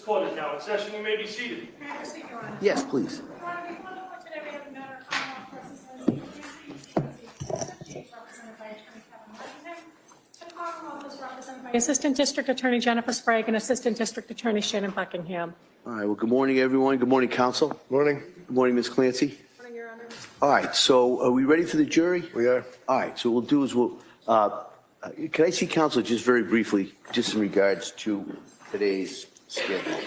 court is now in session. You may be seated. May I proceed, Your Honor? Yes, please. Your Honor, before the court today, we have a matter of Commonwealth versus Lindsay. Represented by Attorney Kevin Reddington. The Commonwealth is represented by Assistant District Attorney Jennifer Sprague and Assistant District Attorney Shannon Buckingham. All right, well, good morning, everyone. Good morning, counsel. Morning. Good morning, Ms. Clancy. Good morning, Your Honor. All right, so are we ready for the jury? We are. All right, so what we'll do is can I see counsel just very briefly, just in regards to today's schedule?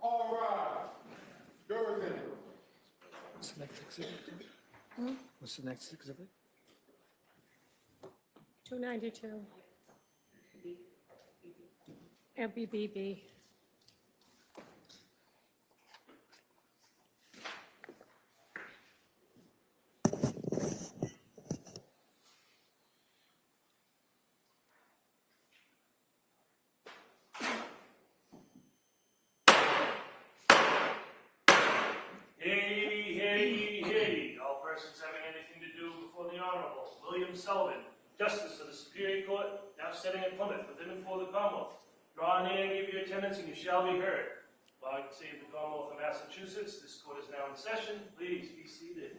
All right. Go with it. What's the next exhibit? What's the next exhibit? 292. LBBB. Hey. All persons having anything to do before the Honorable William Sullivan, Justice of the Superior Court, now sitting at Plymouth, within and for the Commonwealth. Draw near and give your attendance, and you shall be heard. Law and save the Commonwealth of Massachusetts. This court is now in session. Please be seated.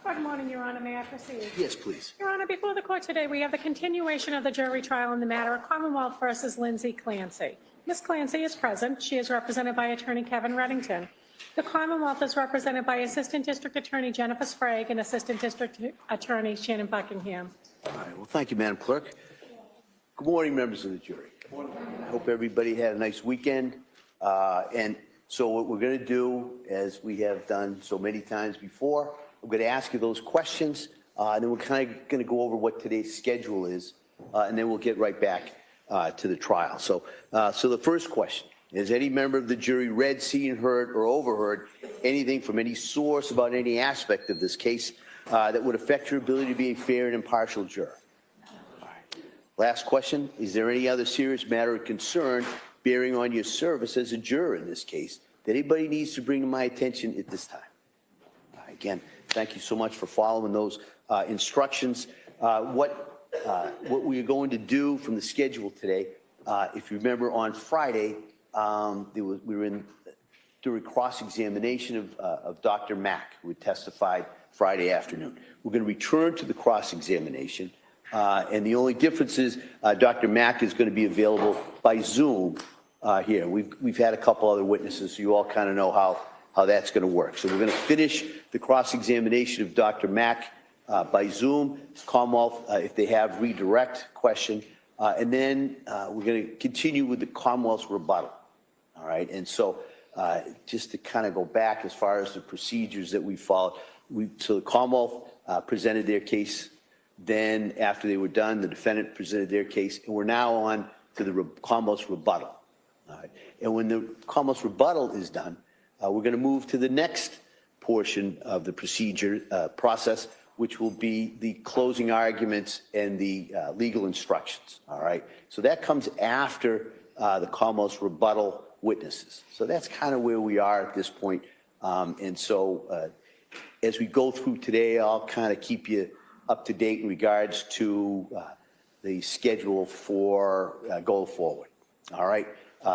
Good morning, Your Honor. May I proceed? Yes, please. Your Honor, before the court today, we have the continuation of the jury trial in the matter of Commonwealth versus Lindsay Clancy. Ms. Clancy is present. She is represented by Attorney Kevin Reddington. The Commonwealth is represented by Assistant District Attorney Jennifer Sprague and Assistant District Attorney Shannon Buckingham. All right, well, thank you, Madam Clerk. Good morning, members of the jury. I hope everybody had a nice weekend. And so what we're going to do, as we have done so many times before, I'm going to ask you those questions, and then we're kind of going to go over what today's schedule is, and then we'll get right back to the trial. So the first question: has any member of the jury read, seen, heard, or overheard anything from any source about any aspect of this case that would affect your ability to be a fair and impartial juror? Last question: is there any other serious matter of concern bearing on your service as a juror in this case that anybody needs to bring to my attention at this time? Again, Thank you so much for following those instructions. What we are going to do from the schedule today, if you remember on Friday, we were during cross-examination of Dr. Mack, who had testified Friday afternoon. We're going to return to the cross-examination, and the only difference is Dr. Mack is going to be available by Zoom here. We've had a couple other witnesses, so you all kind of know how that's going to work. So we're going to finish the cross-examination of Dr. Mack by Zoom. Commonwealth, if they have redirect question, and then we're going to continue with the Commonwealth's rebuttal. All right, and so just to kind of go back as far as the procedures that we followed, so the Commonwealth presented their case. Then after they were done, the defendant presented their case, and we're now on to the Commonwealth's rebuttal. All right, and when the Commonwealth's rebuttal is done, we're going to move to the next portion of the procedure process, which will be the closing arguments and the legal instructions. All right, so that comes after the Commonwealth's rebuttal witnesses. So that's kind of where we are at this point. And so as we go through today, I'll kind of keep you up to date in regards to the schedule for going forward. All right,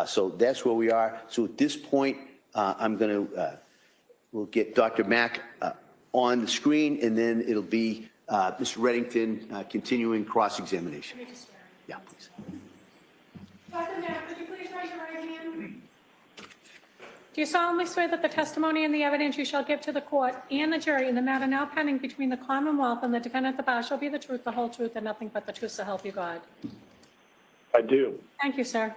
so that's where we are. So at this point, I'm going to, we'll get Dr. Mack on the screen, and then it'll be Mr. Reddington continuing cross-examination. Yeah, please. Dr. Mack, could you please raise your right hand? Do you solemnly swear that the testimony and the evidence you shall give to the court and the jury in the matter now pending between the Commonwealth and the defendant at the bar shall be the truth, the whole truth, and nothing but the truth, so help you God? I do. Thank you, sir.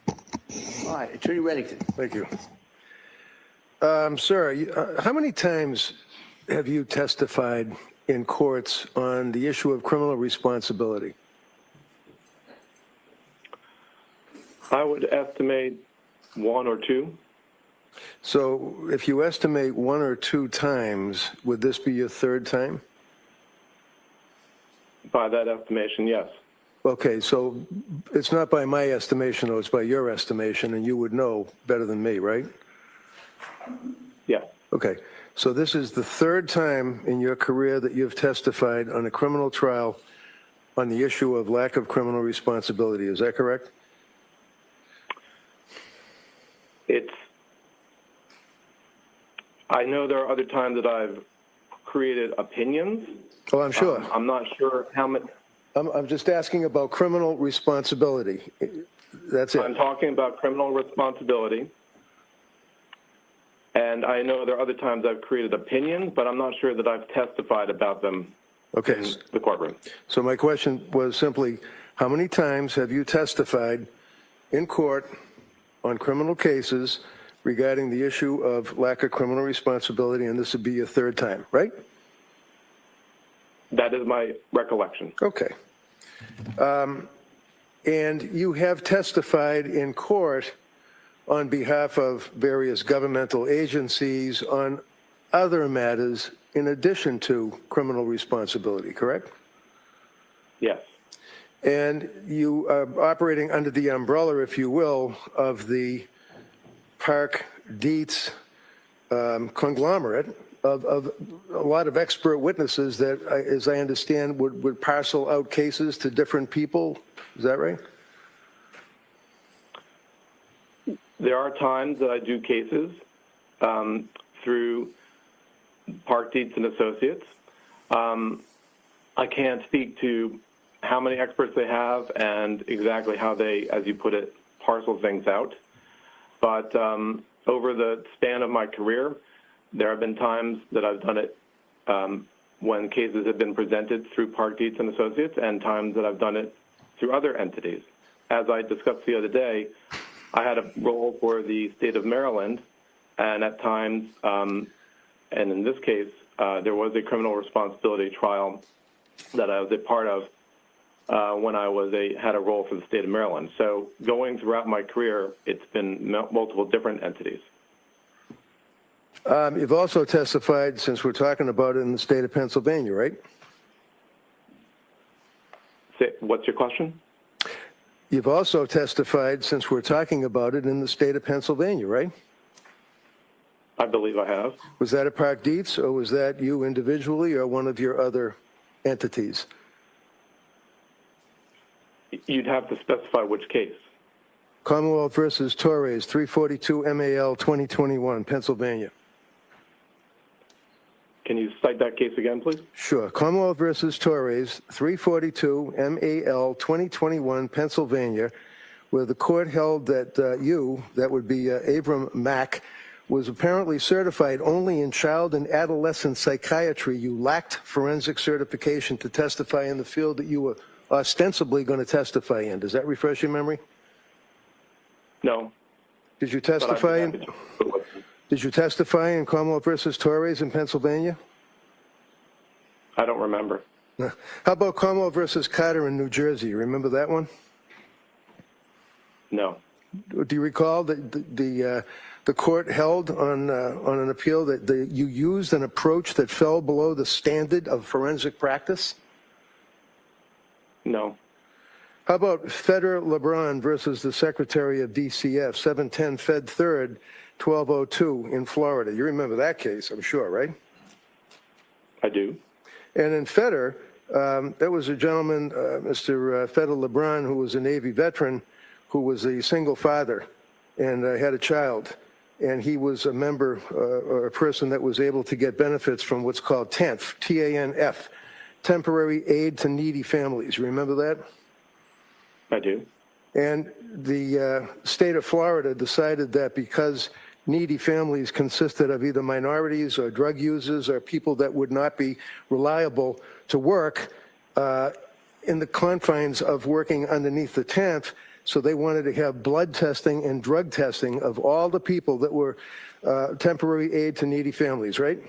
All right, Attorney Reddington. Thank you. Sir, how many times have you testified in courts on the issue of criminal responsibility? I would estimate 1 or 2. So if you estimate 1 or 2 times, would this be your 3rd time? By that estimation, yes. Okay, so it's not by my estimation, though, it's by your estimation, and you would know better than me, right? Yes. Okay, so this is the 3rd time in your career that you've testified on a criminal trial on the issue of lack of criminal responsibility. Is that correct? I know there are other times that I've created opinions. Oh, I'm sure. I'm not sure how many. I'm just asking about criminal responsibility. That's it. I'm talking about criminal responsibility. And I know there are other times I've created opinions, but I'm not sure that I've testified about them in the courtroom. So my question was simply, how many times have you testified in court on criminal cases regarding the issue of lack of criminal responsibility, and this would be your 3rd time, right? That is my recollection. Okay. And you have testified in court on behalf of various governmental agencies on other matters in addition to criminal responsibility, correct? Yes. And you are operating under the umbrella, if you will, of the Park Dietz conglomerate of a lot of expert witnesses that, as I understand, would parcel out cases to different people. Is that right? There are times that I do cases through Park Dietz and Associates. I can't speak to how many experts they have and exactly how they, as you put it, parcel things out. But over the span of my career, there have been times that I've done it when cases have been presented through Park Dietz and Associates, and times that I've done it through other entities. As I discussed the other day, I had a role for the state of Maryland, and at times, and in this case, there was a criminal responsibility trial that I was a part of when I had a role for the state of Maryland. So going throughout my career, it's been multiple different entities. You've also testified, since we're talking about it, in the state of Pennsylvania, right? What's your question? You've also testified, since we're talking about it, in the state of Pennsylvania, right? I believe I have. Was that at Park Dietz, or was that you individually or one of your other entities? You'd have to specify which case. Commonwealth versus Torres, 342 MAL 2021, Pennsylvania. Can you cite that case again, please? Sure. Commonwealth versus Torres, 342 MAL 2021, Pennsylvania, where the court held that that would be Abram Mack, was apparently certified only in child and adolescent psychiatry. You lacked forensic certification to testify in the field that you were ostensibly going to testify in. Does that refresh your memory? No. Did you testify in? Did you testify in Commonwealth versus Torres in Pennsylvania? I don't remember. How about Commonwealth versus Carter in New Jersey? You remember that one? No. Do you recall that the court held on an appeal that you used an approach that fell below the standard of forensic practice? No. How about Feder LeBron versus the Secretary of DCF, 710 Fed 3rd, 1202 in Florida? You remember that case, I'm sure, right? I do. And in Feder, there was a gentleman, Mr. Feder LeBron, who was a Navy veteran, who was a single father and had a child. And he was a member or a person that was able to get benefits from what's called TANF, T-A-N-F, Temporary Aid to Needy Families. You remember that? I do. And the state of Florida decided that because needy families consisted of either minorities or drug users or people that would not be reliable to work in the confines of working underneath the TANF, so they wanted to have blood testing and drug testing of all the people that were temporary aid to needy families, right?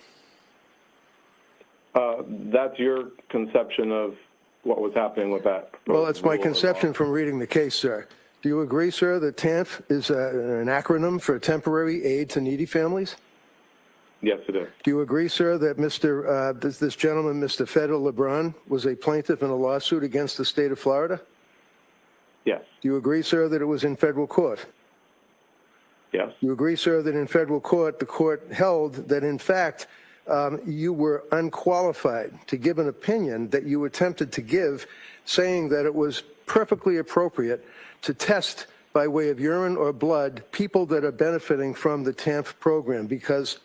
That's your conception of what was happening with that. Well, it's my conception from reading the case, sir. Do you agree, sir, that TANF is an acronym for Temporary Aid to Needy Families? Yes, it is. Do you agree, sir, that this gentleman, Mr. Feder LeBron, was a plaintiff in a lawsuit against the state of Florida? Yes. Do you agree, sir, that it was in federal court? Yes. Do you agree, sir, that in federal court, the court held that, in fact, you were unqualified to give an opinion that you attempted to give, saying that it was perfectly appropriate to test by way of urine or blood people that are benefiting from the TANF program, because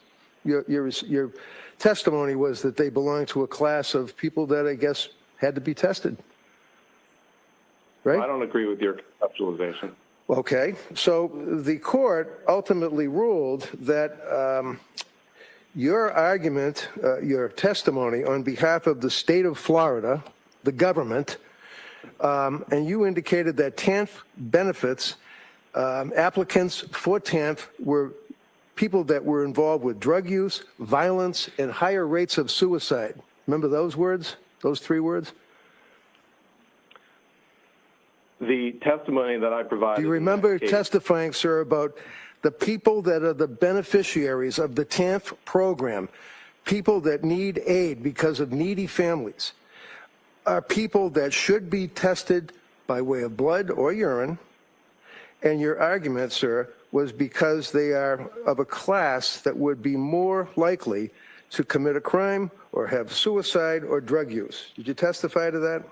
your testimony was that they belong to a class of people that I guess had to be tested, right? I don't agree with your conceptualization. Okay, so the court ultimately ruled that your argument, your testimony on behalf of the state of Florida, the government, and you indicated that TANF benefits, applicants for TANF were people that were involved with drug use, violence, and higher rates of suicide. Remember those words, those three words? The testimony that I provided. Do you remember testifying, sir, about the people that are the beneficiaries of the TANF program, people that need aid because of needy families, are people that should be tested by way of blood or urine, and your argument, sir, was because they are of a class that would be more likely to commit a crime or have suicide or drug use. Did you testify to that?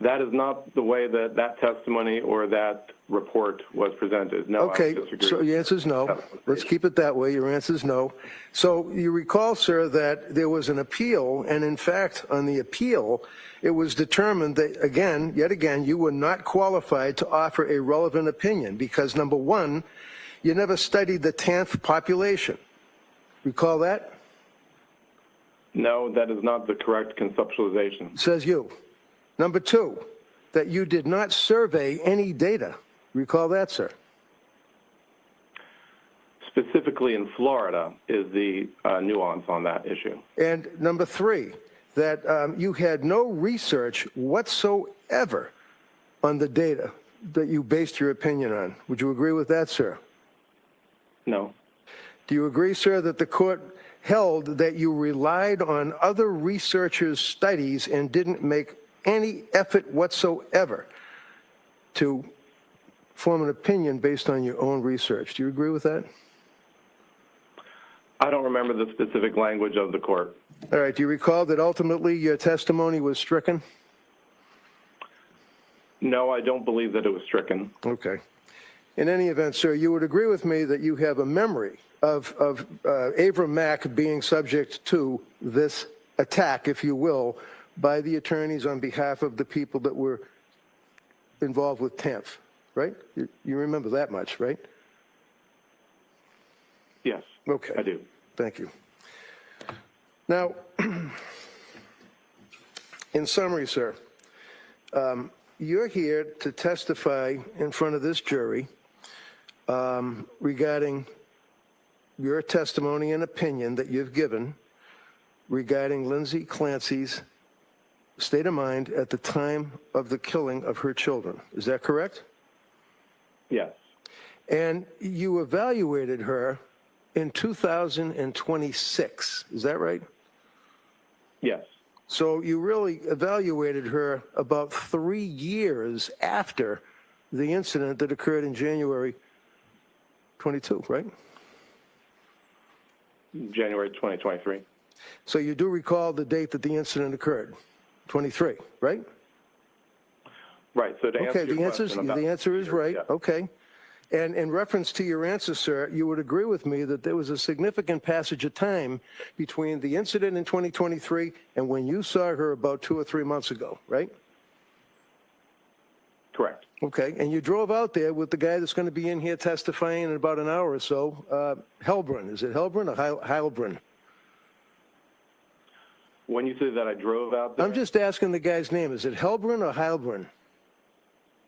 That is not the way that that testimony or that report was presented. No, okay, I disagree. so your answer is no. Let's keep it that way. Your answer is no. So you recall, sir, that there was an appeal, and in fact, on the appeal, it was determined that, again, yet again, you were not qualified to offer a relevant opinion because, number one, you never studied the TANF population. Recall that? No, that is not the correct conceptualization. Says you. Number two, that you did not survey any data. Recall that, sir? Specifically in Florida is the nuance on that issue. And number three, that you had no research whatsoever on the data that you based your opinion on. Would you agree with that, sir? No. Do you agree, sir, that the court held that you relied on other researchers' studies and didn't make any effort whatsoever to form an opinion based on your own research? Do you agree with that? I don't remember the specific language of the court. All right, do you recall that ultimately your testimony was stricken? No, I don't believe that it was stricken. Okay. In any event, sir, you would agree with me that you have a memory of Avram Mack being subject to this attack, if you will, by the attorneys on behalf of the people that were involved with TAMF, right? You remember that much, right? Yes, Okay. I do. Thank you. Now, in summary, sir, you're here to testify in front of this jury regarding your testimony and opinion that you've given regarding Lindsay Clancy's state of mind at the time of the killing of her children. Is that correct? Yes, And you evaluated her in 2026. Is that right? yes, So you really evaluated her about 3 years after the incident that occurred in January 22, right? January 2023. So you do recall the date that the incident occurred, 23, right? Right, so to answer Okay, your the question about answer is right, yeah. okay. And in reference to your answer, sir, you would agree with me that there was a significant passage of time between the incident in 2023 and when you saw her about 2 or 3 months ago, right? Correct. Okay, and you drove out there with the guy that's going to be in here testifying in about an hour or so, Helbrun. Is it Helbrun or Heilbrun? When you say that I drove out there, I'm just asking the guy's name. Is it Helbrun or Heilbrun?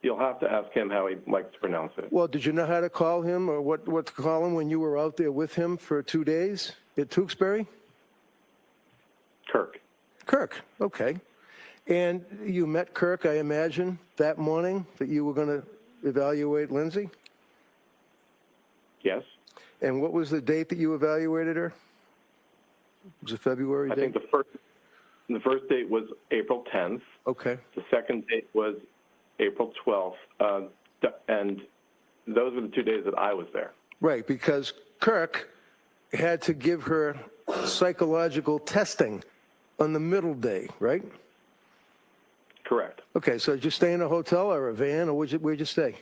you'll have to ask him how he likes to pronounce it. Well, did you know how to call him or what to call him when you were out there with him for 2 days at Tewksbury? Kirk. Kirk, okay. And you met Kirk, I imagine, that morning that you were going to evaluate Lindsay? Yes. And what was the date that you evaluated her? Was it February I date? think the first date was April 10th. Okay. The second date was April 12th. And those were the 2 days that I was there. Right, because Kirk had to give her psychological testing on the middle day, right? Correct. Okay, so did you stay in a hotel or a van, or where'd you stay?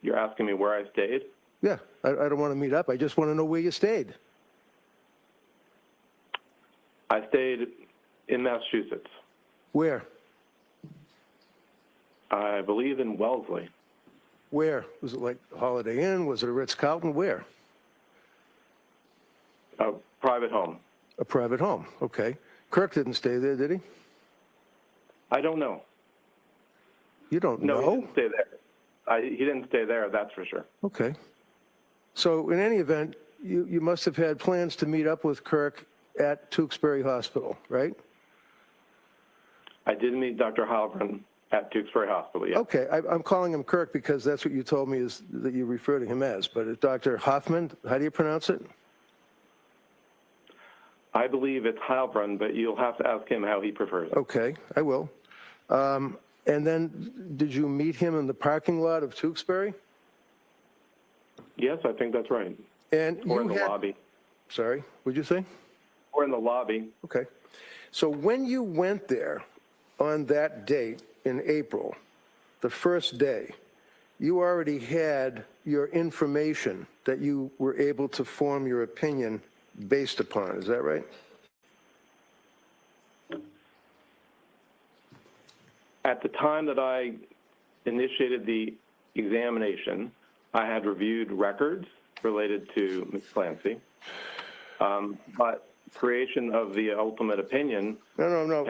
You're asking me where I stayed? Yeah, I don't want to meet up. I just want to know where you stayed. I stayed in Massachusetts. Where? I believe in Wellesley. Where? Was it like Holiday Inn? Was it a Ritz-Carlton? Where? A private home. A private home, okay. Kirk didn't stay there, did he? I don't know. You don't No, know? he didn't stay there. He didn't stay there, that's for sure. Okay. So in any event, you must have had plans to meet up with Kirk at Tewksbury Hospital, right? I did meet Dr. Halbrun at Tewksbury Hospital, yes. Okay, I'm calling him Kirk because that's what you told me is that you refer to him as. But Dr. Hoffman, how do you pronounce it? I believe it's Halbrun, but you'll have to ask him how he prefers it. Okay, I will. And then did you meet him in the parking lot of Tewksbury? Yes, I think that's right. And Or you in the had, lobby. sorry, what'd you say? Or in the lobby. Okay. So when you went there on that date in April, the first day, you already had your information that you were able to form your opinion based upon. Is that right? At the time that I initiated the examination, I had reviewed records related to Ms. Clancy, but creation of the ultimate opinion. No.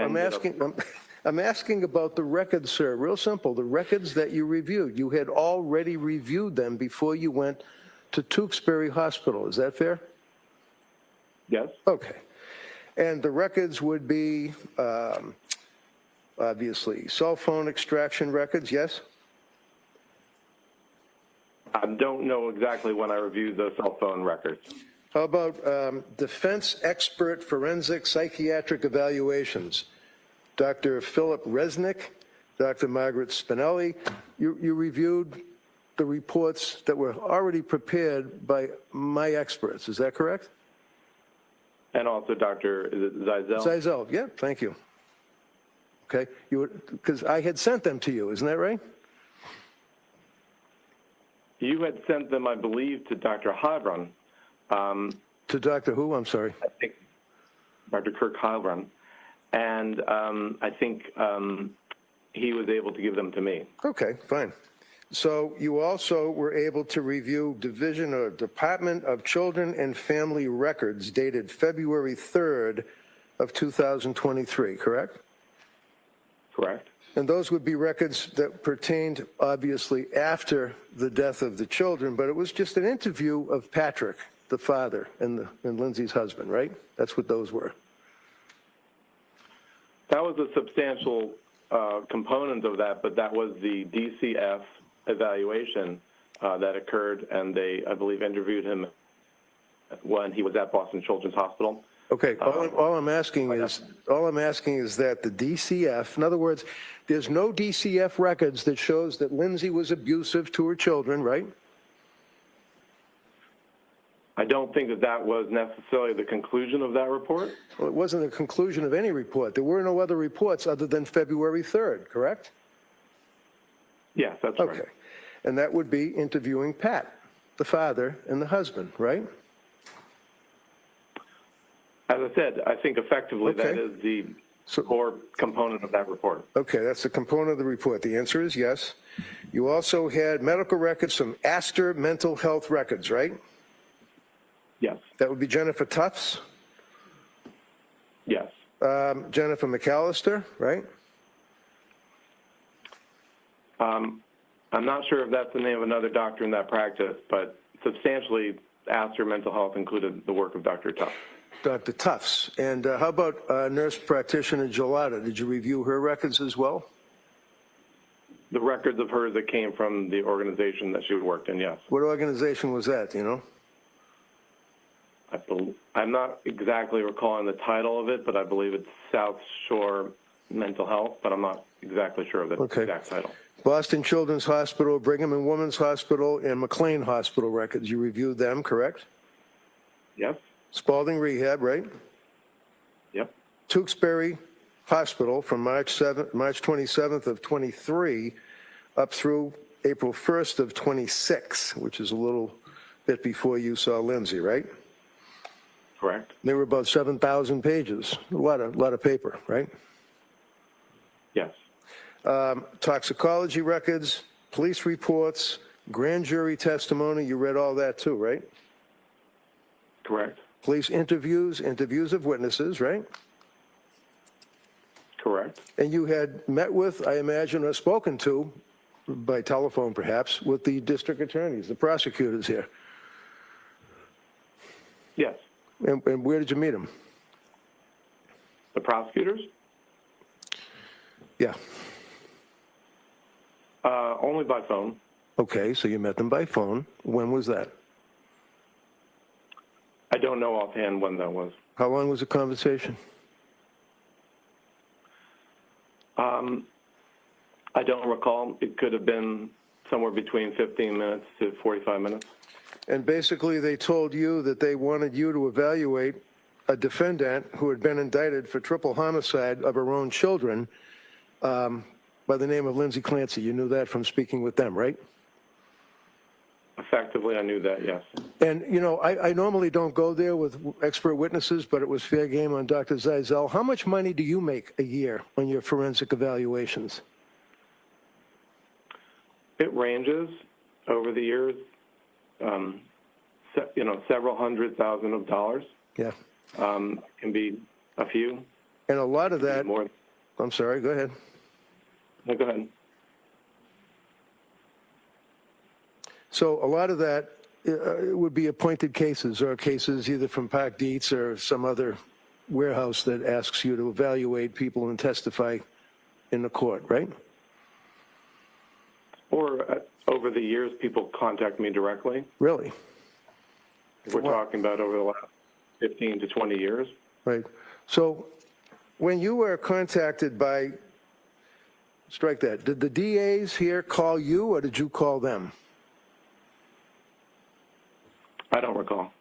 I'm asking about the records, sir. Real simple. The records that you reviewed. You had already reviewed them before you went to Tewksbury Hospital. Is that fair? Yes, Okay. And the records would be, obviously, cell phone extraction records, yes? I don't know exactly when I reviewed those cell phone records. How about defense expert forensic psychiatric evaluations? Dr. Philip Resnick, Dr. Margaret Spinelli, you reviewed the reports that were already prepared by my experts. Is that correct? And also Dr. is it Zeisel? Zeisel, yeah, thank you. Okay, because I had sent them to you, isn't that right? You had sent them, I believe, to Dr. Heilbronn. To Dr. Who? I'm sorry. I think Dr. Kirk Heilbronn. And I think he was able to give them to me. Okay, fine. So you also were able to review Division or Department of Children and Family Records dated February 3rd of 2023, correct? Correct. And those would be records that pertained, obviously, after the death of the children, but it was just an interview of Patrick, the father, and Lindsay's husband, right? That's what those were. That was a substantial component of that, but that was the DCF evaluation that occurred, and they, I believe, interviewed him when he was at Boston Children's Hospital. Okay, all I'm asking is that the DCF, in other words, there's no DCF records that shows that Lindsay was abusive to her children, right? I don't think that that was necessarily the conclusion of that report. Well, it wasn't the conclusion of any report. There were no other reports other than February 3rd, correct? Yes, that's right. Okay, and that would be interviewing Pat, the father and the husband, right? As I said, I think effectively that Okay. is the core component of that report. Okay, that's the component of the report. The answer is yes. You also had medical records from Astor Mental Health Records, right? Yes. That would be Jennifer Tufts, Yes. Jennifer McAllister, right? I'm not sure if that's the name of another doctor in that practice, but substantially Astor Mental Health included the work of Dr. Tuff. Dr. Tufts. And how about nurse practitioner Gelada? Did you review her records as well? The records of hers that came from the organization that she worked in, yes. What organization was that, do you know? I'm not exactly recalling the title of it, but I believe it's South Shore Mental Health, but I'm not exactly sure of the exact title. Boston Children's Hospital, Brigham and Women's Hospital, and McLean Hospital records. You reviewed them, correct? Yes. Spalding Rehab, right? Yep. Tewksbury Hospital from March 27th of 23 up through April 1st of 26, which is a little bit before you saw Lindsay, right? Correct. They were about 7,000 pages, a lot of paper, right? Yes. Toxicology records, police reports, grand jury testimony, you read all that too, right? Correct. Police interviews of witnesses, right? Correct. And you had met with, I imagine, or spoken to, by telephone perhaps, with the district attorneys, the prosecutors here. Yes. And where did you meet them? The prosecutors? Yeah. Only by phone. Okay, so you met them by phone. When was that? I don't know offhand when that was. How long was the conversation? I don't recall. It could have been somewhere between 15 minutes to 45 minutes. And basically, they told you that they wanted you to evaluate a defendant who had been indicted for triple homicide of her own children by the name of Lindsay Clancy. You knew that from speaking with them, right? Effectively, I knew that, yes. And, you know, I normally don't go there with expert witnesses, but it was fair game on Dr. Zeisel. How much money do you make a year on your forensic evaluations? It ranges over the years, several $100,000. Yeah. Can be a few. And a lot of that, More. I'm sorry, go ahead. No, go ahead. So a lot of that would be appointed cases or cases either from Park Dietz or some other warehouse that asks you to evaluate people and testify in the court, right? Or over the years, people contact me directly. Really? We're talking about over the last 15 to 20 years. Right. So when you were contacted by, strike that, did the DAs here call you or did you call them? I don't recall.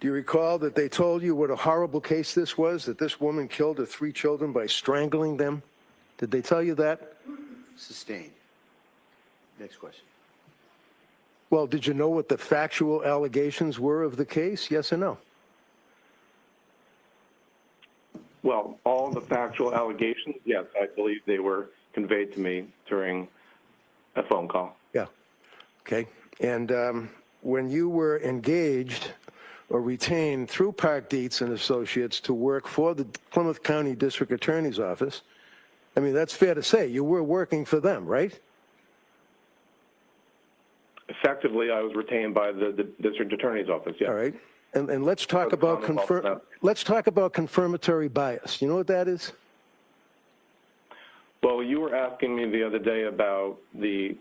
Do you recall that they told you what a horrible case this was, that this woman killed her 3 children by strangling them? Did they tell you that? Sustained. Next question. Well, did you know what the factual allegations were of the case? Yes or no? Well, all the factual allegations, yes, I believe they were conveyed to me during a phone call. Yeah. Okay. And when you were engaged or retained through Park Dietz and Associates to work for the Plymouth County District Attorney's Office, I mean, that's fair to say. You were working for them, right? Effectively, I was retained by the district attorney's office, yes. All right. And let's talk the about Commonwealth. let's talk about confirmatory bias. You know what that is? Well, you were asking me the other day about the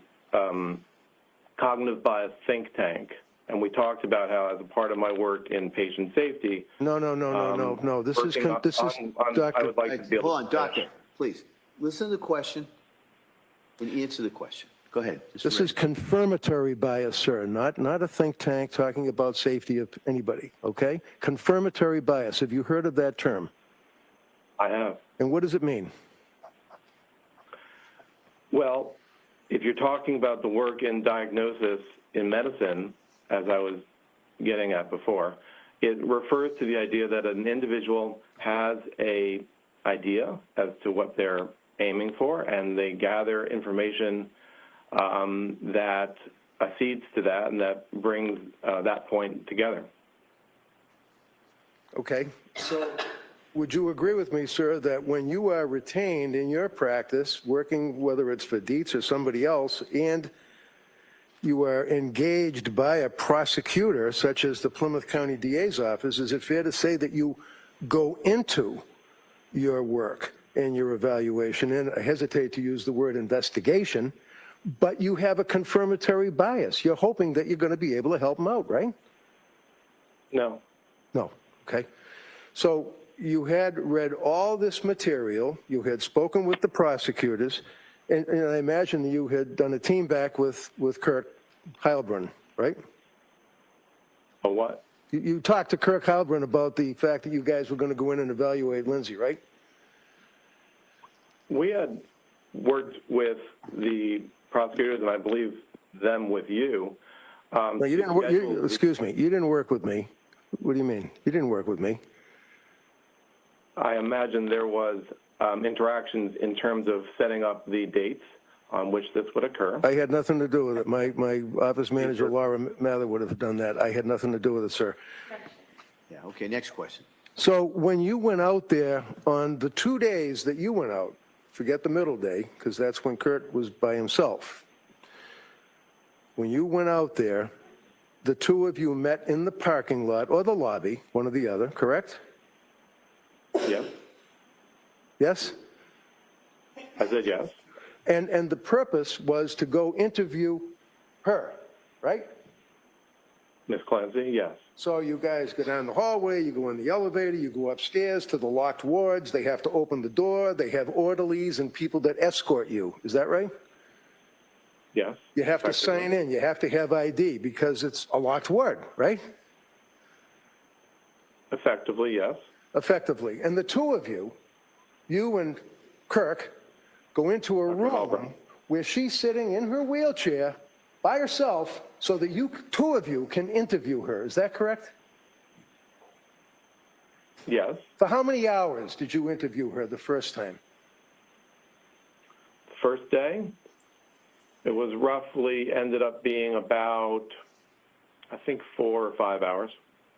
cognitive bias think tank, and we talked about how, as a part of my work in patient safety. No. This is working on- Doctor. I would like to be able Hold on, to doctor, please. Listen to the question and answer the question. Go ahead. Mr. This is confirmatory bias, sir, not a think tank talking about safety of anybody, okay? Confirmatory bias. Have you heard of that term? I have. And what does it mean? Well, if you're talking about the work in diagnosis in medicine, as I was getting at before, it refers to the idea that an individual has a idea as to what they're aiming for, and they gather information that accedes to that and that brings that point together. Okay. So would you agree with me, sir, that when you are retained in your practice, working whether it's for Dietz or somebody else, and you are engaged by a prosecutor, such as the Plymouth County DA's office, is it fair to say that you go into your work and your evaluation, and I hesitate to use the word investigation, but you have a confirmatory bias? You're hoping that you're going to be able to help them out, right? No. No. Okay. So you had read all this material, you had spoken with the prosecutors, and I imagine you had done a team back with Kirk Heilbrunn, right? A what? You talked to Kirk Heilbrunn about the fact that you guys were going to go in and evaluate Lindsay, right? We had worked with the prosecutors, and I believe them with you. No, you didn't. Excuse me. You didn't work with me. What do you mean? You didn't work with me. I imagine there was interactions in terms of setting up the dates on which this would occur. I had nothing to do with it. My office manager, Laura Mather, would have done that. I had nothing to do with it, sir. Yeah, okay, next question. So when you went out there on the 2 days that you went out, forget the middle day, because that's when Kurt was by himself. When you went out there, the two of you met in the parking lot or the lobby, one or the other, correct? Yes. Yes? I said yes. And the purpose was to go interview her, right? Ms. Clancy, yes. So you guys go down the hallway, you go in the elevator, you go upstairs to the locked wards, they have to open the door, they have orderlies and people that escort you. Is that right? Yes. You have to sign in, you have to have ID because it's a locked ward, right? Effectively, yes. Effectively. And the two of you, you and Kirk, go into a room where she's sitting in her wheelchair by herself so that you two of you can interview her. Is that correct? Yes. For how many hours did you interview her the first time? First day, it was roughly ended up being about, I think, 4 or 5 hours.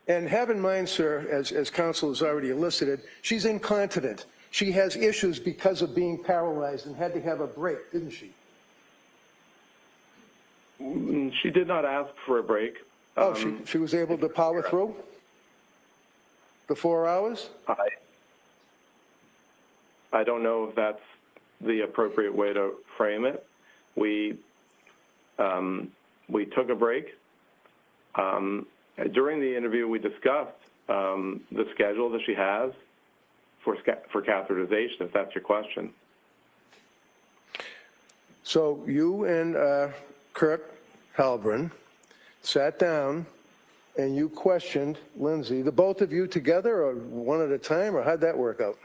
And have in mind, sir, as counsel has already elicited, she's incontinent. She has issues because of being paralyzed and had to have a break, didn't she? She did not ask for a break. Oh, she was able to power through the 4 hours? I don't know if that's the appropriate way to frame it. We took a break. During the interview, we discussed the schedule that she has for catheterization, if that's your question. So you and Kirk Heilbrunn sat down and you questioned Lindsay, the both of you together or one at a time, or how'd that work out?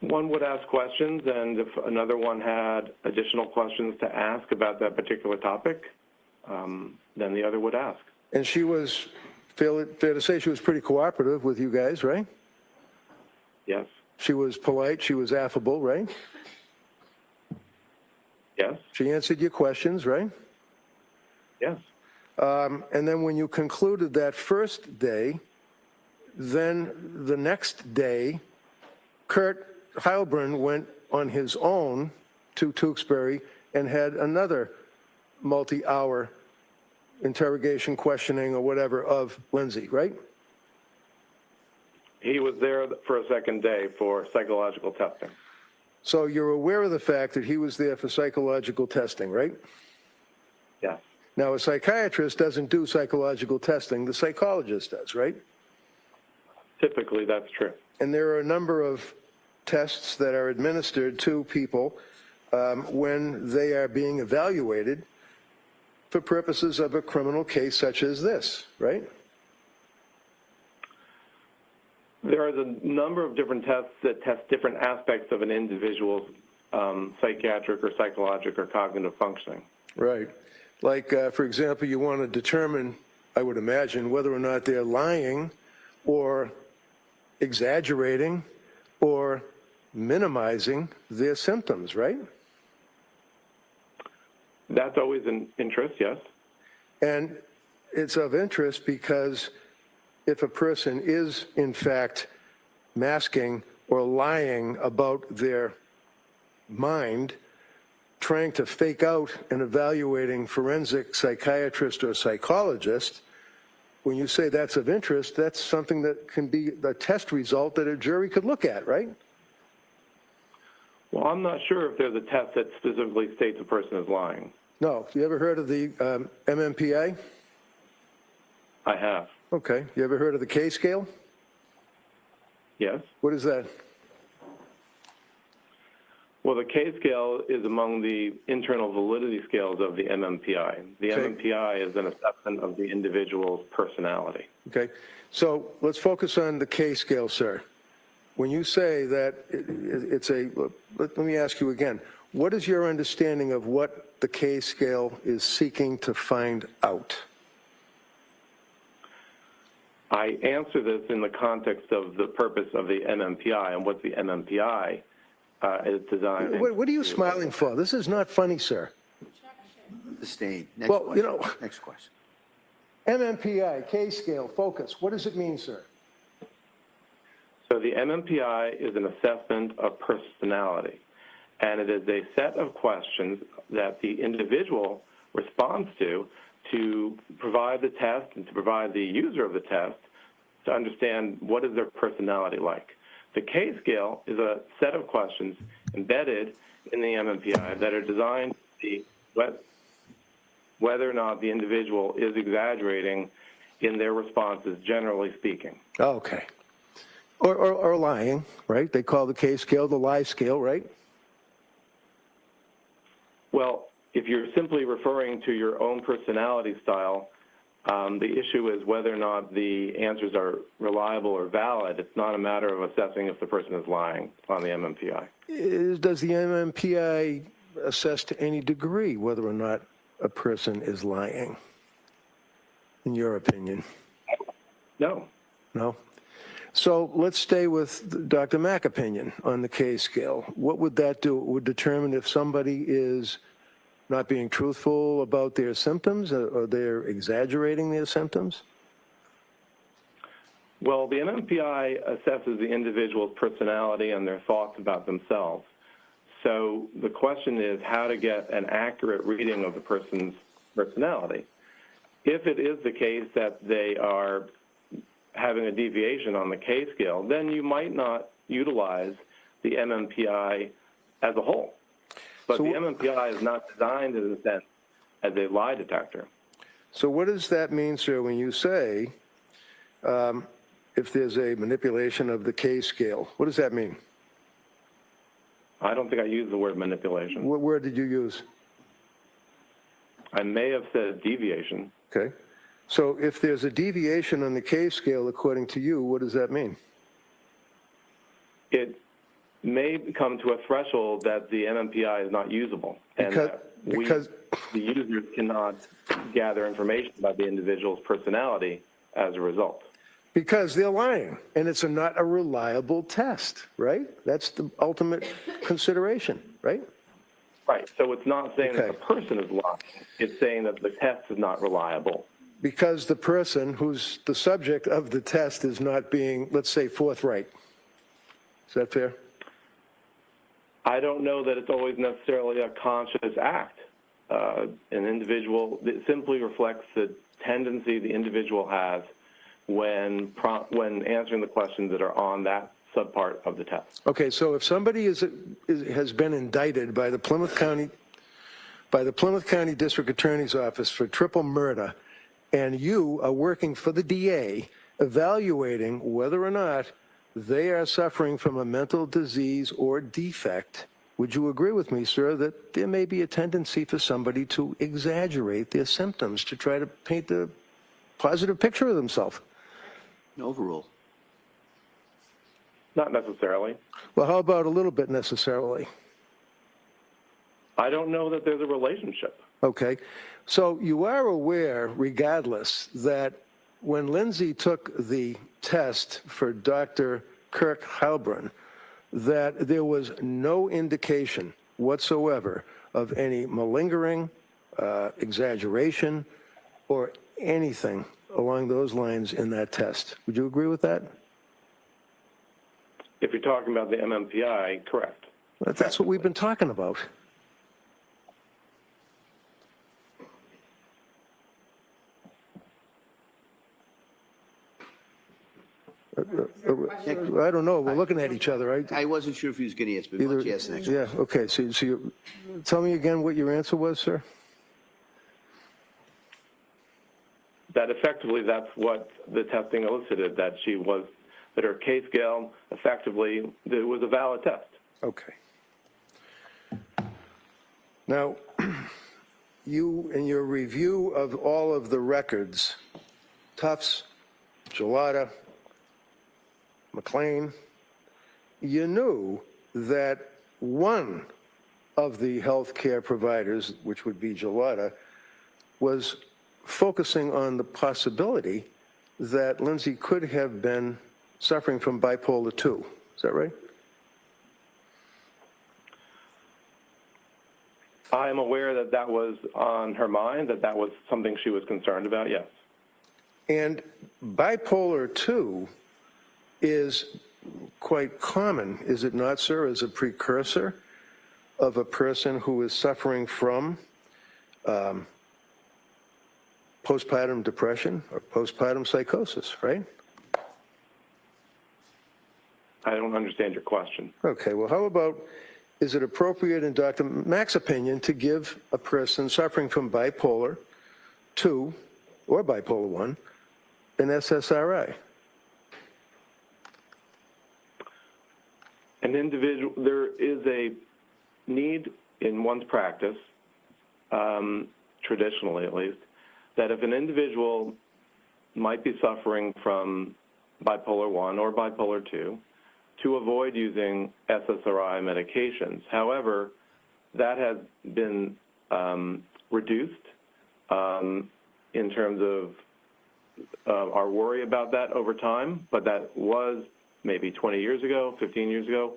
One would ask questions, and if another one had additional questions to ask about that particular topic, then the other would ask. And she was, fair to say, she was pretty cooperative with you guys, right? Yes. She was polite, she was affable, right? Yes. She answered your questions, right? Yes. And then when you concluded that first day, then the next day, Kurt Heilbrunn went on his own to Tewksbury and had another multi-hour interrogation, questioning, or whatever of Lindsay, right? He was there for a second day for psychological testing. So you're aware of the fact that he was there for psychological testing, right? Yes. Now, a psychiatrist doesn't do psychological testing, the psychologist does, right? Typically, that's true. And there are a number of tests that are administered to people when they are being evaluated for purposes of a criminal case such as this, right? There is a number of different tests that test different aspects of an individual's psychiatric or psychologic or cognitive functioning. Right. Like, for example, you want to determine, I would imagine, whether or not they're lying or exaggerating or minimizing their symptoms, right? That's always an interest, yes. And it's of interest because if a person is, in fact, masking or lying about their mind, trying to fake out an evaluating forensic psychiatrist or psychologist, when you say that's of interest, that's something that can be a test result that a jury could look at, right? Well, I'm not sure if there's a test that specifically states a person is lying. No. You ever heard of the MMPI? I have. Okay. You ever heard of the K scale? Yes. What is that? Well, the K scale is among the internal validity scales of the MMPI. The Okay. MMPI is an assessment of the individual's personality. Okay. So let's focus on the K scale, sir. When you say that it's a, let me ask you again, what is your understanding of what the K scale is seeking to find out? I answer this in the context of the purpose of the MMPI and what the MMPI is designed. What are you smiling for? This is not funny, sir. Sustained. Next Well, question. you know- Next question. MMPI, K scale, focus. What does it mean, sir? So the MMPI is an assessment of personality, and it is a set of questions that the individual responds to provide the test and to provide the user of the test to understand what is their personality like. The K scale is a set of questions embedded in the MMPI that are designed to see whether or not the individual is exaggerating in their responses, generally speaking. Okay. Or lying, right? They call the K scale the lie scale, right? Well, if you're simply referring to your own personality style, the issue is whether or not the answers are reliable or valid. It's not a matter of assessing if the person is lying on the MMPI. Does the MMPI assess to any degree whether or not a person is lying, in your opinion? No. No? So let's stay with Dr. Mack's opinion on the K scale. What would that do? It would determine if somebody is not being truthful about their symptoms or they're exaggerating their symptoms? Well, the MMPI assesses the individual's personality and their thoughts about themselves. So the question is how to get an accurate reading of the person's personality. If it is the case that they are having a deviation on the K scale, then you might not utilize the MMPI as a whole. But So the MMPI is not designed in a sense as a lie detector. So what does that mean, sir, when you say if there's a manipulation of the K scale? What does that mean? I don't think I used the word manipulation. What word did you use? I may have said deviation. Okay. So if there's a deviation on the K scale, according to you, what does that mean? It may come to a threshold that the MMPI is not usable, and Because the users cannot gather information about the individual's personality as a result. Because they're lying, and it's not a reliable test, right? That's the ultimate consideration, right? Right. So it's not saying that Okay. the person is lying. It's saying that the test is not reliable. Because the person who's the subject of the test is not being, let's say, forthright. Is that fair? I don't know that it's always necessarily a conscious act. An individual, it simply reflects the tendency the individual has when answering the questions that are on that subpart of the test. Okay, so if somebody has been indicted by the Plymouth County District Attorney's Office for triple murder, and you are working for the DA, evaluating whether or not they are suffering from a mental disease or defect, would you agree with me, sir, that there may be a tendency for somebody to exaggerate their symptoms to try to paint a positive picture of themselves? Overrule. Not necessarily. Well, how about a little bit necessarily? I don't know that there's a relationship. Okay. So you are aware, regardless, that when Lindsay took the test for Dr. Kirk Halbrun, that there was no indication whatsoever of any malingering, exaggeration, or anything along those lines in that test. Would you agree with that? If you're talking about the MMPI, correct. That's what we've been talking about. I don't know. We're looking at each other. I wasn't sure if he was going to answer, but why don't you ask the next one? Yeah, okay. So you, tell me again what your answer was, sir? That effectively, that's what the testing elicited, that her K scale effectively, it was a valid test. Okay. Now, you, in your review of all of the records, Tufts, Gelada, McLean, you knew that one of the healthcare providers, which would be Gelada, was focusing on the possibility that Lindsay could have been suffering from bipolar 2. Is that right? I am aware that that was on her mind, that that was something she was concerned about, yes. And bipolar 2 is quite common, is it not, sir, as a precursor of a person who is suffering from postpartum depression or postpartum psychosis, right? I don't understand your question. Okay, well, how about, is it appropriate in Dr. Mack's opinion to give a person suffering from bipolar 2 or bipolar 1 an SSRI? An individual, there is a need in one's practice, traditionally at least, that if an individual might be suffering from bipolar 1 or bipolar 2, to avoid using SSRI medications. However, that has been reduced in terms of our worry about that over time, but that was maybe 20 years ago, 15 years ago,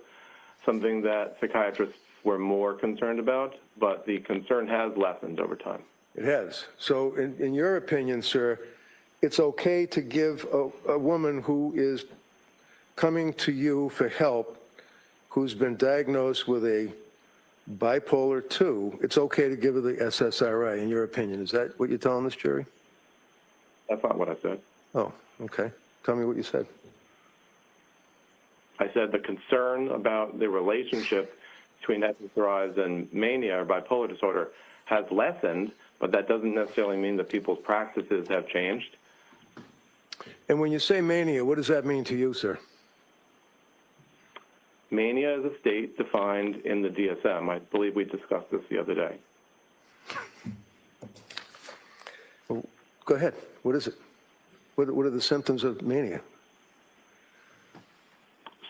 something that psychiatrists were more concerned about, but the concern has lessened over time. It has. So in your opinion, sir, it's okay to give a woman who is coming to you for help, who's been diagnosed with a bipolar 2, it's okay to give her the SSRI, in your opinion. Is that what you're telling this jury? That's not what I said. Oh, okay. Tell me what you said. I said the concern about the relationship between SSRIs and mania or bipolar disorder has lessened, but that doesn't necessarily mean that people's practices have changed. And when you say mania, what does that mean to you, sir? Mania is a state defined in the DSM. I believe we discussed this the other day. Go ahead. What is it? What are the symptoms of mania?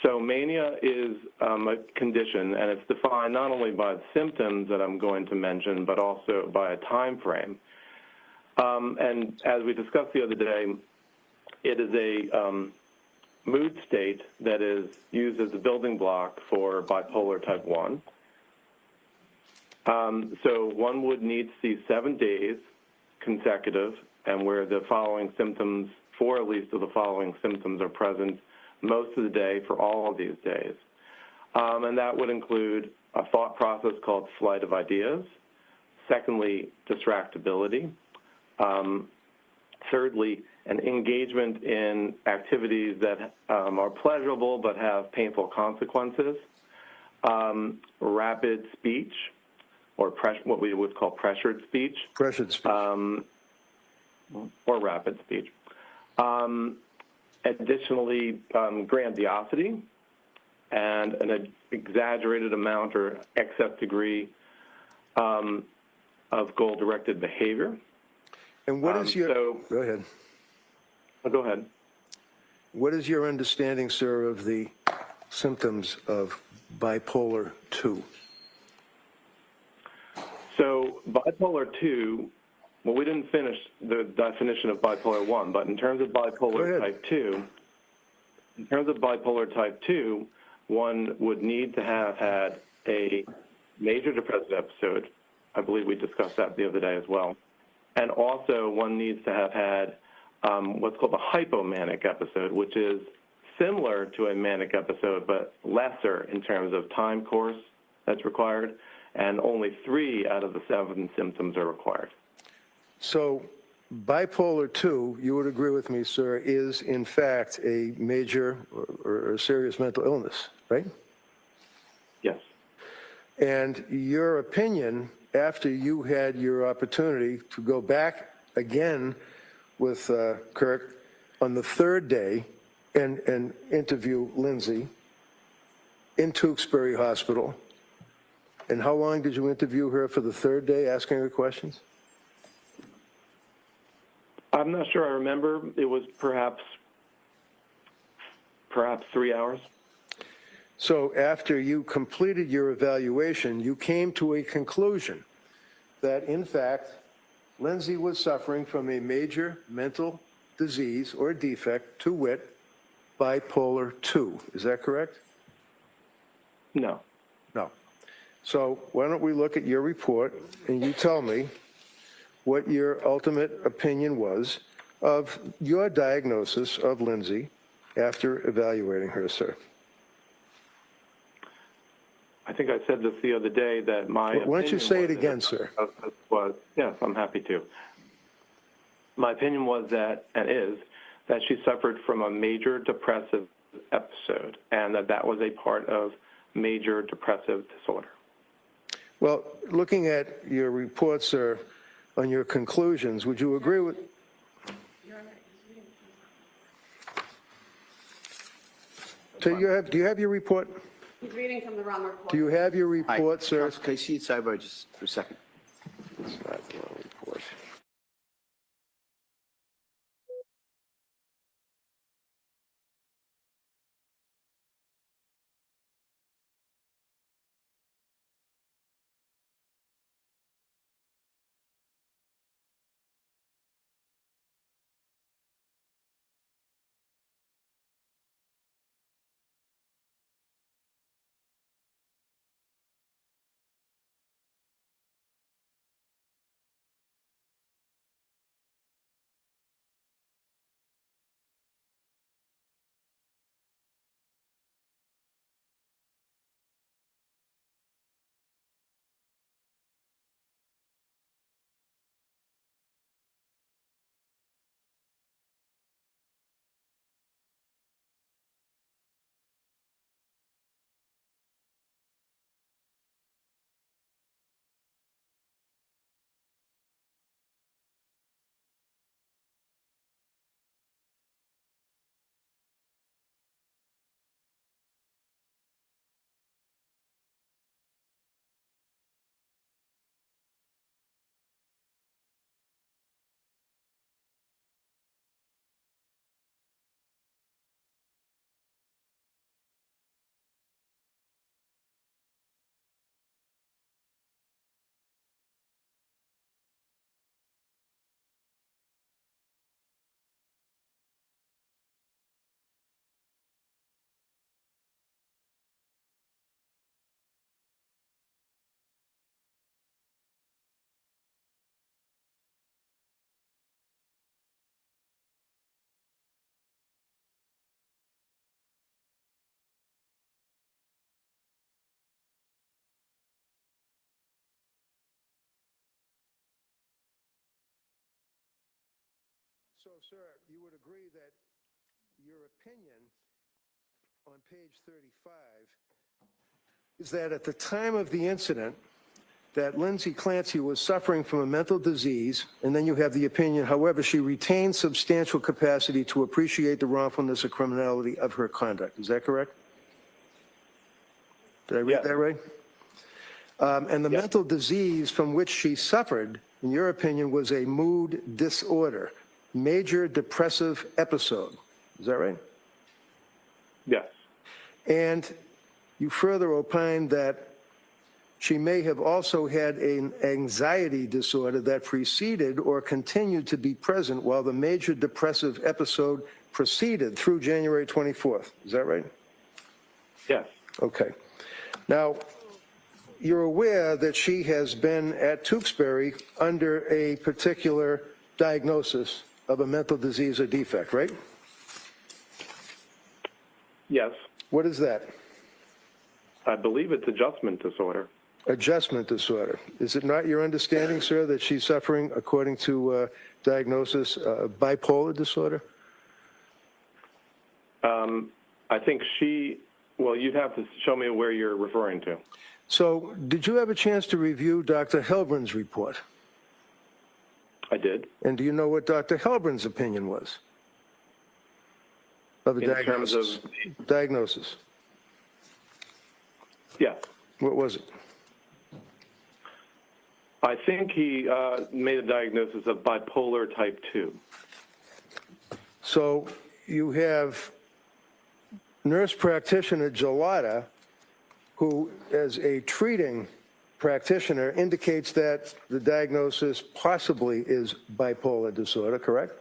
So mania is a condition, and it's defined not only by the symptoms that I'm going to mention, but also by a time frame. And as we discussed the other day, it is a mood state that is used as a building block for bipolar type 1. So one would need to see 7 days consecutive, and where the following symptoms, 4 at least of the following symptoms are present most of the day for all of these days. And that would include a thought process called flight of ideas. Secondly, distractibility. Thirdly, an engagement in activities that are pleasurable but have painful consequences. Rapid speech, or what we would call pressured speech. Pressured speech. Or rapid speech. Additionally, grandiosity and an exaggerated amount or excess degree of goal-directed behavior. And what is your, go ahead. Go ahead. What is your understanding, sir, of the symptoms of bipolar 2? So bipolar 2, well, we didn't finish the definition of bipolar 1, but in terms of bipolar type 2, one would need to have had a major depressive episode. I believe we discussed that the other day as well. And also one needs to have had what's called a hypomanic episode, which is similar to a manic episode, but lesser in terms of time course that's required, and only 3 out of the 7 symptoms are required. So bipolar 2, you would agree with me, sir, is in fact a major or serious mental illness, right? Yes. And your opinion, after you had your opportunity to go back again with Kirk on the 3rd day and interview Lindsay in Tewksbury Hospital, and how long did you interview her for the 3rd day, asking her questions? I'm not sure I remember. It was perhaps 3 hours. So after you completed your evaluation, you came to a conclusion that, in fact, Lindsay was suffering from a major mental disease or defect, to wit, bipolar 2. Is that correct? No. No. So why don't we look at your report and you tell me what your ultimate opinion was of your diagnosis of Lindsay after evaluating her, sir. I think I said this the other day that my Why don't you say it again, sir? Yes, I'm happy to. My opinion was that, and is, that she suffered from a major depressive episode, and that was a part of major depressive disorder. Well, looking at your report, sir, on your conclusions, would you agree with? So do you have your report? He's reading from the wrong report. Do you have your report, sir? Can I see it sidebar just for a second? It's not the wrong report. So, sir, you would agree that your opinion on page 35 is that at the time of the incident, that Lindsay Clancy was suffering from a mental disease, and then you have the opinion, however, she retained substantial capacity to appreciate the wrongfulness or criminality of her conduct. Is that correct? Did I read Yes. that right? And the mental disease from which she suffered, in your opinion, was a mood disorder, major depressive episode. Is that right? Yes. And you further opined that she may have also had an anxiety disorder that preceded or continued to be present while the major depressive episode proceeded through January 24th. Is that right? Yes. Okay. Now, you're aware that she has been at Tewksbury under a particular diagnosis of a mental disease or defect, right? Yes. What is that? I believe it's adjustment disorder. Adjustment disorder. Is it not your understanding, sir, that she's suffering, according to diagnosis, bipolar disorder? I think well, you'd have to show me where you're referring to. So did you have a chance to review Dr. Helbrin's report? I did. And do you know what Dr. Helbrin's opinion was of the In terms diagnosis? of, Diagnosis. yes. What was it? I think he made a diagnosis of bipolar type 2. So you have nurse practitioner Gelada, who, as a treating practitioner, indicates that the diagnosis possibly is bipolar disorder, correct?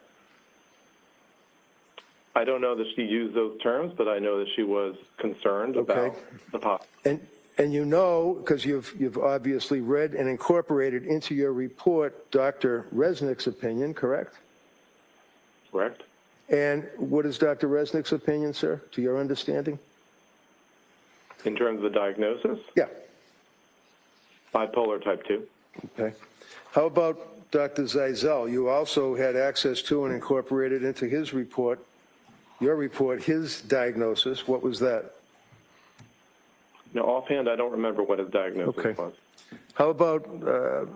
I don't know that she used those terms, but I know that she was concerned about the possibility. And you know, because you've obviously read and incorporated into your report Dr. Resnick's opinion, correct? Correct. And what is Dr. Resnick's opinion, sir, to your understanding? In terms of the diagnosis, Yeah. bipolar type 2. Okay. How about Dr. Zeisel? You also had access to and incorporated into his report, your report, his diagnosis. What was that? Now, offhand, I don't remember what his diagnosis Okay. was. How about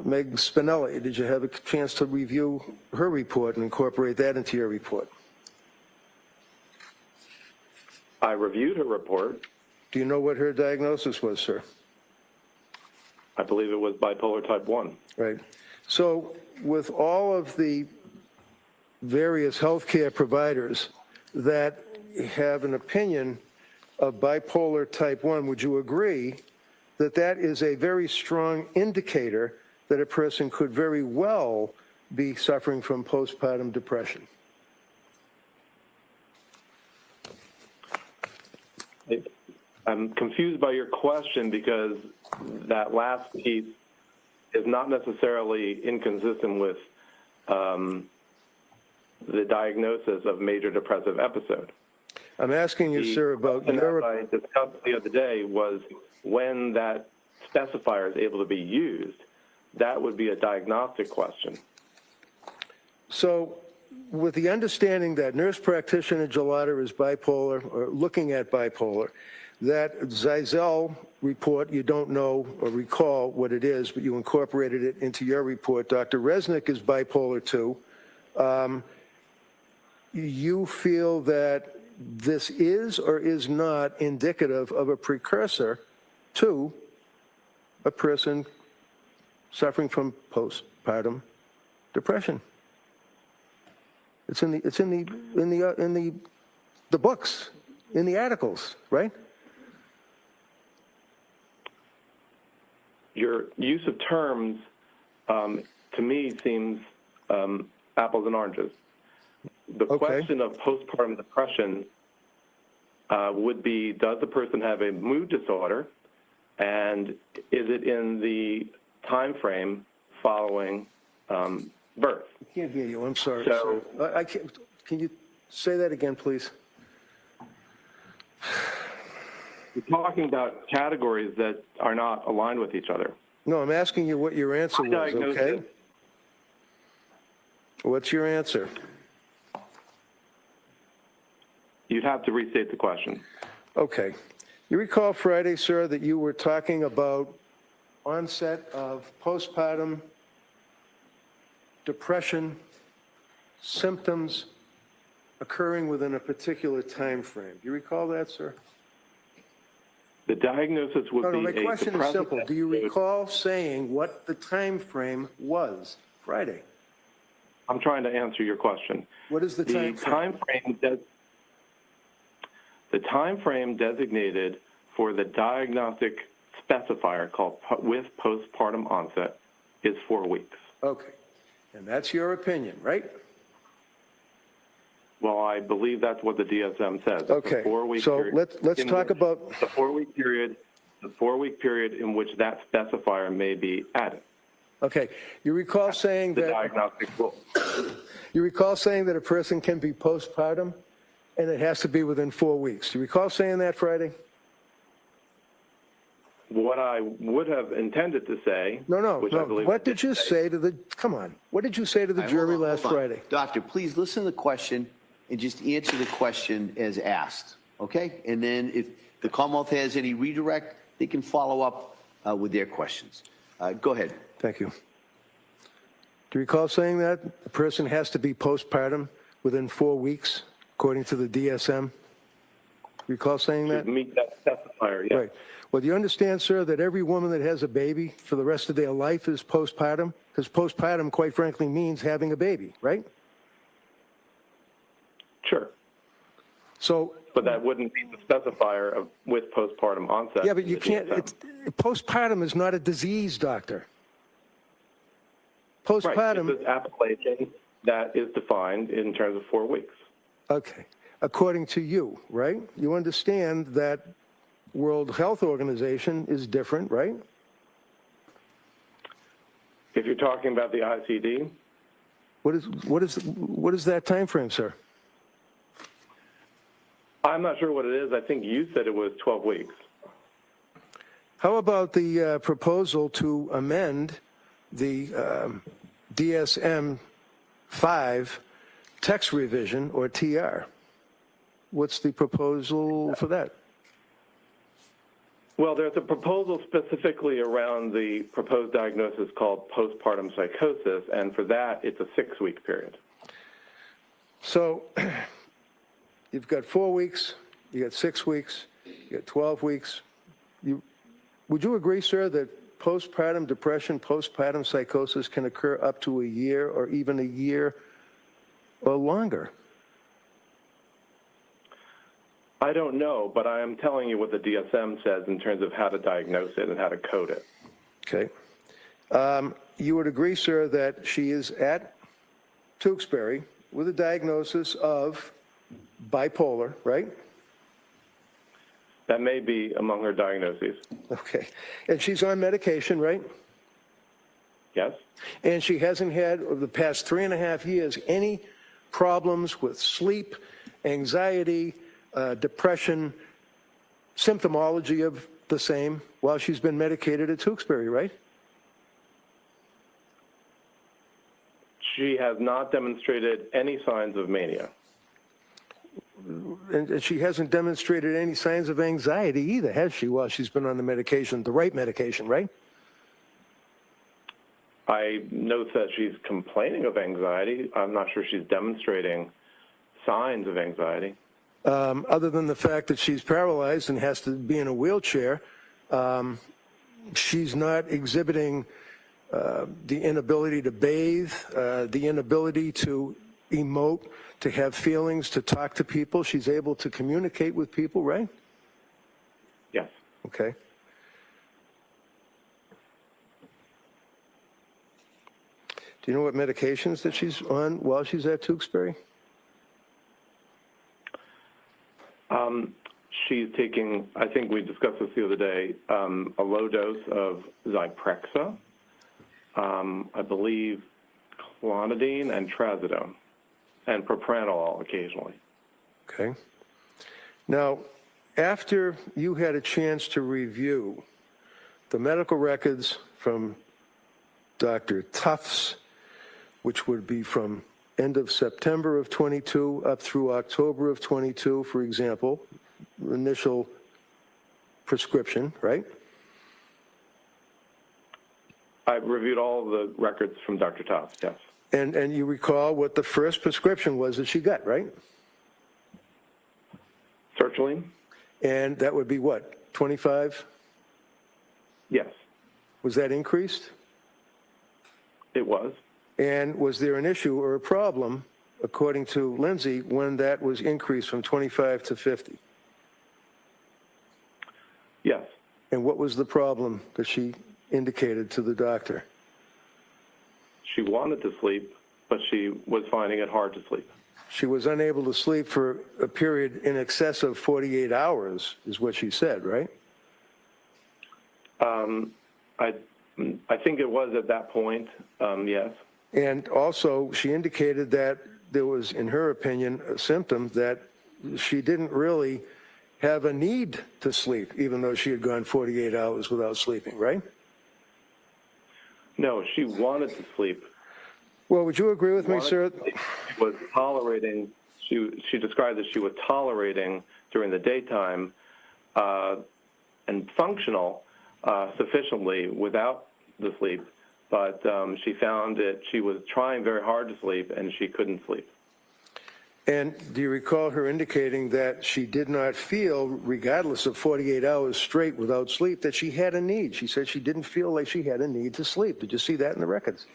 Meg Spinelli? Did you have a chance to review her report and incorporate that into your report? I reviewed her report. Do you know what her diagnosis was, sir? I believe it was bipolar type 1. Right. So with all of the various healthcare providers that have an opinion of bipolar type 1, would you agree that that is a very strong indicator that a person could very well be suffering from postpartum depression? I'm confused by your question because that last piece is not necessarily inconsistent with the diagnosis of major depressive episode. I'm asking you, sir, about The your... question I discussed the other day was when that specifier is able to be used, that would be a diagnostic question. So with the understanding that nurse practitioner Gelada is bipolar, or looking at bipolar, that Zeisel report, you don't know or recall what it is, but you incorporated it into your report. Dr. Resnick is bipolar too. You feel that this is or is not indicative of a precursor to a person suffering from postpartum depression? It's in the books, in the articles, right? Your use of terms, to me, seems apples and oranges. The Okay. question of postpartum depression would be, does the person have a mood disorder, and is it in the time frame following birth? I can't hear you, I'm sorry. So- sir. I can't, can you say that again, please? We're talking about categories that are not aligned with each other. No, I'm asking you what your answer My was, okay? diagnosis- What's your answer? You'd have to restate the question. Okay. You recall Friday, sir, that you were talking about onset of postpartum depression symptoms occurring within a particular time frame. Do you recall that, sir? The diagnosis would No, be my a question is depressive simple. Do you episode. recall saying what the time frame was Friday? I'm trying to answer your question. What is the time frame? The time frame designated for the diagnostic specifier called with postpartum onset is 4 weeks. Okay. And that's your opinion, right? Well, I believe that's what the DSM says. It's Okay. a 4-week So period let's in talk which about the 4-week period. The 4-week period in which that specifier may be added. Okay. You recall saying The that diagnostic rule. you recall saying that a person can be postpartum and it has to be within 4 weeks. Do you recall saying that Friday? What I would have intended to say. No. Which I believe What did you say to the, come on, what did you say to the All right, jury hold on, last hold on. Friday? Doctor, please listen to the question and just answer the question as asked, okay? And then if the Commonwealth has any redirect, they can follow up with their questions. Go ahead. Thank you. Do you recall saying that? The person has to be postpartum within 4 weeks, according to the DSM? Recall saying To that? meet that specifier, yes. Right. Well, do you understand, sir, that every woman that has a baby for the rest of their life is postpartum? Because postpartum, quite frankly, means having a baby, right? Sure. So, But that wouldn't be the specifier of with postpartum onset. yeah, but you in the can't, DSM. postpartum is not a disease, doctor. Right, Postpartum, it's an appellation that is defined in terms of 4 weeks. okay, according to you, right? You understand that World Health Organization is different, right? If you're talking about the ICD, What is that time frame, sir? I'm not sure what it is. I think you said it was 12 weeks. How about the proposal to amend the DSM-5 text revision, or TR? What's the proposal for that? Well, there's a proposal specifically around the proposed diagnosis called postpartum psychosis, and for that, it's a 6-week period. So you've got 4 weeks, you got 6 weeks, you got 12 weeks. Would you agree, sir, that postpartum depression, postpartum psychosis can occur up to a year or even a year or longer? I don't know, but I am telling you what the DSM says in terms of how to diagnose it and how to code it. Okay. You would agree, sir, that she is at Tewksbury with a diagnosis of bipolar, right? That may be among her diagnoses. Okay. And she's on medication, right? Yes? And she hasn't had, over the past 3.5 years, any problems with sleep, anxiety, depression, symptomology of the same while she's been medicated at Tewksbury, right? She has not demonstrated any signs of mania. And she hasn't demonstrated any signs of anxiety either, has she, while she's been on the medication, the right medication, right? I note that she's complaining of anxiety. I'm not sure she's demonstrating signs of anxiety. Other than the fact that she's paralyzed and has to be in a wheelchair, she's not exhibiting the inability to bathe, the inability to emote, to have feelings, to talk to people. She's able to communicate with people, right? Yes. Okay. Do you know what medications that she's on while she's at Tewksbury? She's taking, I think we discussed this the other day, a low dose of Zyprexa, I believe clonidine and trazodone, and propranolol occasionally. Okay. Now, after you had a chance to review the medical records from Dr. Tufts, which would be from end of September of 22 up through October of 22, for example, initial prescription, right? I've reviewed all the records from Dr. Tufts, yes. And you recall what the first prescription was that she got, right? Sertraline? And that would be what, 25? Yes, Was that increased? it was. And was there an issue or a problem, according to Lindsay, when that was increased from 25 to 50? Yes. And what was the problem that she indicated to the doctor? She wanted to sleep, but she was finding it hard to sleep. She was unable to sleep for a period in excess of 48 hours, is what she said, right? I think it was at that point, yes. And also, she indicated that there was, in her opinion, a symptom that she didn't really have a need to sleep, even though she had gone 48 hours without sleeping, right? No, she wanted to sleep. Well, would you agree with me, sir? She was tolerating, she described that she was tolerating during the daytime and functional sufficiently without the sleep, but she found that she was trying very hard to sleep and she couldn't sleep. And do you recall her indicating that she did not feel, regardless of 48 hours straight without sleep, that she had a need? She said she didn't feel like she had a need to sleep. Did you see that in the records?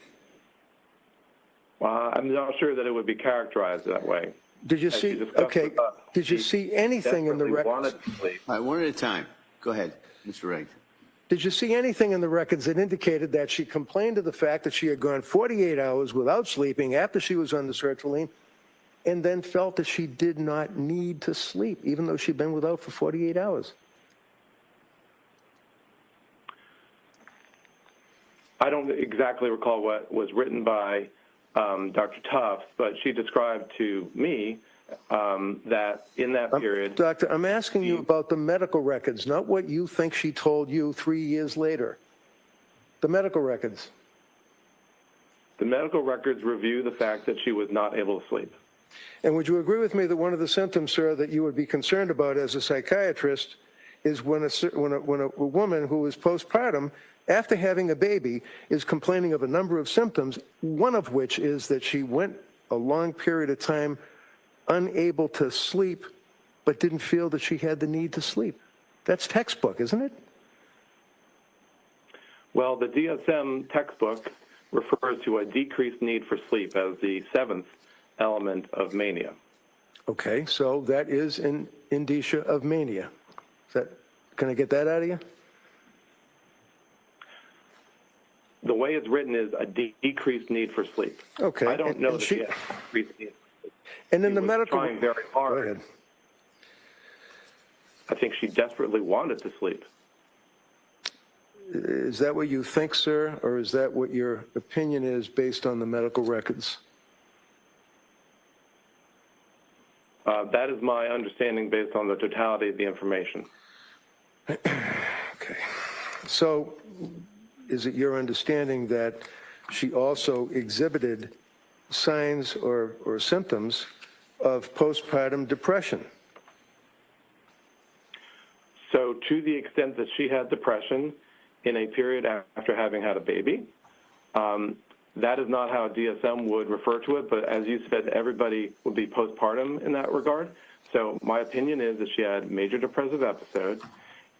I'm not sure that it would be characterized that way. Did you see, okay, did you see anything in the records? Wanted to sleep. All right, one at a time. Go ahead, Mr. Reddington. Did you see anything in the records that indicated that she complained of the fact that she had gone 48 hours without sleeping after she was on the sertraline, and then felt that she did not need to sleep, even though she'd been without for 48 hours? I don't exactly recall what was written by Dr. Tufts, but she described to me that in that period... Doctor, I'm asking you about the medical records, not what you think she told you 3 years later. The medical records. The medical records review the fact that she was not able to sleep. And would you agree with me that one of the symptoms, sir, that you would be concerned about as a psychiatrist is when a woman who is postpartum, after having a baby, is complaining of a number of symptoms, one of which is that she went a long period of time unable to sleep, but didn't feel that she had the need to sleep? That's textbook, isn't it? Well, the DSM textbook refers to a decreased need for sleep as the seventh element of mania. Okay, so that is an indicia of mania. Can I get that out of you? The way it's written is a decreased need for sleep. Okay. I don't know and that she had decreased need. And in She the was medical... trying very hard. Go ahead. I think she desperately wanted to sleep. Is that what you think, sir, or is that what your opinion is based on the medical records? That is my understanding based on the totality of the information. Okay. So is it your understanding that she also exhibited signs or symptoms of postpartum depression? So to the extent that she had depression in a period after having had a baby, that is not how DSM would refer to it, but as you said, everybody would be postpartum in that regard. So my opinion is that she had major depressive episodes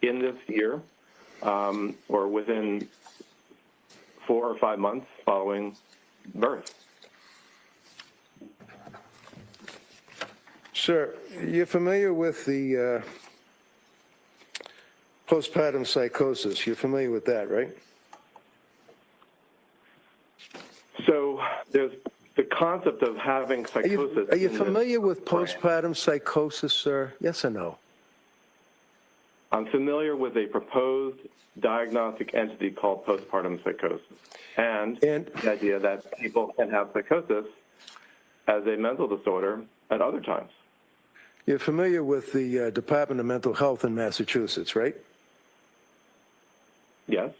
in this year or within 4 or 5 months following birth. Sir, you're familiar with the postpartum psychosis. You're familiar with that, right? So there's the concept of having psychosis. Are you familiar with postpartum psychosis, sir? Yes or no? I'm familiar with a proposed diagnostic entity called postpartum psychosis and the idea that people can have psychosis as a mental disorder at other times. You're familiar with the Department of Mental Health in Massachusetts, right? Yes.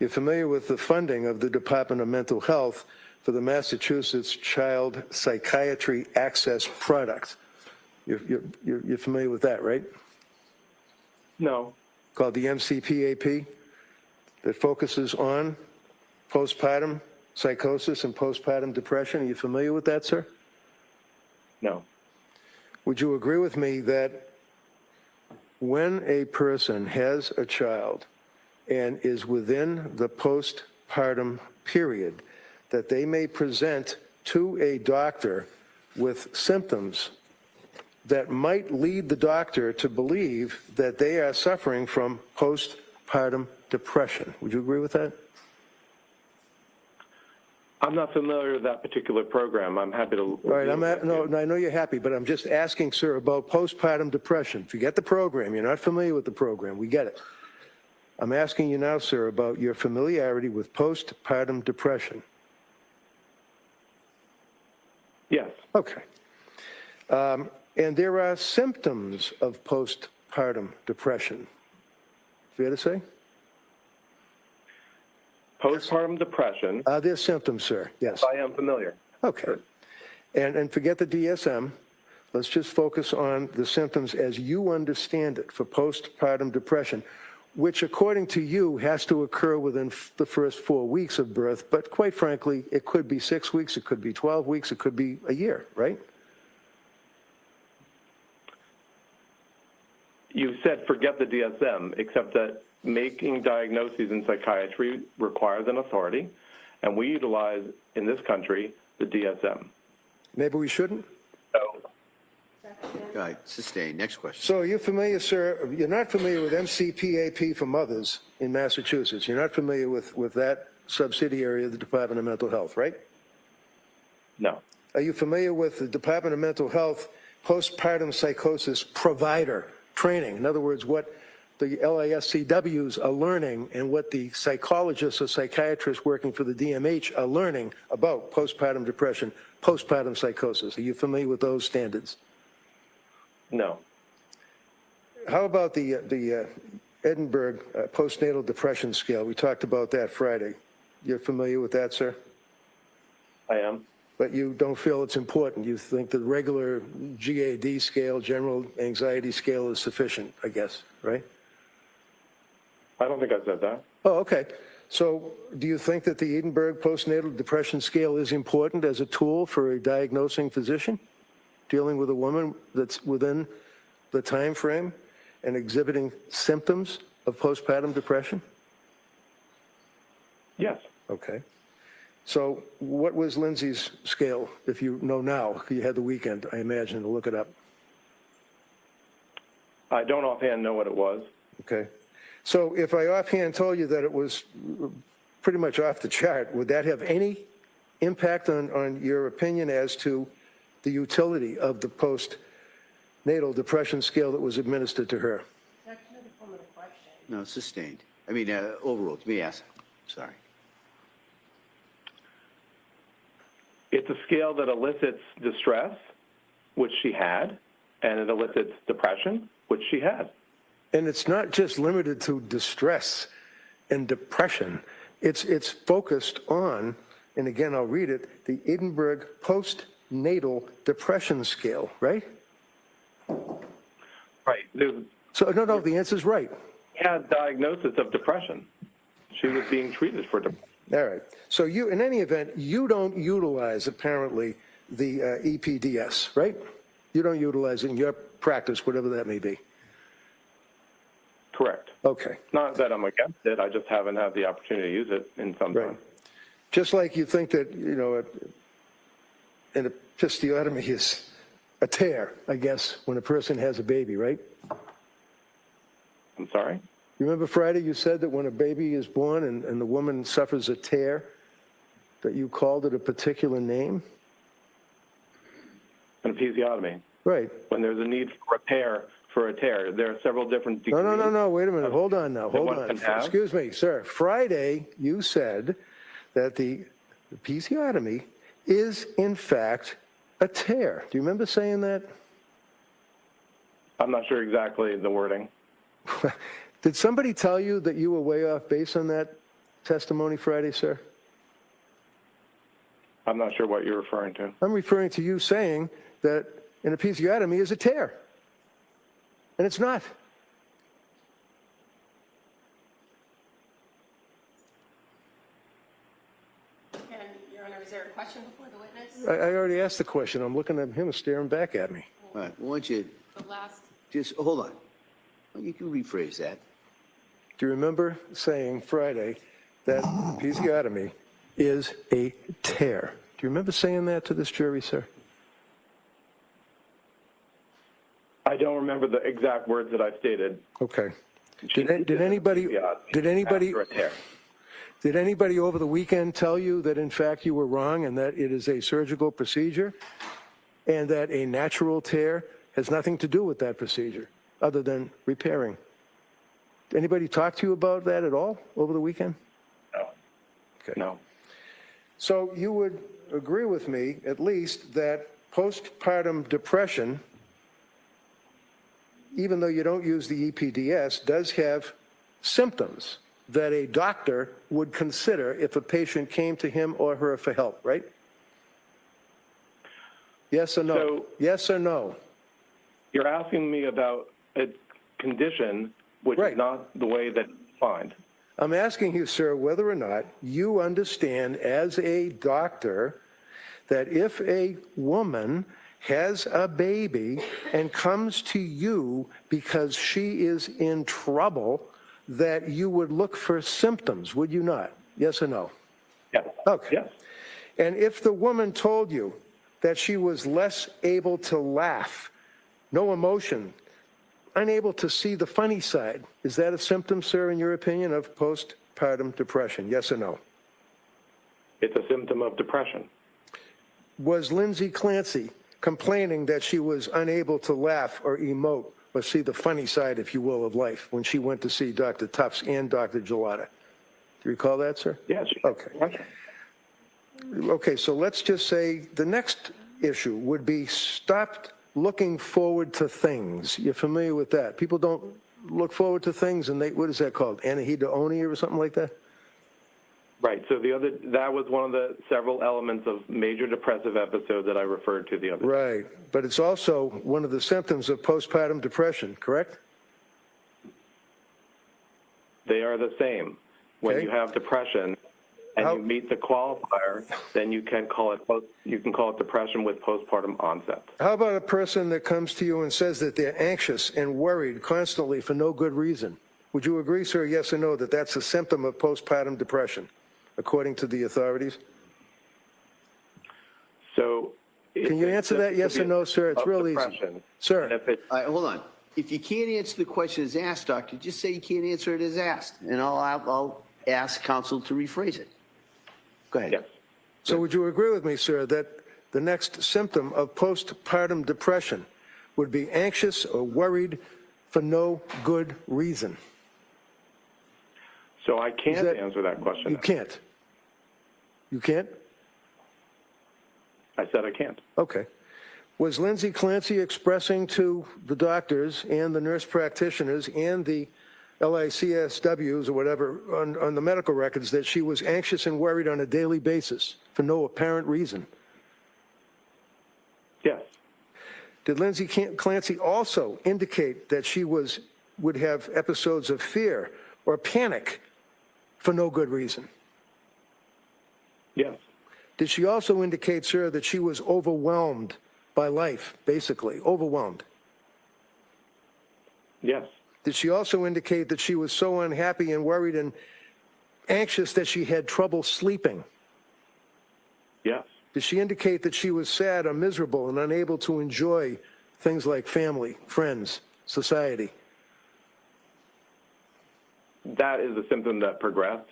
You're familiar with the funding of the Department of Mental Health for the Massachusetts Child Psychiatry Access Product. You're familiar with that, right? No. Called the MCPAP, that focuses on postpartum psychosis and postpartum depression. Are you familiar with that, sir? No. Would you agree with me that when a person has a child and is within the postpartum period, that they may present to a doctor with symptoms that might lead the doctor to believe that they are suffering from postpartum depression? Would you agree with that? I'm not familiar with that particular program. I'm happy to. All right, I know you're happy, but I'm just asking, sir, about postpartum depression. Forget the program. You're not familiar with the program. We get it. I'm asking you now, sir, about your familiarity with postpartum depression. Yes. Okay. And there are symptoms of postpartum depression. Fair to say? Postpartum depression. Are there symptoms, sir? Yes. I am familiar. Okay. And forget the DSM. Let's just focus on the symptoms as you understand it for postpartum depression, which, according to you, has to occur within the first 4 weeks of birth. But quite frankly, it could be 6 weeks, it could be 12 weeks, it could be a year, right? You said forget the DSM, except that making diagnoses in psychiatry requires an authority, and we utilize, in this country, the DSM. Maybe we shouldn't? So, All right, sustained. Next question. So you're familiar, sir, you're not familiar with MCPAP for mothers in Massachusetts. You're not familiar with that subsidiary of the Department of Mental Health, right? no. Are you familiar with the Department of Mental Health postpartum psychosis provider training? In other words, what the LISCWs are learning and what the psychologists or psychiatrists working for the DMH are learning about postpartum depression, postpartum psychosis. Are you familiar with those standards? No. How about the Edinburgh postnatal depression scale? We talked about that Friday. You're familiar with that, sir? I am. But you don't feel it's important. You think the regular GAD scale, general anxiety scale, is sufficient, I guess, right? I don't think I said that. Oh, okay. So do you think that the Edinburgh postnatal depression scale is important as a tool for a diagnosing physician dealing with a woman that's within the time frame and exhibiting symptoms of postpartum depression? Yes. Okay. So what was Lindsay's scale, if you know now? You had the weekend, I imagine, to look it up. I don't offhand know what it was. Okay. So if I offhand told you that it was pretty much off the chart, would that have any impact on your opinion as to the utility of the postnatal depression scale that was administered to her? No, sustained. I mean, overruled. Let me ask. Sorry. It's a scale that elicits distress, which she had, and it elicits depression, which she had. And it's not just limited to distress and depression. It's focused on, and again, I'll read it, the Edinburgh postnatal depression scale, right? Right. So, no, the answer's right. She had diagnosis of depression. She was being treated for depression. All right. So you, in any event, you don't utilize, apparently, the EPDS, right? You don't utilize it in your practice, whatever that may be. Correct. Okay. Not that I'm against it. I just haven't had the opportunity to use it in some Right. time. Just like you think that, an episiotomy is a tear, I guess, when a person has a baby, right? I'm sorry? You remember Friday you said that when a baby is born and the woman suffers a tear, that you called it a particular name? An episiotomy. Right. When there's a need for repair for a tear, there are several different degrees. No, wait a minute. Hold on now. Hold one on. can have? Excuse me, sir. Friday you said that the episiotomy is, in fact, a tear. Do you remember saying that? I'm not sure exactly the wording. Did somebody tell you that you were way off base on that testimony Friday, sir? I'm not sure what you're referring to. I'm referring to you saying that an episiotomy is a tear. And it's not. And, Your Honor, is there a question before the witness? I already asked the question. I'm looking at him staring back at me. All right, why don't you The last, just, hold on. Well, you can rephrase that. Do you remember saying Friday that episiotomy is a tear? Do you remember saying that to this jury, sir? Uh, I don't remember the exact words that I stated. Okay. Did anybody After a tear. Did anybody over the weekend tell you that in fact you were wrong and that it is a surgical procedure and that a natural tear has nothing to do with that procedure other than repairing? Anybody talk to you about that at all over the weekend? No. Okay. No. So you would agree with me, at least, that postpartum depression, even though you don't use the EPDS, does have symptoms that a doctor would consider if a patient came to him or her for help, right? Yes or no? So- Yes or no? You're asking me about a condition which Right. is not the way that it's defined. I'm asking you, sir, whether or not you understand as a doctor that if a woman has a baby and comes to you because she is in trouble, that you would look for symptoms, would you not? Yes or no? Yes. Okay. Yes. And if the woman told you that she was less able to laugh, no emotion, unable to see the funny side, is that a symptom, sir, in your opinion, of postpartum depression? Yes or no? It's a symptom of depression. Was Lindsay Clancy complaining that she was unable to laugh or emote or see the funny side, if you will, of life when she went to see Dr. Tufts and Dr. Gelada? Do you recall that, sir? Yes. Okay. Okay, so let's just say the next issue would be stopped looking forward to things. You're familiar with that? People don't look forward to things, and what is that called? Anhedonia or something like that? Right. So that was one of the several elements of major depressive episodes that I referred to the other day. Right, but it's also one of the symptoms of postpartum depression, correct? They are the same. When Okay. you have depression and How- you meet the qualifier, then you can call it depression with postpartum onset. How about a person that comes to you and says that they're anxious and worried constantly for no good reason? Would you agree, sir, yes or no, that that's a symptom of postpartum depression, according to the authorities? So, Can you answer that yes or no, sir? It's real easy. Depression. Sir. And if it, All right, hold on. If you can't answer the question as asked, doctor, just say you can't answer it as asked, and I'll ask counsel to rephrase it. Go ahead. yes. So would you agree with me, sir, that the next symptom of postpartum depression would be anxious or worried for no good reason? So I can't that- answer that question. You can't. You can't? I said I can't. Okay. Was Lindsay Clancy expressing to the doctors and the nurse practitioners and the LICSWs or whatever on the medical records that she was anxious and worried on a daily basis for no apparent reason? Yes. Did Lindsay Clancy also indicate that she would have episodes of fear or panic for no good reason? Yes. Did she also indicate, sir, that she was overwhelmed by life, basically, overwhelmed? Yes. Did she also indicate that she was so unhappy and worried and anxious that she had trouble sleeping? Yes. Did she indicate that she was sad or miserable and unable to enjoy things like family, friends, society? That is a symptom that progressed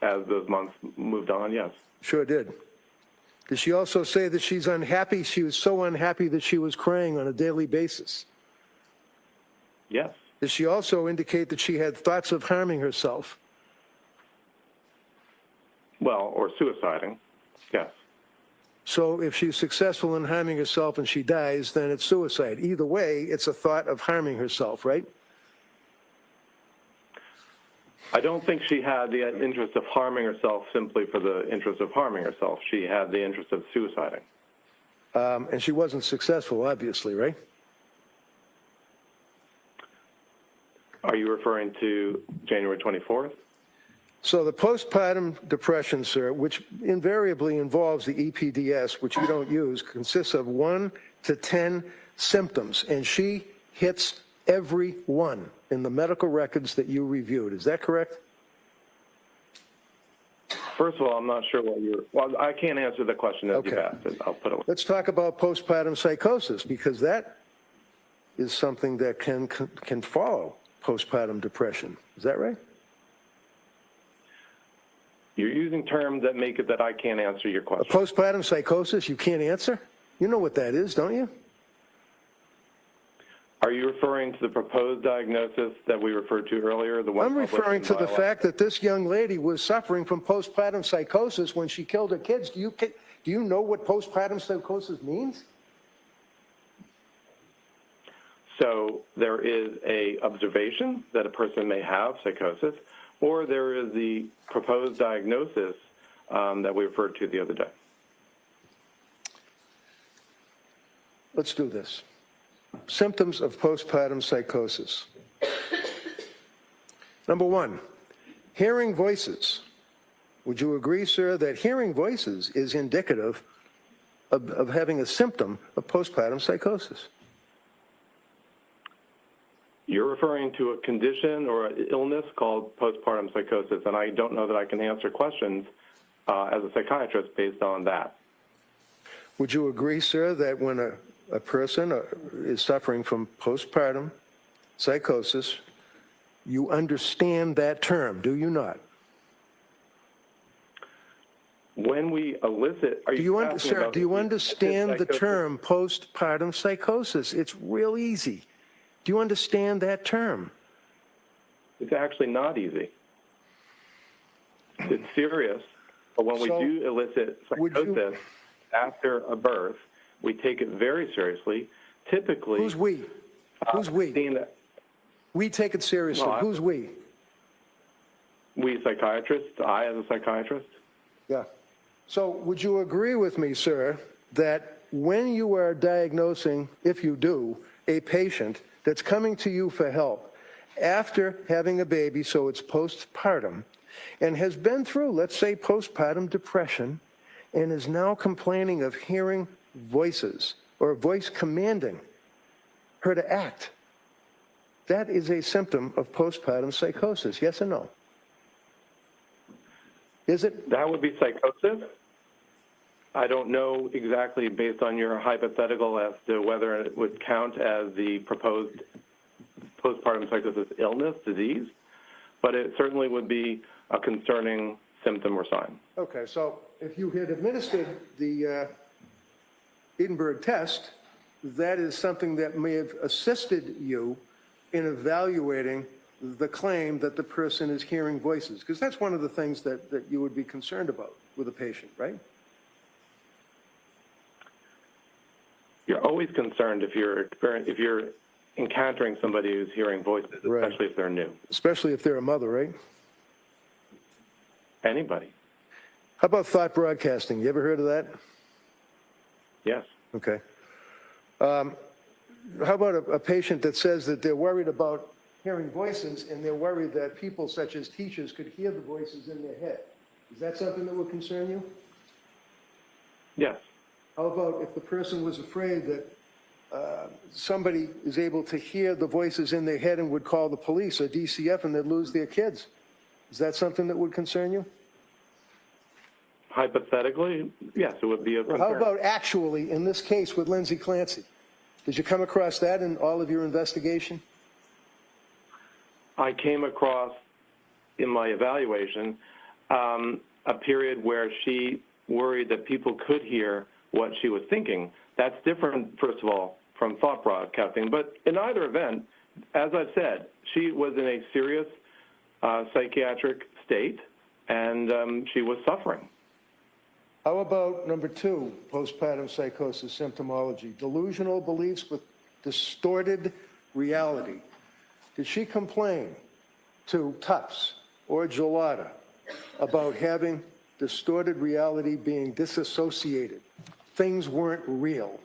as those months moved on, yes. Sure did. Did she also say that she's unhappy? She was so unhappy that she was crying on a daily basis. Yes. Did she also indicate that she had thoughts of harming herself? Well, or suiciding. Yes. So if she's successful in harming herself and she dies, then it's suicide. Either way, it's a thought of harming herself, right? I don't think she had the interest of harming herself simply for the interest of harming herself. She had the interest of suiciding. And she wasn't successful, obviously, right? Are you referring to January 24th? So the postpartum depression, sir, which invariably involves the EPDS, which you don't use, consists of 1 to 10 symptoms, and she hits every one in the medical records that you reviewed. Is that correct? First of all, I'm not sure what you're... Well, I can't answer the question as you've asked it. I'll put it... Let's talk about postpartum psychosis, because that is something that can follow postpartum depression. Is that right? You're using terms that make it that I can't answer your question. Postpartum psychosis, you can't answer? You know what that is, don't you? Are you referring to the proposed diagnosis that we referred to earlier? The one I'm referring to the fact that this young lady was suffering from postpartum psychosis when she killed her kids. Do you know what postpartum psychosis means? So there is a observation that a person may have psychosis, or there is the proposed diagnosis that we referred to the other day. Let's do this. Symptoms of postpartum psychosis. Number 1, hearing voices. Would you agree, sir, that hearing voices is indicative of having a symptom of postpartum psychosis? You're referring to a condition or an illness called postpartum psychosis, and I don't know that I can answer questions as a psychiatrist based on that. Would you agree, sir, that when a person is suffering from postpartum psychosis, you understand that term, do you not? When we elicit, Do you understand the term postpartum psychosis? It's real easy. Do you understand that term? It's actually not easy. It's serious, but when we do elicit psychosis after a birth, we take it very seriously. Typically, Who's we? Who's we? We take it seriously. Well, Who's we? We psychiatrists, I as a psychiatrist. Yeah. So would you agree with me, sir, that when you are diagnosing, if you do, a patient that's coming to you for help after having a baby, so it's postpartum, and has been through, let's say, postpartum depression, and is now complaining of hearing voices or a voice commanding her to act, that is a symptom of postpartum psychosis, yes or no? Is it? That would be psychosis. I don't know exactly, based on your hypothetical, as to whether it would count as the proposed postpartum psychosis illness, disease, but it certainly would be a concerning symptom or sign. Okay, so if you had administered the Edinburgh test, that is something that may have assisted you in evaluating the claim that the person is hearing voices, because that's one of the things that you would be concerned about with a patient, right? You're always concerned if you're encountering somebody who's hearing voices, especially if they're new. Especially if they're a mother, right? Anybody. How about thought broadcasting? You ever heard of that? Yes. Okay. How about a patient that says that they're worried about hearing voices, and they're worried that people such as teachers could hear the voices in their head? Is that something that would concern you? Yes. How about if the person was afraid that somebody is able to hear the voices in their head and would call the police or DCF and they'd lose their kids? Is that something that would concern you? Hypothetically, yes, it would be a concern. How about actually in this case with Lindsay Clancy? Did you come across that in all of your investigation? I came across, in my evaluation, a period where she worried that people could hear what she was thinking. That's different, first of all, from thought broadcasting. But in either event, as I've said, she was in a serious psychiatric state, and she was suffering. How about number 2, postpartum psychosis symptomology, delusional beliefs with distorted reality? Did she complain to Tufts or gelada about having distorted reality being disassociated. Things weren't real.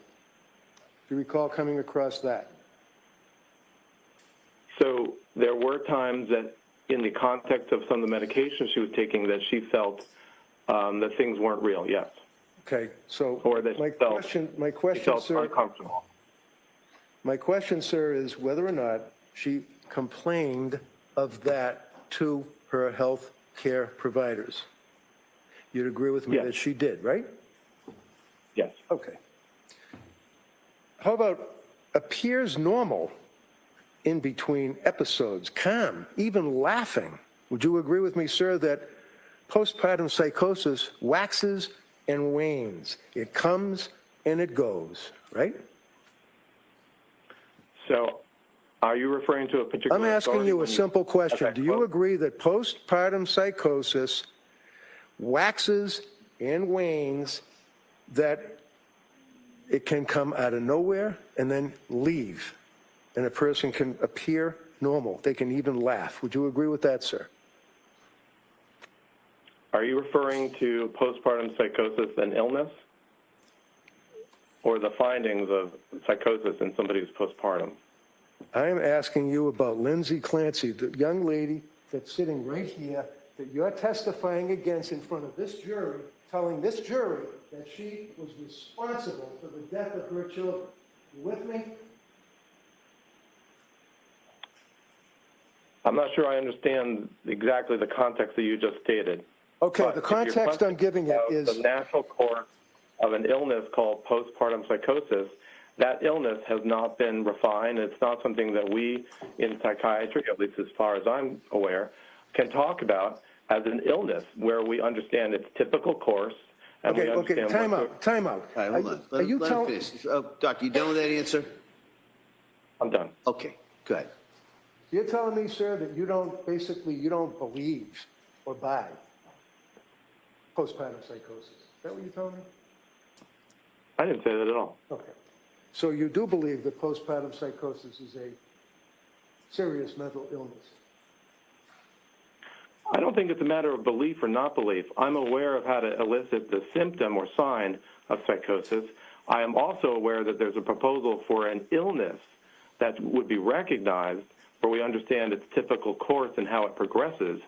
Do you recall coming across that? So there were times that in the context of some of the medications she was taking that she felt that things weren't real, yes. Okay, so Or that my she felt, question, sir, uncomfortable. my question, sir, is whether or not she complained of that to her health care providers. You'd agree with me Yes. that she did, right? Yes. Okay. How about appears normal in between episodes, calm, even laughing? Would you agree with me, sir, that postpartum psychosis waxes and wanes? It comes and it goes, right? So are you referring to a particular I'm asking authority you a when simple question. Okay, Do you well- agree that postpartum psychosis waxes and wanes, that it can come out of nowhere and then leave, and a person can appear normal? They can even laugh. Would you agree with that, sir? Are you referring to postpartum psychosis and illness? Or the findings of psychosis in somebody who's postpartum? I am asking you about Lindsay Clancy, the young lady that's sitting right here that you're testifying against in front of this jury, telling this jury that she was responsible for the death of her children. You with me? I'm not sure I understand exactly the context that you just stated. Okay, But the if your context I'm question giving it about is, the natural course of an illness called postpartum psychosis. That illness has not been refined. It's not something that we in psychiatry, at least as far as I'm aware, can talk about as an illness where we understand its typical course and we okay, understand time out, time out. All right, hold on. Are you Let him telling, finish. Doctor, you done with that answer? I'm done. Okay, go ahead. you're telling me, sir, that you don't, basically, you don't believe or buy postpartum psychosis? Is that what you're telling me? I didn't say that at all. Okay. So you do believe that postpartum psychosis is a serious mental illness? I don't think it's a matter of belief or not belief. I'm aware of how to elicit the symptom or sign of psychosis. I am also aware that there's a proposal for an illness that would be recognized where we understand its typical course and how it progresses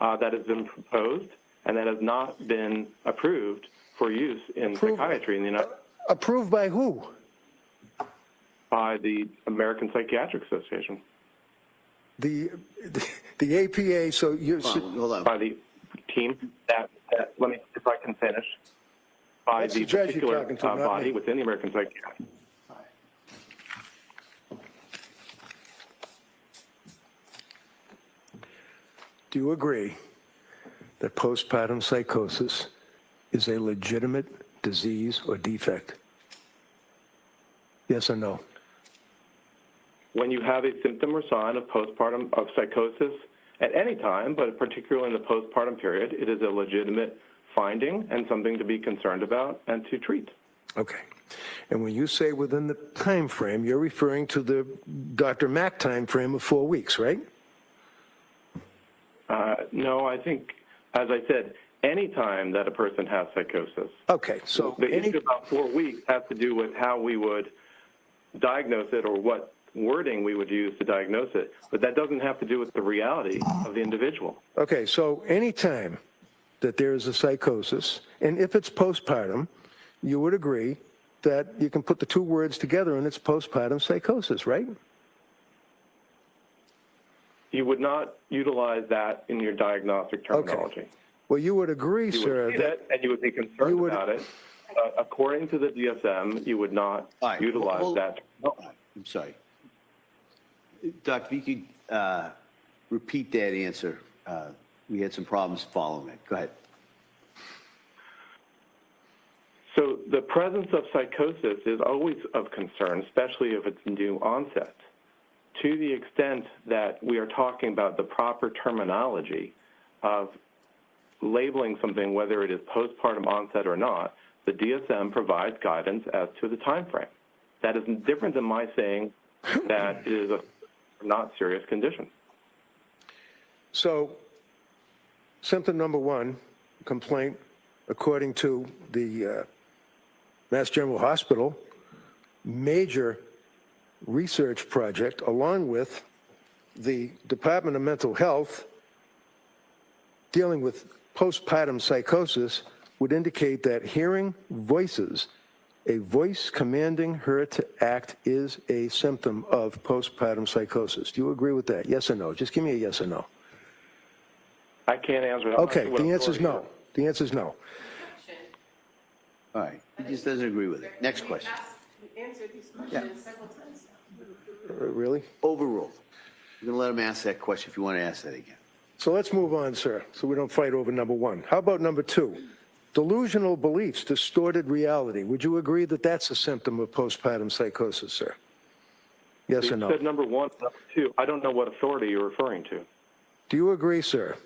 that has been proposed and that has not been approved for use in psychiatry in the United States. Approved by who? By the American Psychiatric Association, The APA, so you, Hold on. by the team that let me, if I can finish, by That's the the judge you're particular talking to, not body me. within the American Psychiatric. do you agree that postpartum psychosis is a legitimate disease or defect? Yes or no? When you have a symptom or sign of postpartum of psychosis at any time, but particularly in the postpartum period, it is a legitimate finding and something to be concerned about and to treat. Okay. And when you say within the time frame, you're referring to the Dr. Mack time frame of 4 weeks, right? No, I think, as I said, any time that a person has psychosis. Okay, so The issue about 4 weeks has to do with how we would diagnose it or what wording we would use to diagnose it, but that doesn't have to do with the reality of the individual. okay, so any time that there is a psychosis, and if it's postpartum, you would agree that you can put the two words together and it's postpartum psychosis, right? You would not utilize that in your diagnostic terminology. Okay. Well, you would agree, You sir, would see that it and you would be concerned you would- about it. According to the DSM, you would not All right, utilize hold- that. I'm sorry. Doctor, if you could repeat that answer. We had some problems following it. Go ahead. So the presence of psychosis is always of concern, especially if it's new onset. To the extent that we are talking about the proper terminology of labeling something, whether it is postpartum onset or not, the DSM provides guidance as to the time frame. That is different than my saying that it is a not serious condition. so symptom number one, complaint, according to the Mass General Hospital, major research project, along with the Department of Mental Health, dealing with postpartum psychosis, would indicate that hearing voices, a voice commanding her to act, is a symptom of postpartum psychosis. Do you agree with that? Yes or no? Just give me a yes or no. I can't answer that. Okay, the answer is no. The answer is no. All right, he just doesn't agree with it. Next question. We answered these questions several times. Really? Overruled. We're going to let him ask that question if you want to ask that again. So let's move on, sir, so we don't fight over number one. How about number two? Delusional beliefs, distorted reality. Would you agree that that's a symptom of postpartum psychosis, sir? Yes or no? You said number one, number two. I don't know what authority you're referring to. Do you agree, sir,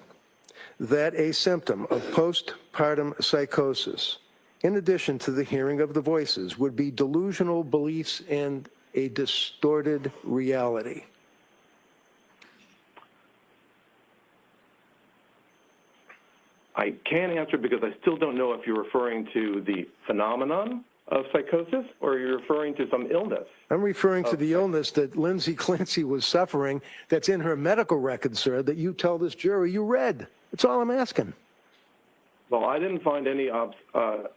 that a symptom of postpartum psychosis, in addition to the hearing of the voices, would be delusional beliefs and a distorted reality? I can't answer because I still don't know if you're referring to the phenomenon of psychosis or you're referring to some illness. I'm referring to the illness that Lindsay Clancy was suffering that's in her medical record, sir, that you tell this jury you read. That's all I'm asking. Well, I didn't find any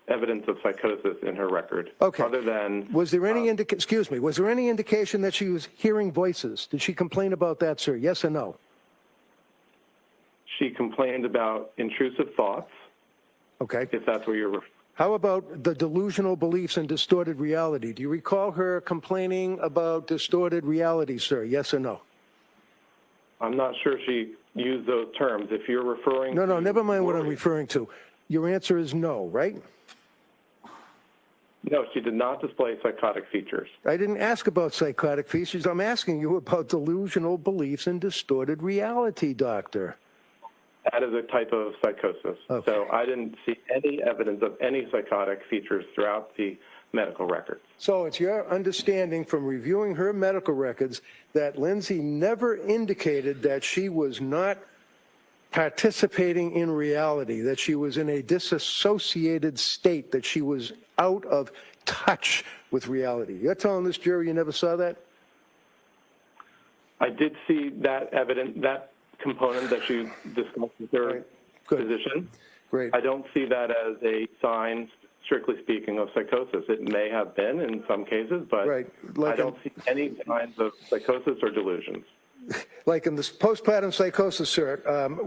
evidence of psychosis in her record. Okay. Other than... Was there any was there any indication that she was hearing voices? Did she complain about that, sir? Yes or no? She complained about intrusive thoughts, Okay. if that's where you're referring. How about the delusional beliefs and distorted reality? Do you recall her complaining about distorted reality, sir? Yes or no? I'm not sure she used those terms. If you're referring No, to... never mind what I'm referring to. Your answer is no, right? No, she did not display psychotic features. I didn't ask about psychotic features. I'm asking you about delusional beliefs and distorted reality, doctor. That is a type of psychosis. Okay. So I didn't see any evidence of any psychotic features throughout the medical records. So it's your understanding from reviewing her medical records that Lindsay never indicated that she was not participating in reality, that she was in a disassociated state, that she was out of touch with reality. You're telling this jury you never saw that? I did see that evidence, that component that you discussed with your Right. Good. physician. Great. I don't see that as a sign, strictly speaking, of psychosis. It may have been in some cases, but Right. I don't see any signs of psychosis or delusions. Like in this postpartum psychosis, sir,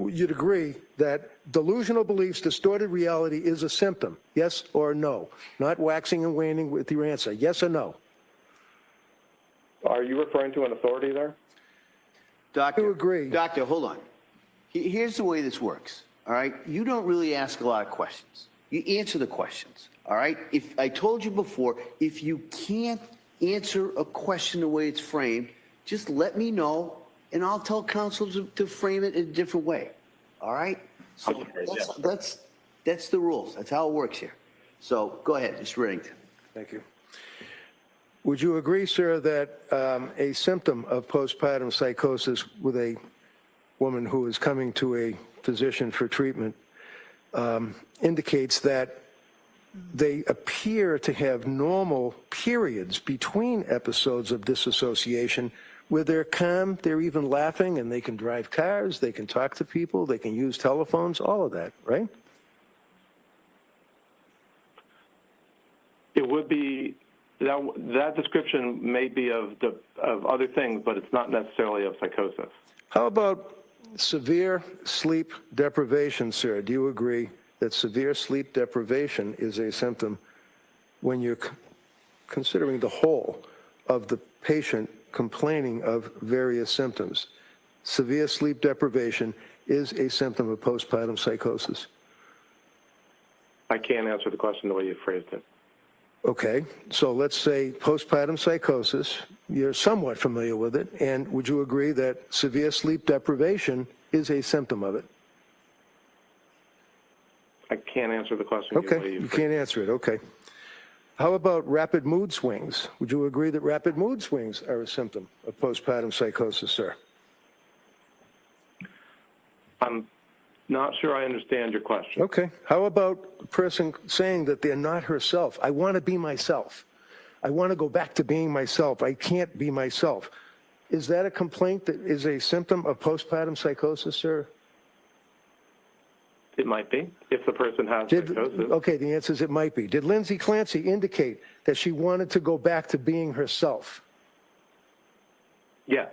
you'd agree that delusional beliefs, distorted reality is a symptom, yes or no? Not waxing and waning with your answer, yes or no? Are you referring to an authority there? Doctor, I agree. Doctor, hold on. Here's the way this works, all right? You don't really ask a lot of questions. You answer the questions, all right? If I told you before, if you can't answer a question the way it's framed, just let me know, and I'll tell counsel to frame it in a different way, all right? So that's the rules. That's how it works here. So go ahead, Mr. Reddington. Thank you. Would you agree, sir, that a symptom of postpartum psychosis with a woman who is coming to a physician for treatment indicates that they appear to have normal periods between episodes of disassociation where they're calm, they're even laughing, and they can drive cars, they can talk to people, they can use telephones, all of that, right? It would be, that description may be of other things, but it's not necessarily of psychosis. How about severe sleep deprivation, sir? Do you agree that severe sleep deprivation is a symptom when you're considering the whole of the patient complaining of various symptoms? Severe sleep deprivation is a symptom of postpartum psychosis. I can't answer the question the way you phrased it. Okay, so let's say postpartum psychosis, you're somewhat familiar with it, and would you agree that severe sleep deprivation is a symptom of it? I can't answer the question the way Okay, you you phrased can't answer it, okay. How about rapid mood swings? Would you agree that rapid mood swings are a symptom of postpartum psychosis, sir? I'm not sure I understand your question. Okay. How about a person saying that they're not herself? I want to be myself. I want to go back to being myself. I can't be myself. Is that a complaint that is a symptom of postpartum psychosis, sir? It might be, if the person has psychosis. Okay, the answer is it might be. Did Lindsay Clancy indicate that she wanted to go back to being herself? Yes.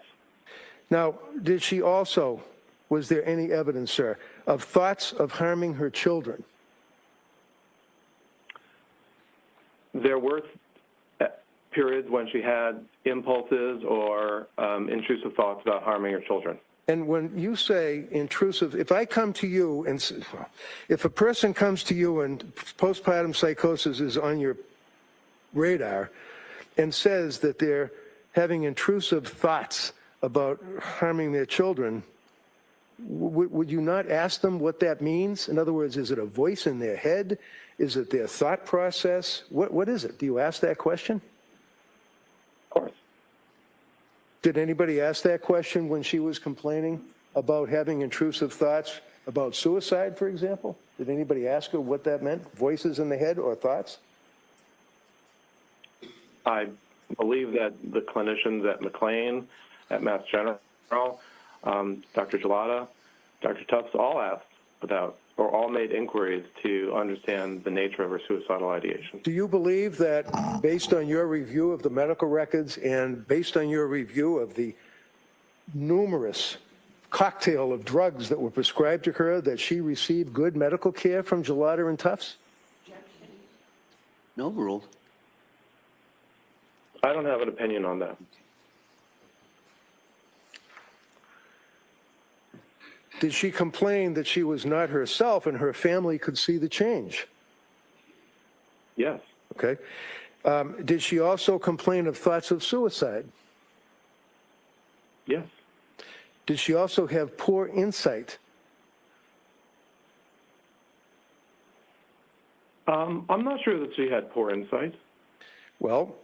Now, did she also, was there any evidence, sir, of thoughts of harming her children? There were periods when she had impulses or intrusive thoughts about harming her children. And when you say intrusive, if I come to you and, if a person comes to you and postpartum psychosis is on your radar and says that they're having intrusive thoughts about harming their children, would you not ask them what that means? In other words, is it a voice in their head? Is it their thought process? What is it? Do you ask that question? Of course. Did anybody ask that question when she was complaining about having intrusive thoughts about suicide, for example? Did anybody ask her what that meant? Voices in the head or thoughts? I believe that the clinicians at McLean, at Mass General, Dr. Gelada, Dr. Tufts all asked about, or all made inquiries to understand the nature of her suicidal ideation. Do you believe that based on your review of the medical records and based on your review of the numerous cocktail of drugs that were prescribed to her, that she received good medical care from Gelada and Tufts? No, ruled. I don't have an opinion on that. Did she complain that she was not herself and her family could see the change? Yes. Okay. Did she also complain of thoughts of suicide? Yes. Did she also have poor insight? I'm not sure that she had poor insight. Well,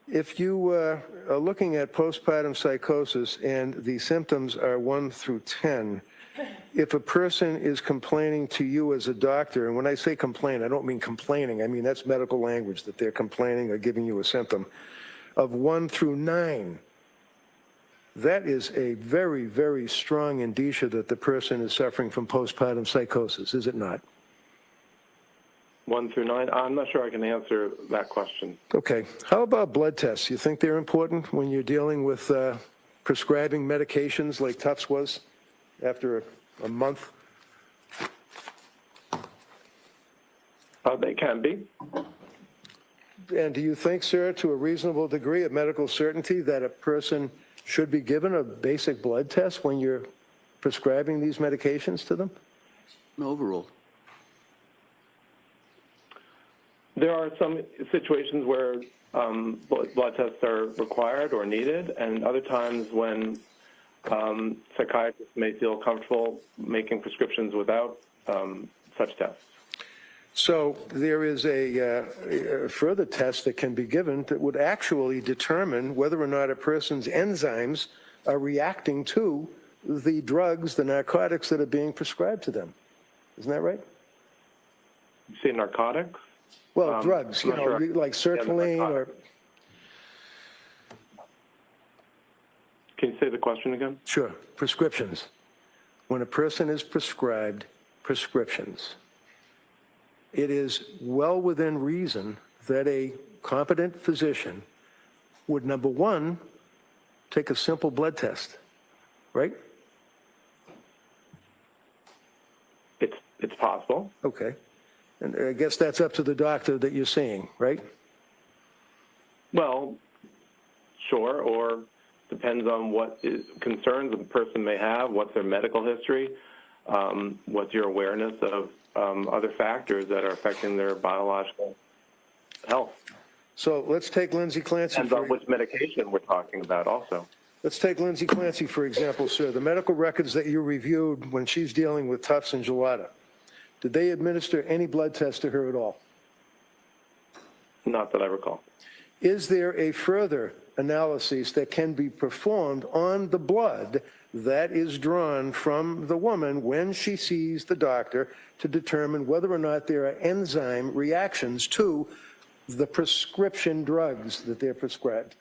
if you are looking at postpartum psychosis and the symptoms are 1 through 10, if a person is complaining to you as a doctor, and when I say complain, I don't mean complaining, I mean that's medical language, that they're complaining or giving you a symptom, of 1 through 9, that is a very, very strong indicia that the person is suffering from postpartum psychosis, is it not? 1 through 9, I'm not sure I can answer that question. Okay. How about blood tests? You think they're important when you're dealing with prescribing medications like Tufts was after a month? They can be. And do you think, sir, to a reasonable degree of medical certainty that a person should be given a basic blood test when you're prescribing these medications to them? No, overruled. There are some situations where blood tests are required or needed, and other times when psychiatrists may feel comfortable making prescriptions without such tests. So there is a further test that can be given that would actually determine whether or not a person's enzymes are reacting to the drugs, the narcotics that are being prescribed to them. Isn't that right? You say narcotics? Well, drugs, you know, sure. like sertraline or... Can you say the question again? Sure. Prescriptions. When a person is prescribed prescriptions, it is well within reason that a competent physician would, number one, take a simple blood test, right? It's possible. Okay. And I guess that's up to the doctor that you're seeing, right? Well, sure, or depends on what concerns the person may have, what's their medical history, what's your awareness of other factors that are affecting their biological health. So let's take Lindsay Clancy. Depends on which medication we're talking about also. Let's take Lindsay Clancy, for example, sir. The medical records that you reviewed when she's dealing with Tufts and Gelada, did they administer any blood tests to her at all? Not that I recall. Is there a further analysis that can be performed on the blood that is drawn from the woman when she sees the doctor to determine whether or not there are enzyme reactions to the prescription drugs that they're prescribed?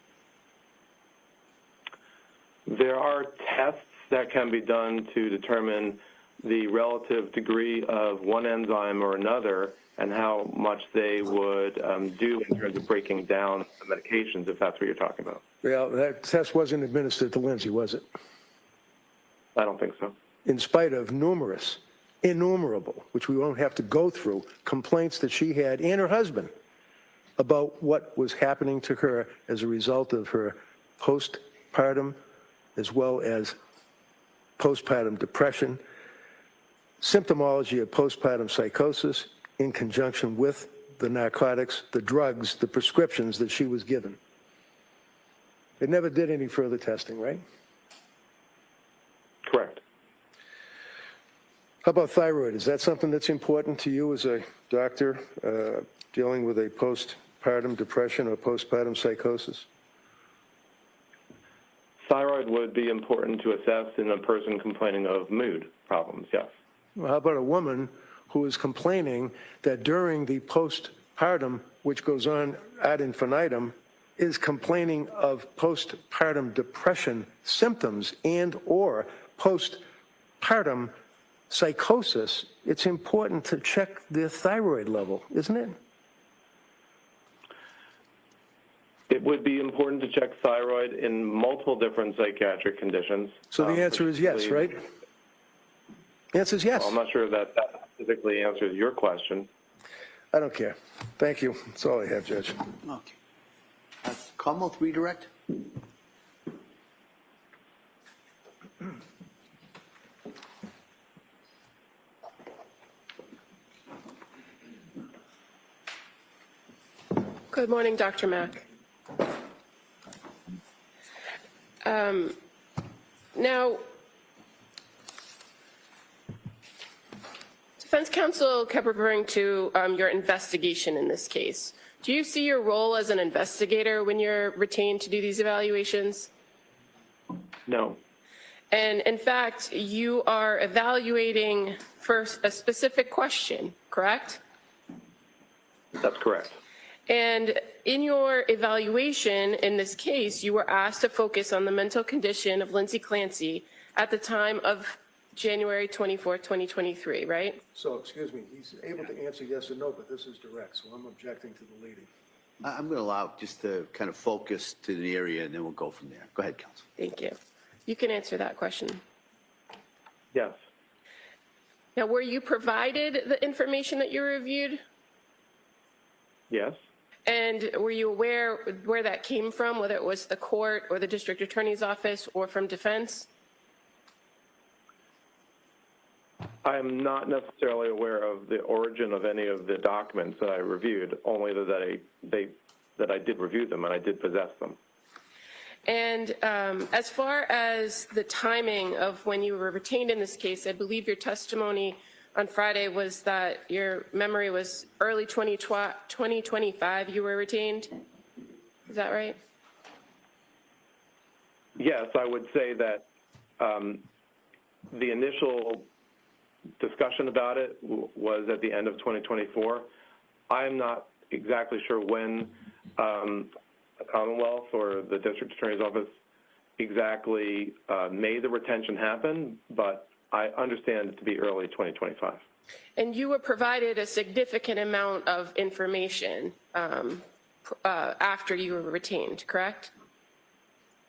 There are tests that can be done to determine the relative degree of one enzyme or another and how much they would do in terms of breaking down the medications, if that's what you're talking about. Well, that test wasn't administered to Lindsay, was it? I don't think so. In spite of innumerable, which we won't have to go through, complaints that she had and her husband about what was happening to her as a result of her postpartum as well as postpartum depression, symptomology of postpartum psychosis in conjunction with the narcotics, the drugs, the prescriptions that she was given. They never did any further testing, right? Correct. How about thyroid? Is that something that's important to you as a doctor dealing with a postpartum depression or postpartum psychosis? Thyroid would be important to assess in a person complaining of mood problems, yes. Well, how about a woman who is complaining that during the postpartum, which goes on ad infinitum, is complaining of postpartum depression symptoms and or postpartum psychosis? It's important to check their thyroid level, isn't it? It would be important to check thyroid in multiple different psychiatric conditions. So the answer is yes, right? The answer is yes. Well, I'm not sure that specifically answers your question. I don't care. Thank you. That's all I have, Judge. Okay. Commonwealth redirect? Good morning, Dr. Mack. Now, defense counsel kept referring to your investigation in this case. Do you see your role as an investigator when you're retained to do these evaluations? No. And in fact, you are evaluating for a specific question, correct? That's correct. And in your evaluation in this case, you were asked to focus on the mental condition of Lindsay Clancy at the time of January 24, 2023, right? So, excuse me, he's able to answer yes or no, but this is direct, so I'm objecting to the leading. I'm going to allow just to kind of focus to the area, and then we'll go from there. Go ahead, counsel. Thank you. You can answer that question. Yes. Now, were you provided the information that you reviewed? Yes. And were you aware where that came from, whether it was the court or the district attorney's office or from defense? I am not necessarily aware of the origin of any of the documents that I reviewed, only that I did review them and I did possess them. And as far as the timing of when you were retained in this case, I believe your testimony on Friday was that your memory was early 2025 you were retained. Is that right? Yes, I would say that the initial discussion about it was at the end of 2024. I'm not exactly sure when the Commonwealth or the District Attorney's Office exactly made the retention happen, but I understand it to be early 2025. And you were provided a significant amount of information after you were retained, correct?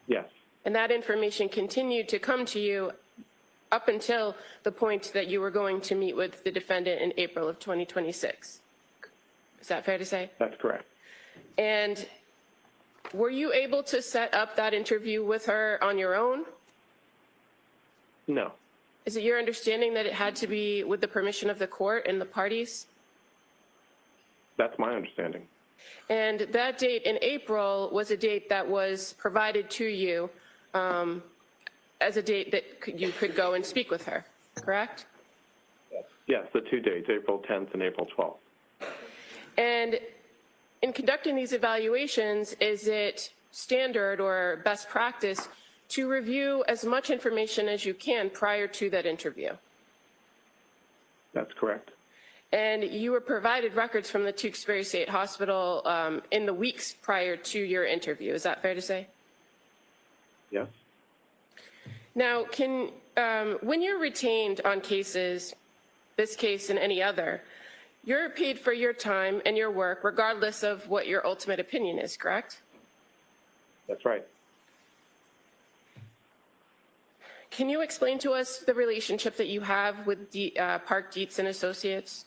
Yes. And that information continued to come to you up until the point that you were going to meet with the defendant in April of 2026. Is that fair to say? That's correct. And were you able to set up that interview with her on your own? No. Is it your understanding that it had to be with the permission of the court and the parties? That's my understanding. And that date in April was a date that was provided to you as a date that you could go and speak with her, correct? Yes, the two dates, April 10th and April 12th. And in conducting these evaluations, is it standard or best practice to review as much information as you can prior to that interview. That's correct. And you were provided records from the Tewksbury State Hospital in the weeks prior to your interview. Is that fair to say? Yes. Now, when you're retained on cases, this case and any other, you're paid for your time and your work regardless of what your ultimate opinion is, correct? That's right. Can you explain to us the relationship that you have with Park Dietz and Associates?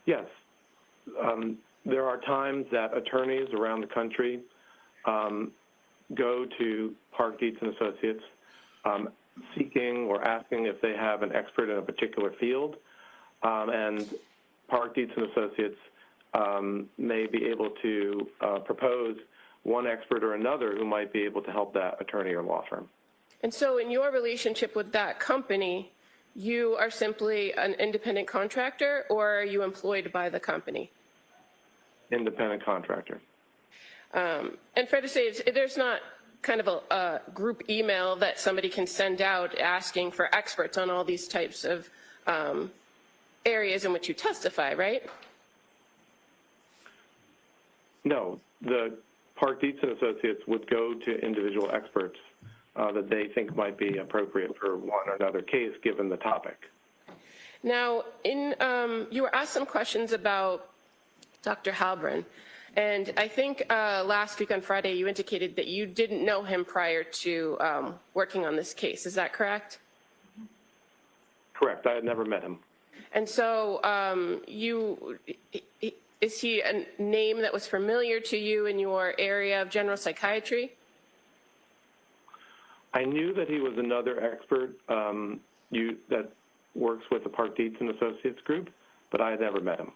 Yes. There are times that attorneys around the country go to Park Dietz and Associates seeking or asking if they have an expert in a particular field, and Park Dietz and Associates may be able to propose one expert or another who might be able to help that attorney or law firm. And so in your relationship with that company, you are simply an independent contractor, or are you employed by the company? Independent contractor. And fair to say, there's not kind of a group email that somebody can send out asking for experts on all these types of areas in which you testify, right? No, the Park Dietz and Associates would go to individual experts that they think might be appropriate for one or another case given the topic. Now, you were asked some questions about Dr. Halbrin, and I think last week on Friday you indicated that you didn't know him prior to working on this case. Is that correct? Correct. I had never met him. And so is he a name that was familiar to you in your area of general psychiatry? I knew that he was another expert that works with the Park Dietz and Associates group, but I had never met him.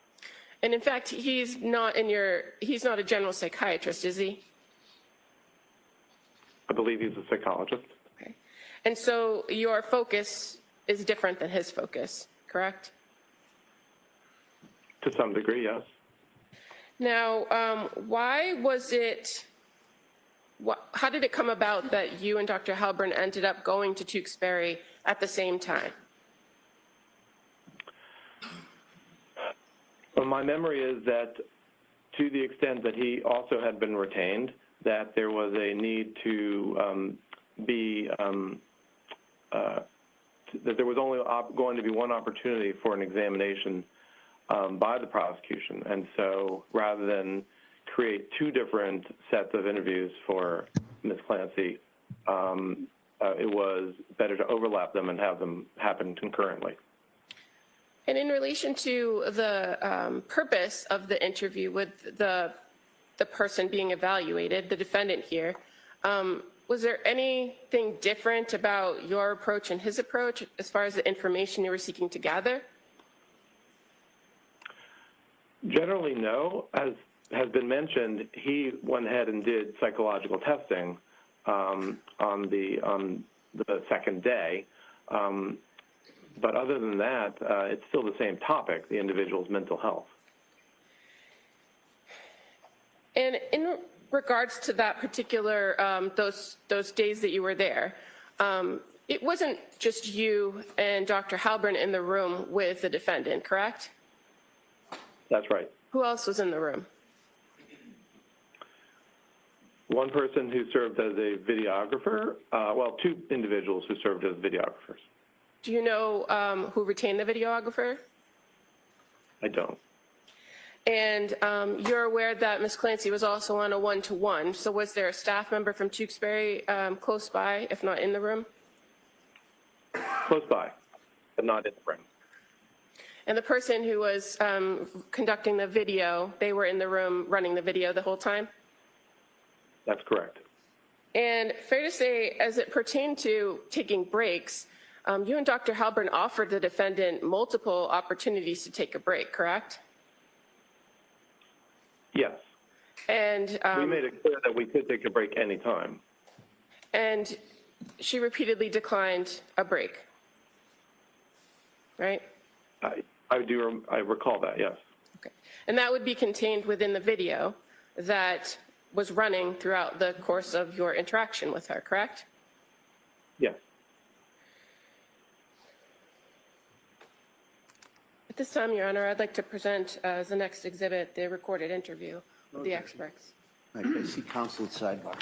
And in fact, he's not a general psychiatrist, is he? I believe he's a psychologist. Okay. And so your focus is different than his focus, correct? To some degree, yes. Now, how did it come about that you and Dr. Halbrin ended up going to Tewksbury at the same time? Well, my memory is that to the extent that he also had been retained, that there was a need to that there was only going to be one opportunity for an examination by the prosecution. And so rather than create two different sets of interviews for Ms. Clancy, it was better to overlap them and have them happen concurrently. And in relation to the purpose of the interview with the person being evaluated, the defendant here, was there anything different about your approach and his approach as far as the information you were seeking to gather? Generally, no. As has been mentioned, he went ahead and did psychological testing on the second day. But other than that, it's still the same topic, the individual's mental health. And in regards to that particular, those days that you were there, it wasn't just you and Dr. Halbrin in the room with the defendant, correct? That's right. Who else was in the room? One person who served as a videographer, well, two individuals who served as videographers. Do you know who retained the videographer? I don't. And you're aware that Ms. Clancy was also on a one-to-one, so was there a staff member from Tewksbury close by, if not in the room? Close by, but not in the room. And the person who was conducting the video, they were in the room running the video the whole time? That's correct. And fair to say, as it pertained to taking breaks, you and Dr. Halbrin offered the defendant multiple opportunities to take a break, correct? Yes. And we made it clear that we could take a break anytime. And she repeatedly declined a break, right? I recall that, yes. Okay. And that would be contained within the video, that was running throughout the course of your interaction with her, correct? Yes. At this time, Your Honor, I'd like to present as the next exhibit the recorded interview with the experts. All right, I see counsel at sidebar.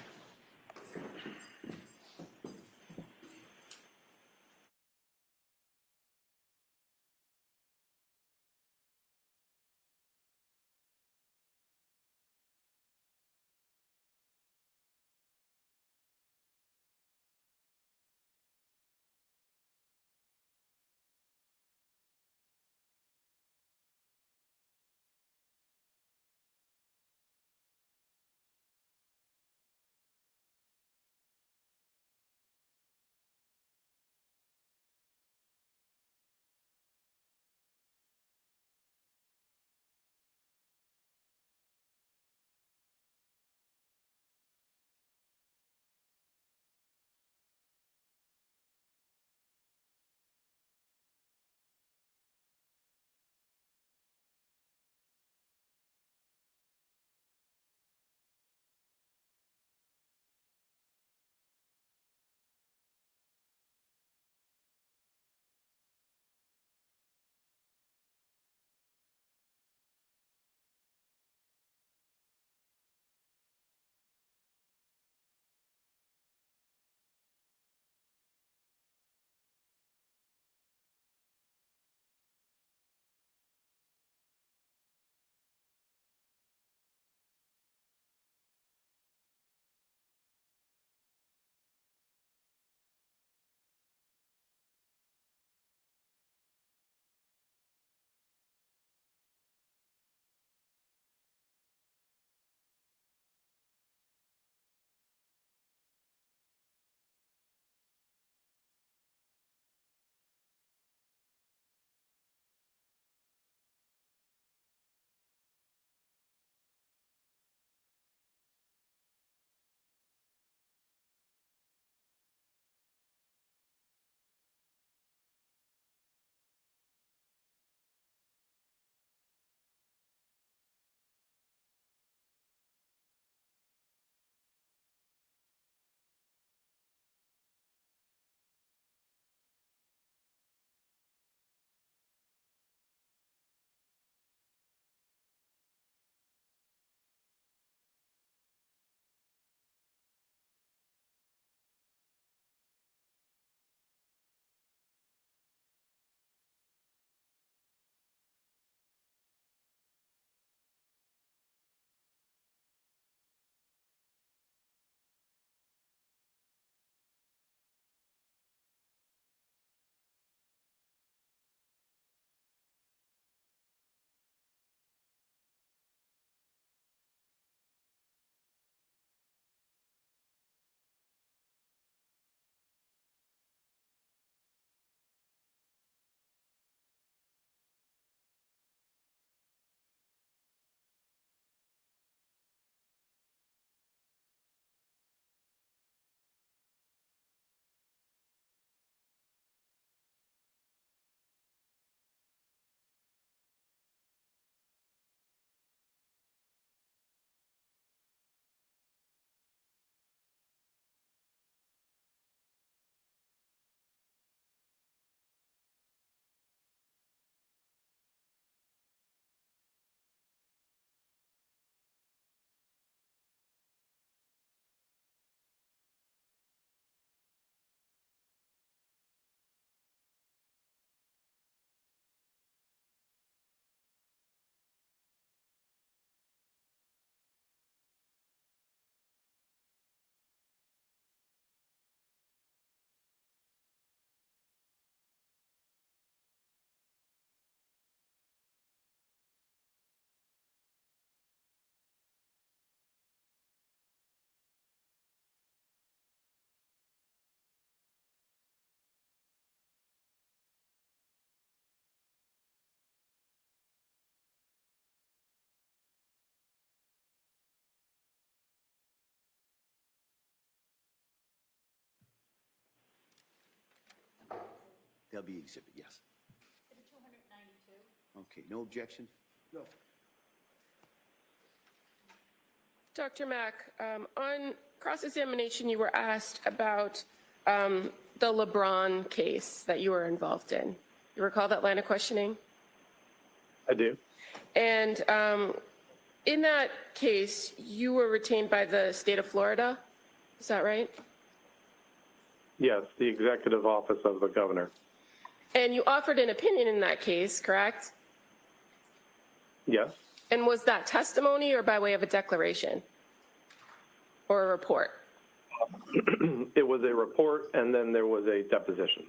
That'll be exhibit, yes. Okay, no objection? No. Dr. Mack, on cross-examination, you were asked about the LeBron case that you were involved in. You recall that line of questioning? I do. And in that case, you were retained by the state of Florida. Is that right? Yes, the executive office of the governor. And you offered an opinion in that case, correct? Yes. And was that testimony or by way of a declaration or a report? It was a report, and then there was a deposition.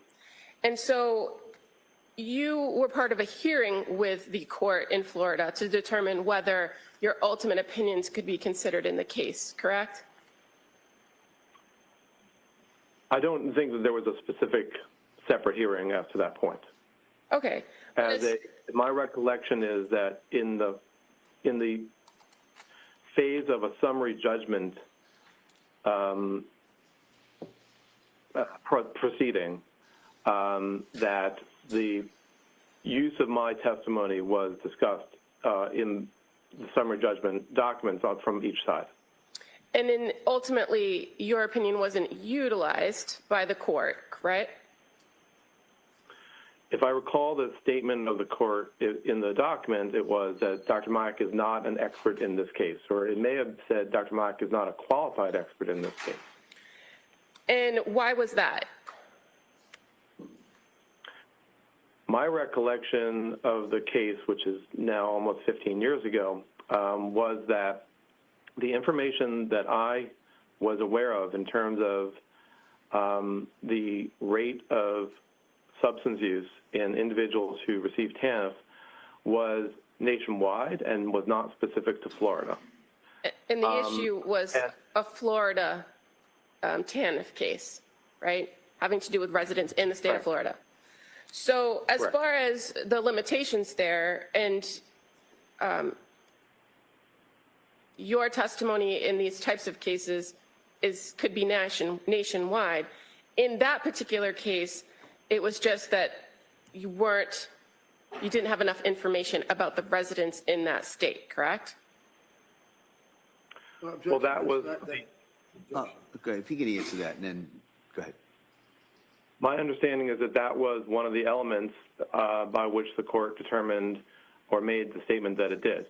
And so you were part of a hearing with the court in Florida to determine whether your ultimate opinions could be considered in the case, correct? I don't think that there was a specific separate hearing as to that point. Okay. My recollection is that in the phase of a summary judgment proceeding, that the use of my testimony was discussed in the summary judgment documents from each side. And then ultimately, your opinion wasn't utilized by the court, right? If I recall the statement of the court in the document, it was that Dr. Mack is not an expert in this case, or it may have said Dr. Mack is not a qualified expert in this case. And why was that? My recollection of the case, which is now almost 15 years ago, was that the information that I was aware of in terms of the rate of substance use in individuals who received TANF was nationwide and was not specific to Florida. And the issue was a Florida TANF case, right? Having to do with residents in the state of Florida. So as far as the limitations there and your testimony in these types of cases could be nationwide. In that particular case, it was just that you didn't have enough information about the residents in that state, correct? Well, that was Okay, if you can answer that, and then go ahead. my understanding is that that was one of the elements by which the court determined or made the statement that it did.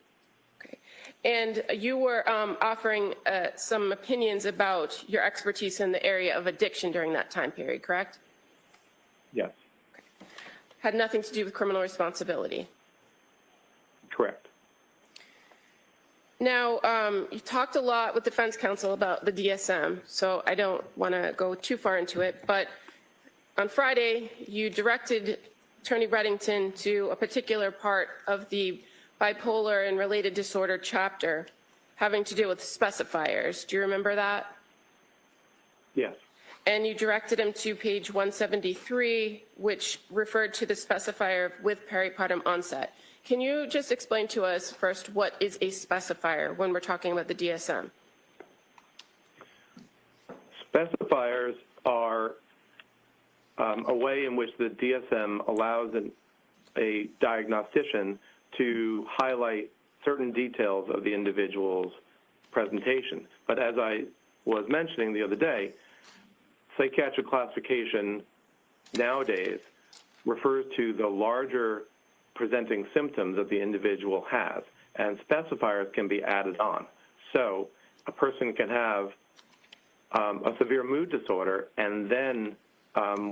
Okay. And you were offering some opinions about your expertise in the area of addiction during that time period, correct? Yes. Okay. Had nothing to do with criminal responsibility. Correct. Now, you talked a lot with defense counsel about the DSM, so I don't want to go too far into it, but on Friday, you directed Attorney Reddington to a particular part of the bipolar and related disorder chapter having to do with specifiers. Do you remember that? Yes. And you directed him to page 173, which referred to the specifier with peripartum onset. Can you just explain to us first what is a specifier when we're talking about the DSM? Specifiers are a way in which the DSM allows a diagnostician to highlight certain details of the individual's presentation. But as I was mentioning the other day, psychiatric classification nowadays refers to the larger presenting symptoms that the individual has, and specifiers can be added on. So a person can have a severe mood disorder, and then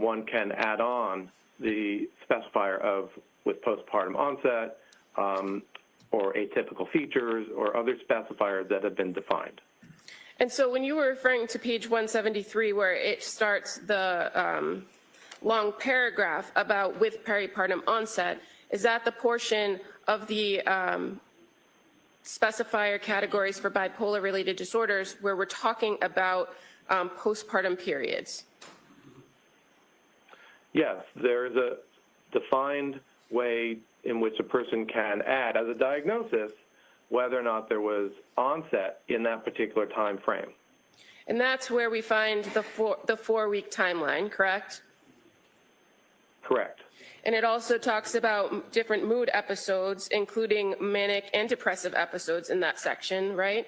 one can add on the specifier with postpartum onset, or atypical features, or other specifiers that have been defined. And so when you were referring to page 173, where it starts the long paragraph about with peripartum onset, is that the portion of the specifier categories for bipolar-related disorders where we're talking about postpartum periods? Yes, there is a defined way in which a person can add as a diagnosis whether or not there was onset in that particular time frame. And that's where we find the 4-week timeline, correct? Correct. And it also talks about different mood episodes, including manic and depressive episodes in that section, right?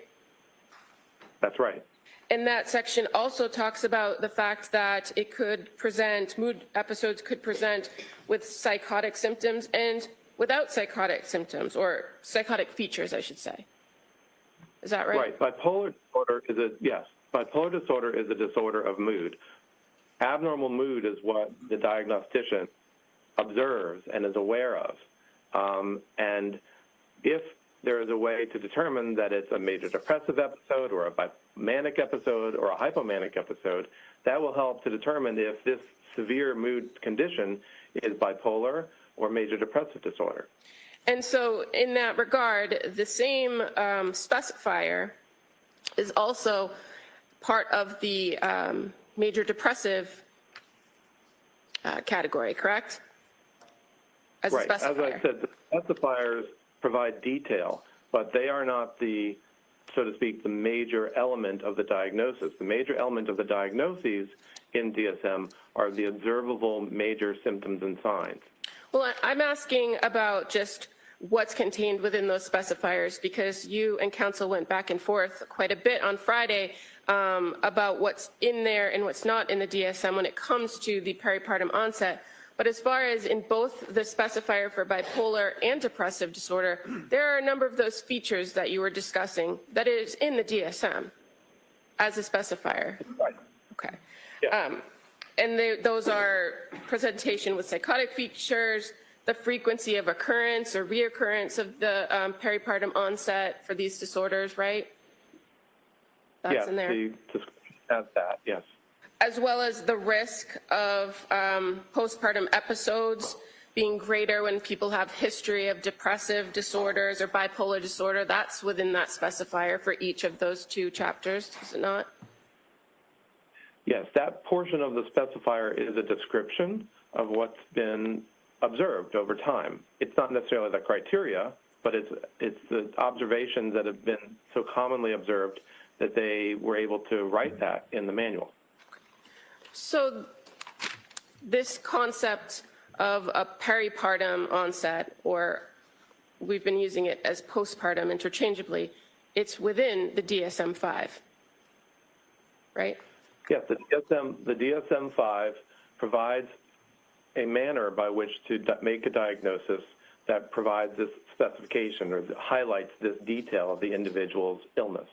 That's right. And that section also talks about the fact that it could present, mood episodes could present with psychotic symptoms and without psychotic symptoms, or psychotic features, I should say. Is that right? Right. Bipolar disorder is a disorder of mood. Abnormal mood is what the diagnostician observes and is aware of. And if there is a way to determine that it's a major depressive episode or a manic episode or a hypomanic episode, that will help to determine if this severe mood condition is bipolar or major depressive disorder. And so in that regard, the same specifier is also part of the major depressive category, correct? As right. a specifier. As I said, the specifiers provide detail, but they are not the, so to speak, the major element of the diagnosis. The major element of the diagnoses in DSM are the observable major symptoms and signs. Well, I'm asking about just what's contained within those specifiers, because you and counsel went back and forth quite a bit on Friday about what's in there and what's not in the DSM when it comes to the peripartum onset. But as far as in both the specifier for bipolar and depressive disorder, there are a number of those features that you were discussing that is in the DSM as a specifier. Right. Okay. Yeah. And those are presentation with psychotic features, the frequency of occurrence or reoccurrence of the peripartum onset for these disorders, right? That's yes, in there. the description has that, yes. As well as the risk of postpartum episodes being greater when people have history of depressive disorders or bipolar disorder. That's within that specifier for each of those two chapters, is it not? Yes, that portion of the specifier is a description of what's been observed over time. It's not necessarily the criteria, but it's the observations that have been so commonly observed that they were able to write that in the manual. So this concept of a peripartum onset, or we've been using it as postpartum interchangeably, it's within the DSM-5, right? Yes, the DSM-5 provides a manner by which to make a diagnosis that provides this specification or highlights this detail of the individual's illness.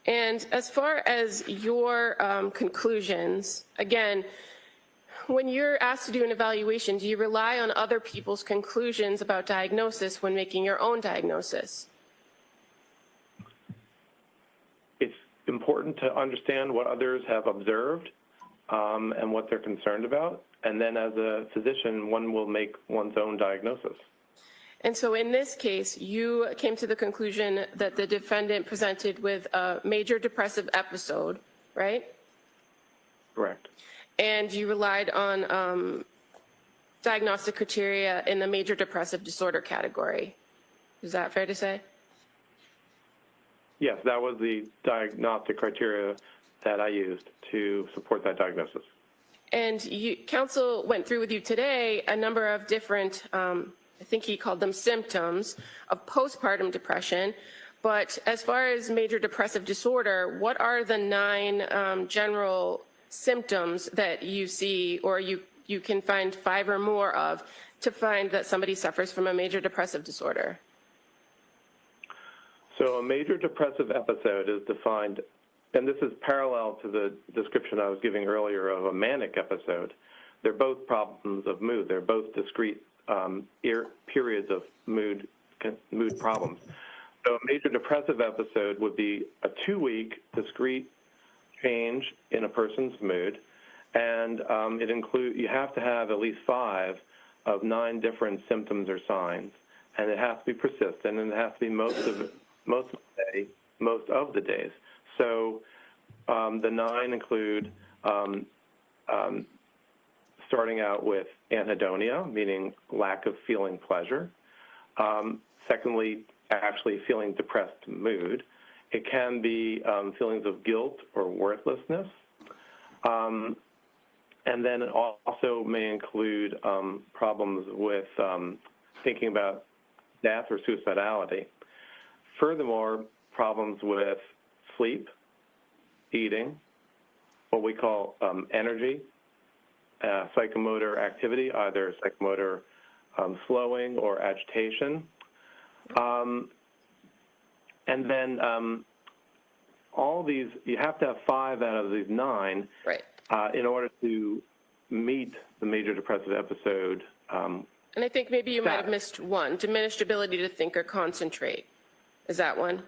And as far as your conclusions, again, when you're asked to do an evaluation, do you rely on other people's conclusions about diagnosis when making your own diagnosis? It's important to understand what others have observed and what they're concerned about. And then as a physician, one will make one's own diagnosis. And so in this case, you came to the conclusion that the defendant presented with a major depressive episode, right? Correct. And you relied on diagnostic criteria in the major depressive disorder category. Is that fair to say? Yes, that was the diagnostic criteria that I used to support that diagnosis. And counsel went through with you today a number of different, I think he called them symptoms of postpartum depression. But as far as major depressive disorder, what are the 9 general symptoms that you see, or you can find 5 or more of, to find that somebody suffers from a major depressive disorder? So a major depressive episode is defined, and this is parallel to the description I was giving earlier of a manic episode. They're both problems of mood. They're both discrete periods of mood problems. So a major depressive episode would be a 2-week discrete change in a person's mood, and you have to have at least 5 of 9 different symptoms or signs, and it has to be persistent, and it has to be most of the days. So the 9 include starting out with anhedonia, meaning lack of feeling pleasure. Secondly, actually feeling depressed mood. It can be feelings of guilt or worthlessness. And then it also may include problems with thinking about death or suicidality. Furthermore, problems with sleep, eating, what we call energy, psychomotor activity, either psychomotor slowing or agitation. And then all these, you have to have 5 out of these 9 Right. In order to meet the major depressive episode. And I think maybe you might have missed one, diminished ability to think or concentrate. Is that one?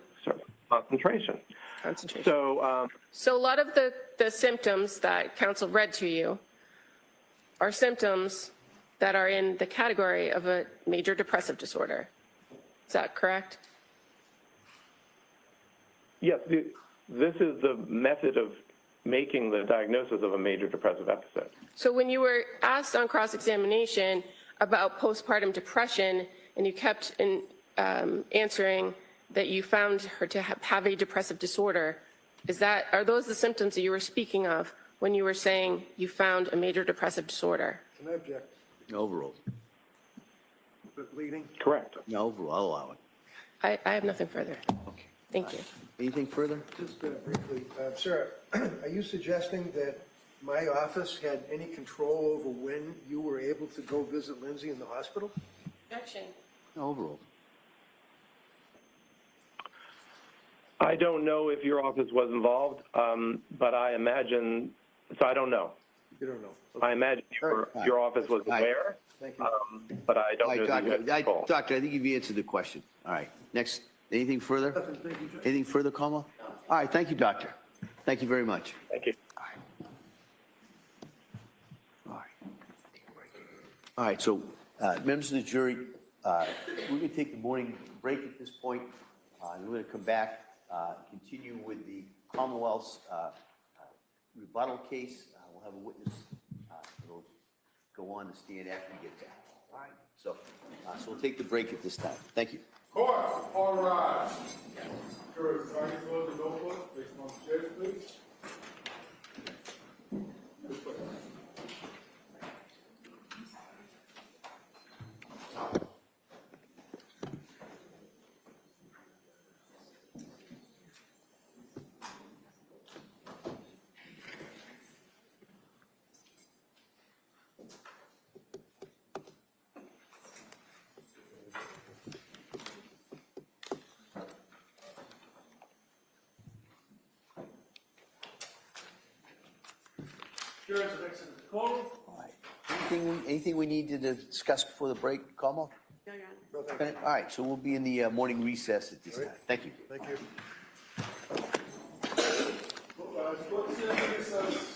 Concentration. Concentration. So, So a lot of the symptoms that counsel read to you are symptoms that are in the category of a major depressive disorder. Is that correct? yes, this is the method of making the diagnosis of a major depressive episode. So when you were asked on cross-examination about postpartum depression, and you kept answering that you found her to have a depressive disorder, are those the symptoms that you were speaking of when you were saying you found a major depressive disorder? Can I object? No, overruled. Bleeding? Correct. No, overruled. I'll allow it. I have nothing further. Okay. Thank you. Anything further? Just briefly, sir, are you suggesting that my office had any control over when you were able to go visit Lindsay in the hospital? Objection. No, overruled. I don't know if your office was involved, but I imagine, so I don't know. You don't know. I imagine your office was aware, Thank you. but I don't All know right, that you had control. Doctor, I think you've answered the question. All right, next, anything further? Thank you, Judge. Anything further, Como? All right, thank you, doctor. Thank you very much. Thank you. All right, so members of the jury, we're going to take the morning break at this point. And we're going to come back, continue with the Commonwealth's rebuttal case. We'll have a witness that'll go on the stand after we get back. All right, so we'll take the break at this time. Thank you. Court, all rise. Jurors, if I can close the notebook, place them on the chairs, please. Jurors have exited the courtroom. All right. Anything we need to discuss before the break, Como? No, Your Honor. Okay. All right, so we'll be in the morning recess at this time. Thank you. Thank you. Court is in recess.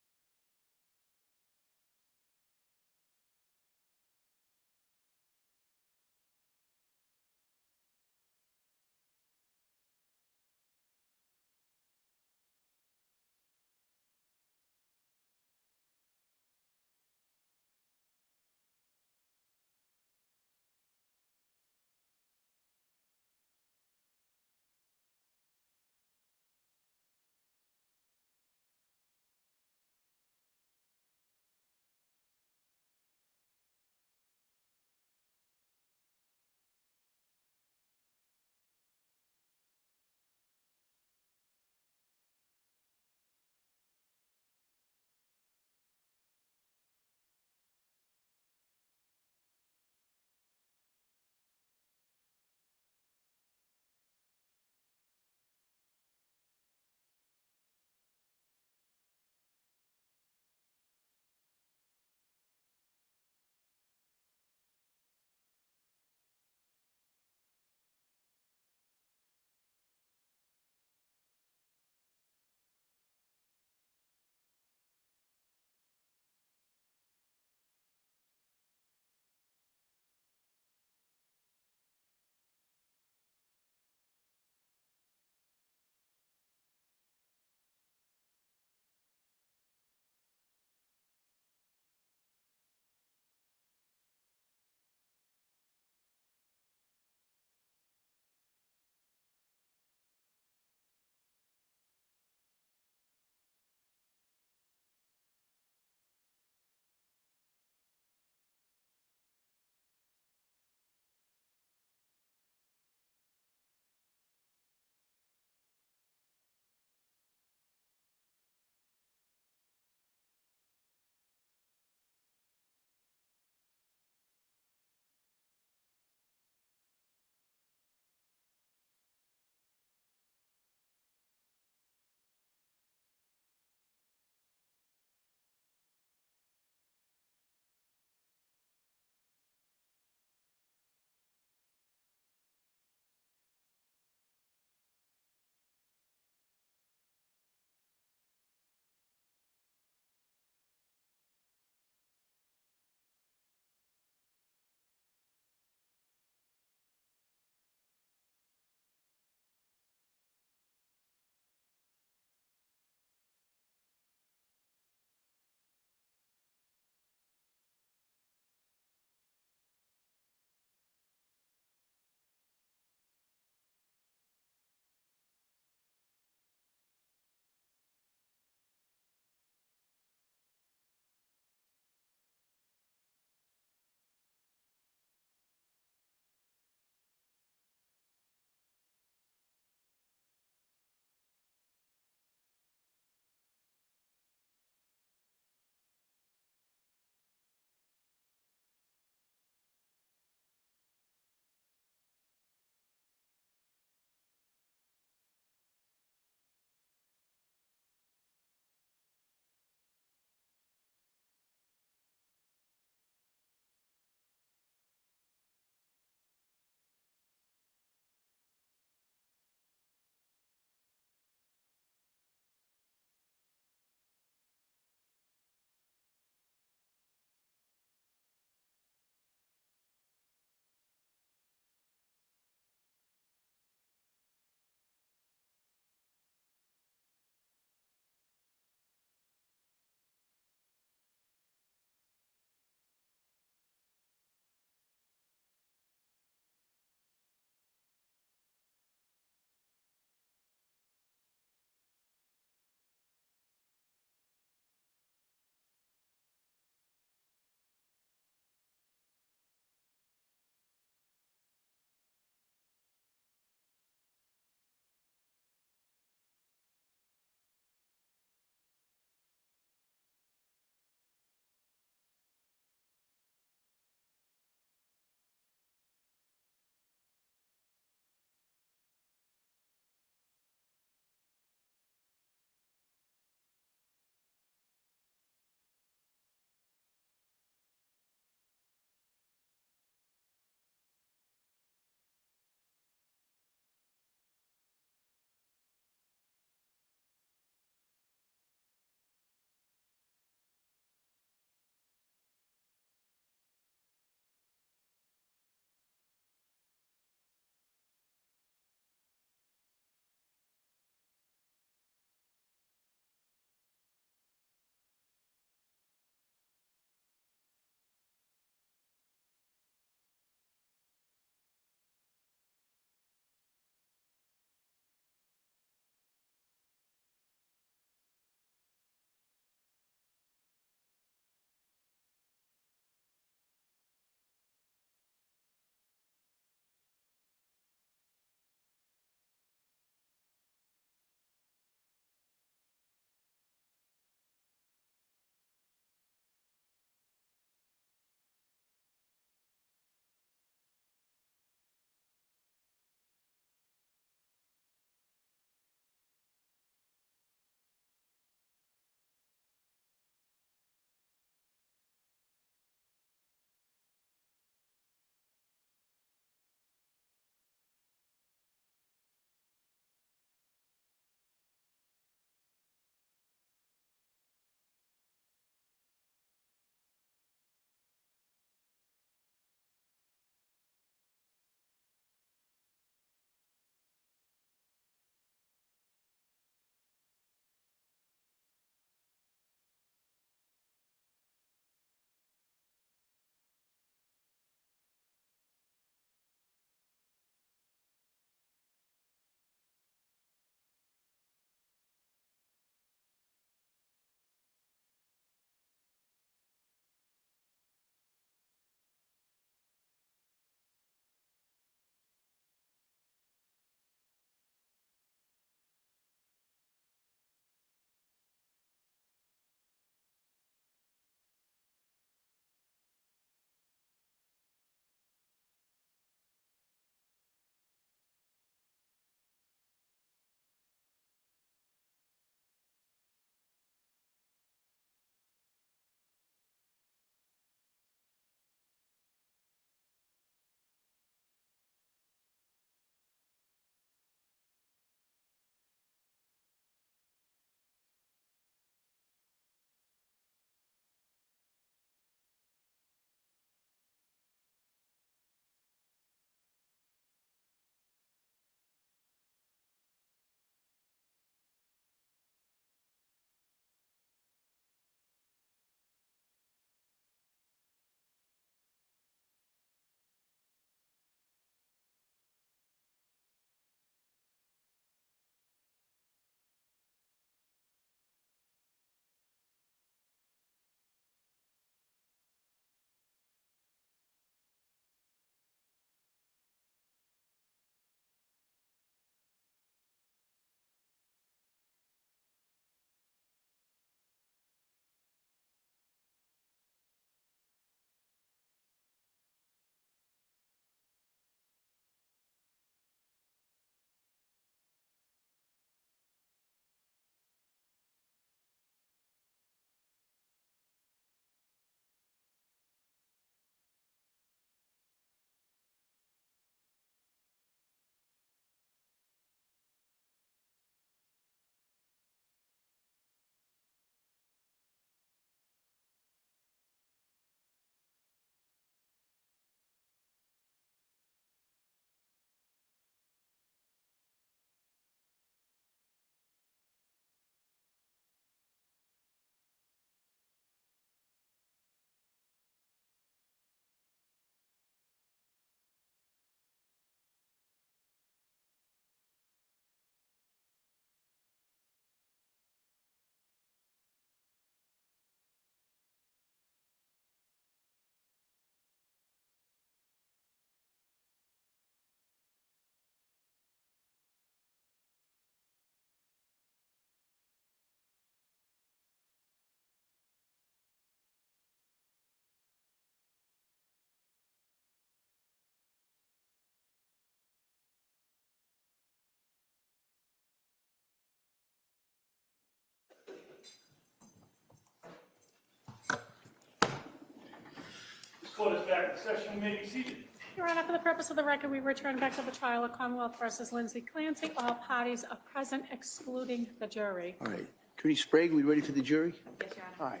Court is back in session. You may be seated. Your Honor, for the purpose of the record, we return back to the trial of Commonwealth versus Lindsay Clancy. All parties are present, excluding the jury. All right. Attorney Sprague, we ready for the jury? Yes, Your Honor. All right.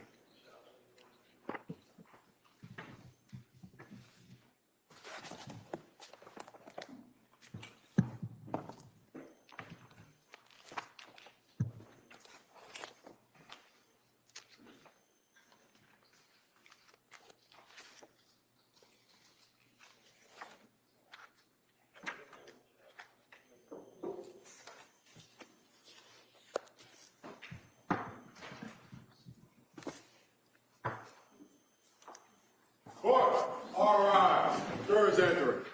Court, all rise. Jurors entering.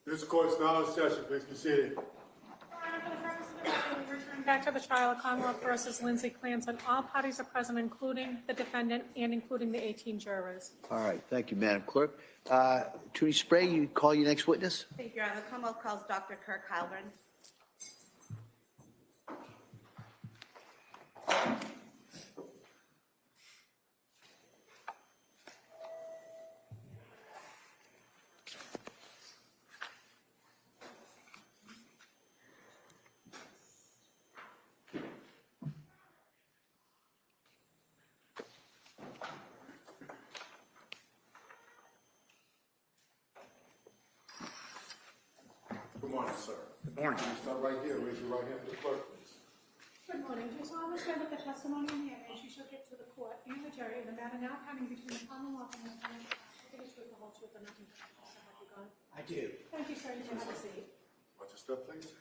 This court is now in session. Please be seated. Your Honor, for the purpose of the record, we return back to the trial of Commonwealth versus Lindsay Clancy. All parties are present, including the defendant and including the 18 jurors. All right. Thank you, Madam Clerk. Attorney Sprague, you call your next witness? Thank you, Your Honor. The Commonwealth calls Dr. Kirk Halvern. Good morning, sir. Good morning. Start right here. Raise your right hand to the clerk, please. Good morning. Do you solemnly swear that the testimony in the evidence you shall give to the court and the jury in the matter now pending between the Commonwealth and the defendant will be the truth, the whole truth, and nothing but the truth? So help you God. I do. Thank you, sir. You can have a seat. Watch your step, please.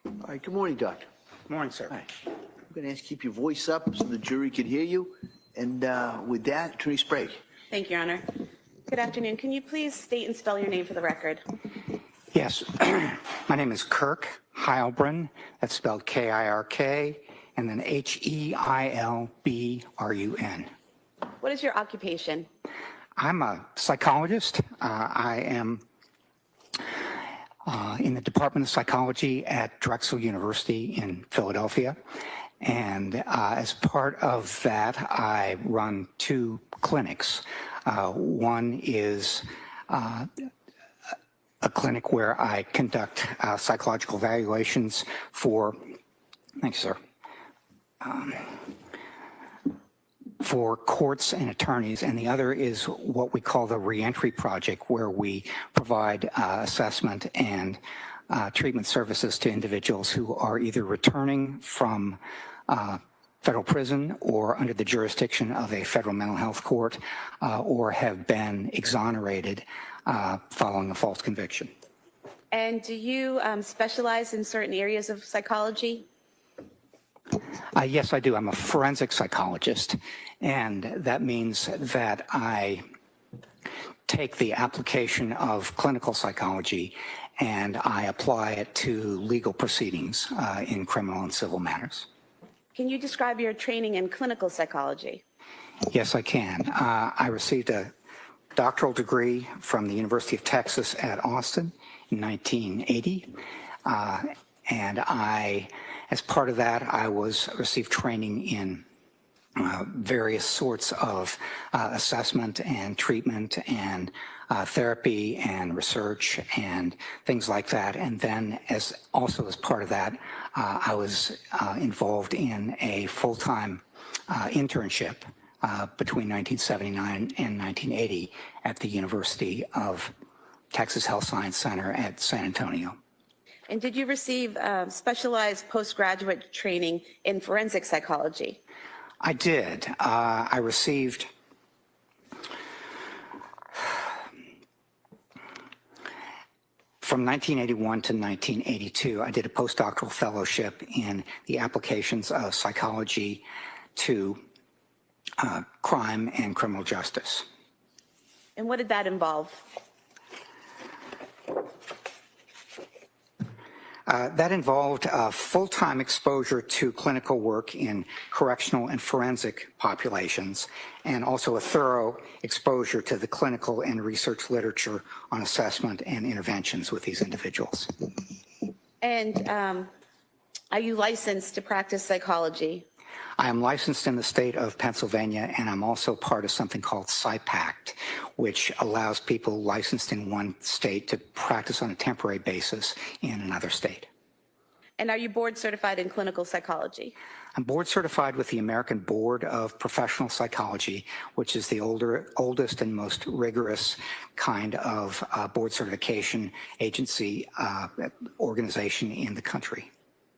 All right. Good morning, Doctor. Good morning, sir. All right. I'm going to ask you to keep your voice up so the jury can hear you. And with that, Attorney Sprague. Thank you, Your Honor. Good afternoon. Can you please state and spell your name for the record? Yes, my name is Kirk Heilbrun. That's spelled K-I-R-K, and then H-E-I-L-B-R-U-N. What is your occupation? I'm a psychologist. I am in the Department of Psychology at Drexel University in Philadelphia. And as part of that, I run 2 clinics. One is a clinic where I conduct psychological evaluations for, thanks, sir, for courts and attorneys, and the other is what we call the Reentry Project, where we provide assessment and treatment services to individuals who are either returning from federal prison or under the jurisdiction of a federal mental health court or have been exonerated following a false conviction. And do you specialize in certain areas of psychology? Yes, I do. I'm a forensic psychologist, and that means that I take the application of clinical psychology and I apply it to legal proceedings in criminal and civil matters. Can you describe your training in clinical psychology? Yes, I can. I received a doctoral degree from the University of Texas at Austin in 1980. And as part of that, I received training in various sorts of assessment and treatment and therapy and research and things like that. And then also as part of that, I was involved in a full-time internship between 1979 and 1980 at the University of Texas Health Science Center at San Antonio. And did you receive specialized postgraduate training in forensic psychology? I did. I received from 1981 to 1982, I did a postdoctoral fellowship in the applications of psychology to crime and criminal justice. And what did that involve? That involved full-time exposure to clinical work in correctional and forensic populations, and also a thorough exposure to the clinical and research literature on assessment and interventions with these individuals. And are you licensed to practice psychology? I am licensed in the state of Pennsylvania, and I'm also part of something called PsyPact, which allows people licensed in one state to practice on a temporary basis in another state. And are you board certified in clinical psychology? I'm board certified with the American Board of Professional Psychology, which is the oldest and most rigorous kind of board certification agency organization in the country.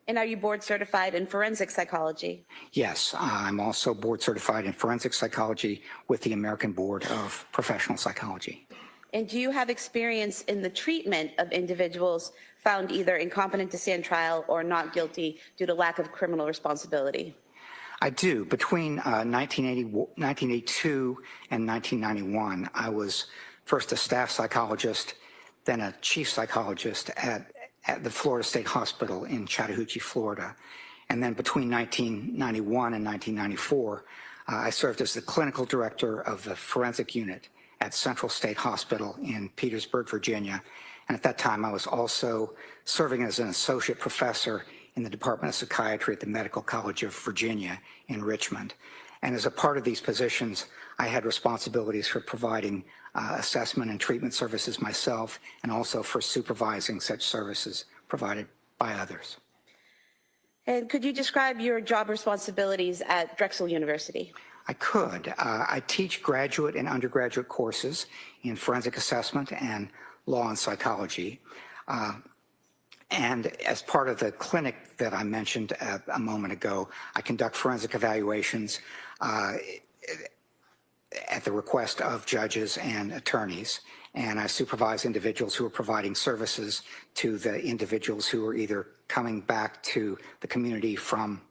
And are you board certified in forensic psychology? Yes, I'm also board certified in forensic psychology with the American Board of Professional Psychology. And do you have experience in the treatment of individuals found either incompetent to stand trial or not guilty due to lack of criminal responsibility? I do. Between 1982 and 1991, I was first a staff psychologist, then a chief psychologist at the Florida State Hospital in Chattahoochee, Florida. And then between 1991 and 1994, I served as the clinical director of the forensic unit at Central State Hospital in Petersburg, Virginia. And at that time, I was also serving as an associate professor in the Department of Psychiatry at the Medical College of Virginia in Richmond. And as a part of these positions, I had responsibilities for providing assessment and treatment services myself, and also for supervising such services provided by others. And could you describe your job responsibilities at Drexel University? I could. I teach graduate and undergraduate courses in forensic assessment and law and psychology. And as part of the clinic that I mentioned a moment ago, I conduct forensic evaluations at the request of judges and attorneys. And I supervise individuals who are providing services to the individuals who are either coming back to the community from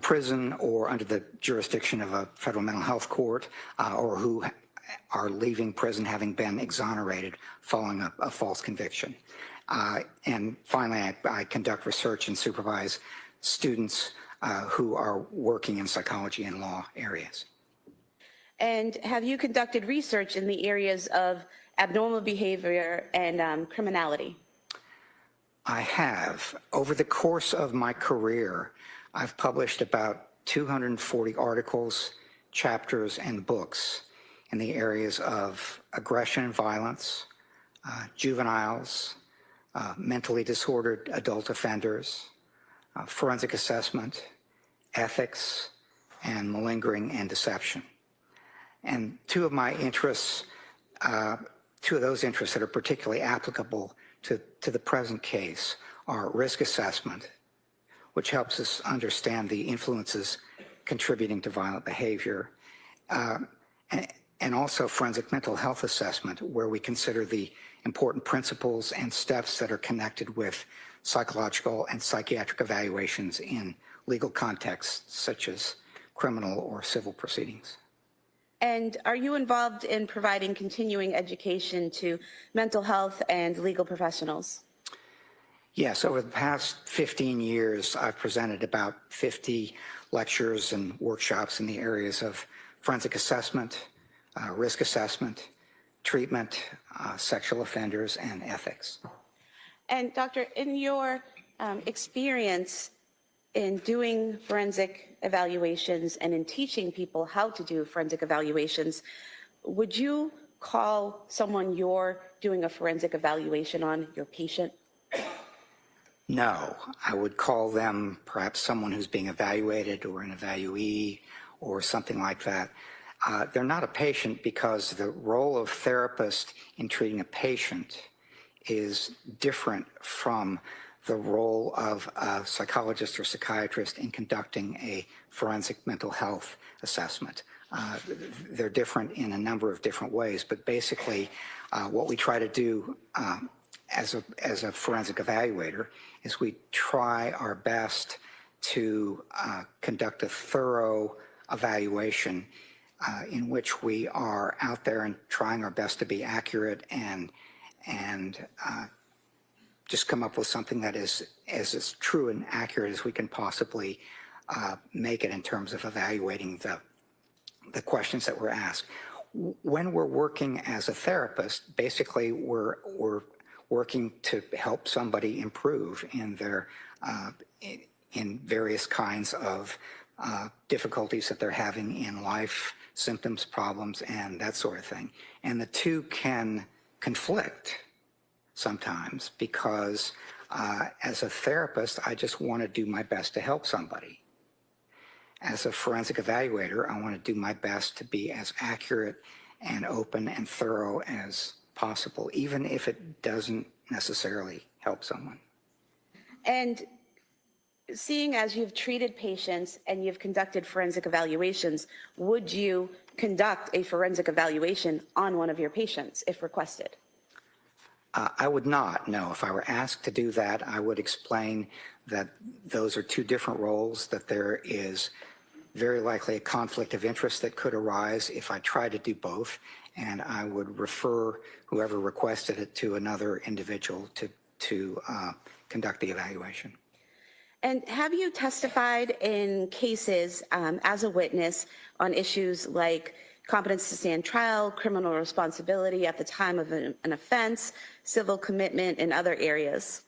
prison or under the jurisdiction of a federal mental health court, or who are leaving prison having been exonerated following a false conviction. And finally, I conduct research and supervise students who are working in psychology and law areas. And have you conducted research in the areas of abnormal behavior and criminality? I have. Over the course of my career, I've published about 240 articles, chapters, and books in the areas of aggression and violence, juveniles, mentally disordered adult offenders, forensic assessment, ethics, and malingering and deception. And two of those interests that are particularly applicable to the present case are risk assessment, which helps us understand the influences contributing to violent behavior, and also forensic mental health assessment, where we consider the important principles and steps that are connected with psychological and psychiatric evaluations in legal contexts, such as criminal or civil proceedings. And are you involved in providing continuing education to mental health and legal professionals? Yes, over the past 15 years, I've presented about 50 lectures and workshops in the areas of forensic assessment, risk assessment, treatment, sexual offenders, and ethics. And Doctor, in your experience in doing forensic evaluations and in teaching people how to do forensic evaluations, would you call someone you're doing a forensic evaluation on your patient? No, I would call them perhaps someone who's being evaluated or an evaluee or something like that. They're not a patient because the role of therapist in treating a patient is different from the role of a psychologist or psychiatrist in conducting a forensic mental health assessment. They're different in a number of different ways, but basically what we try to do as a forensic evaluator is we try our best to conduct a thorough evaluation in which we are out there and trying our best to be accurate and just come up with something that is as true and accurate as we can possibly make it in terms of evaluating the questions that were asked. When we're working as a therapist, basically we're working to help somebody improve in their in various kinds of difficulties that they're having in life, symptoms, problems, and that sort of thing. And the two can conflict sometimes because as a therapist, I just want to do my best to help somebody. As a forensic evaluator, I want to do my best to be as accurate and open and thorough as possible, even if it doesn't necessarily help someone. And seeing as you've treated patients and you've conducted forensic evaluations, would you conduct a forensic evaluation on one of your patients if requested? I would not, no. If I were asked to do that, I would explain that those are two different roles, that there is very likely a conflict of interest that could arise if I try to do both, and I would refer whoever requested it to another individual to conduct the evaluation. And have you testified in cases as a witness on issues like competence to stand trial, criminal responsibility at the time of an offense, civil commitment, and other areas?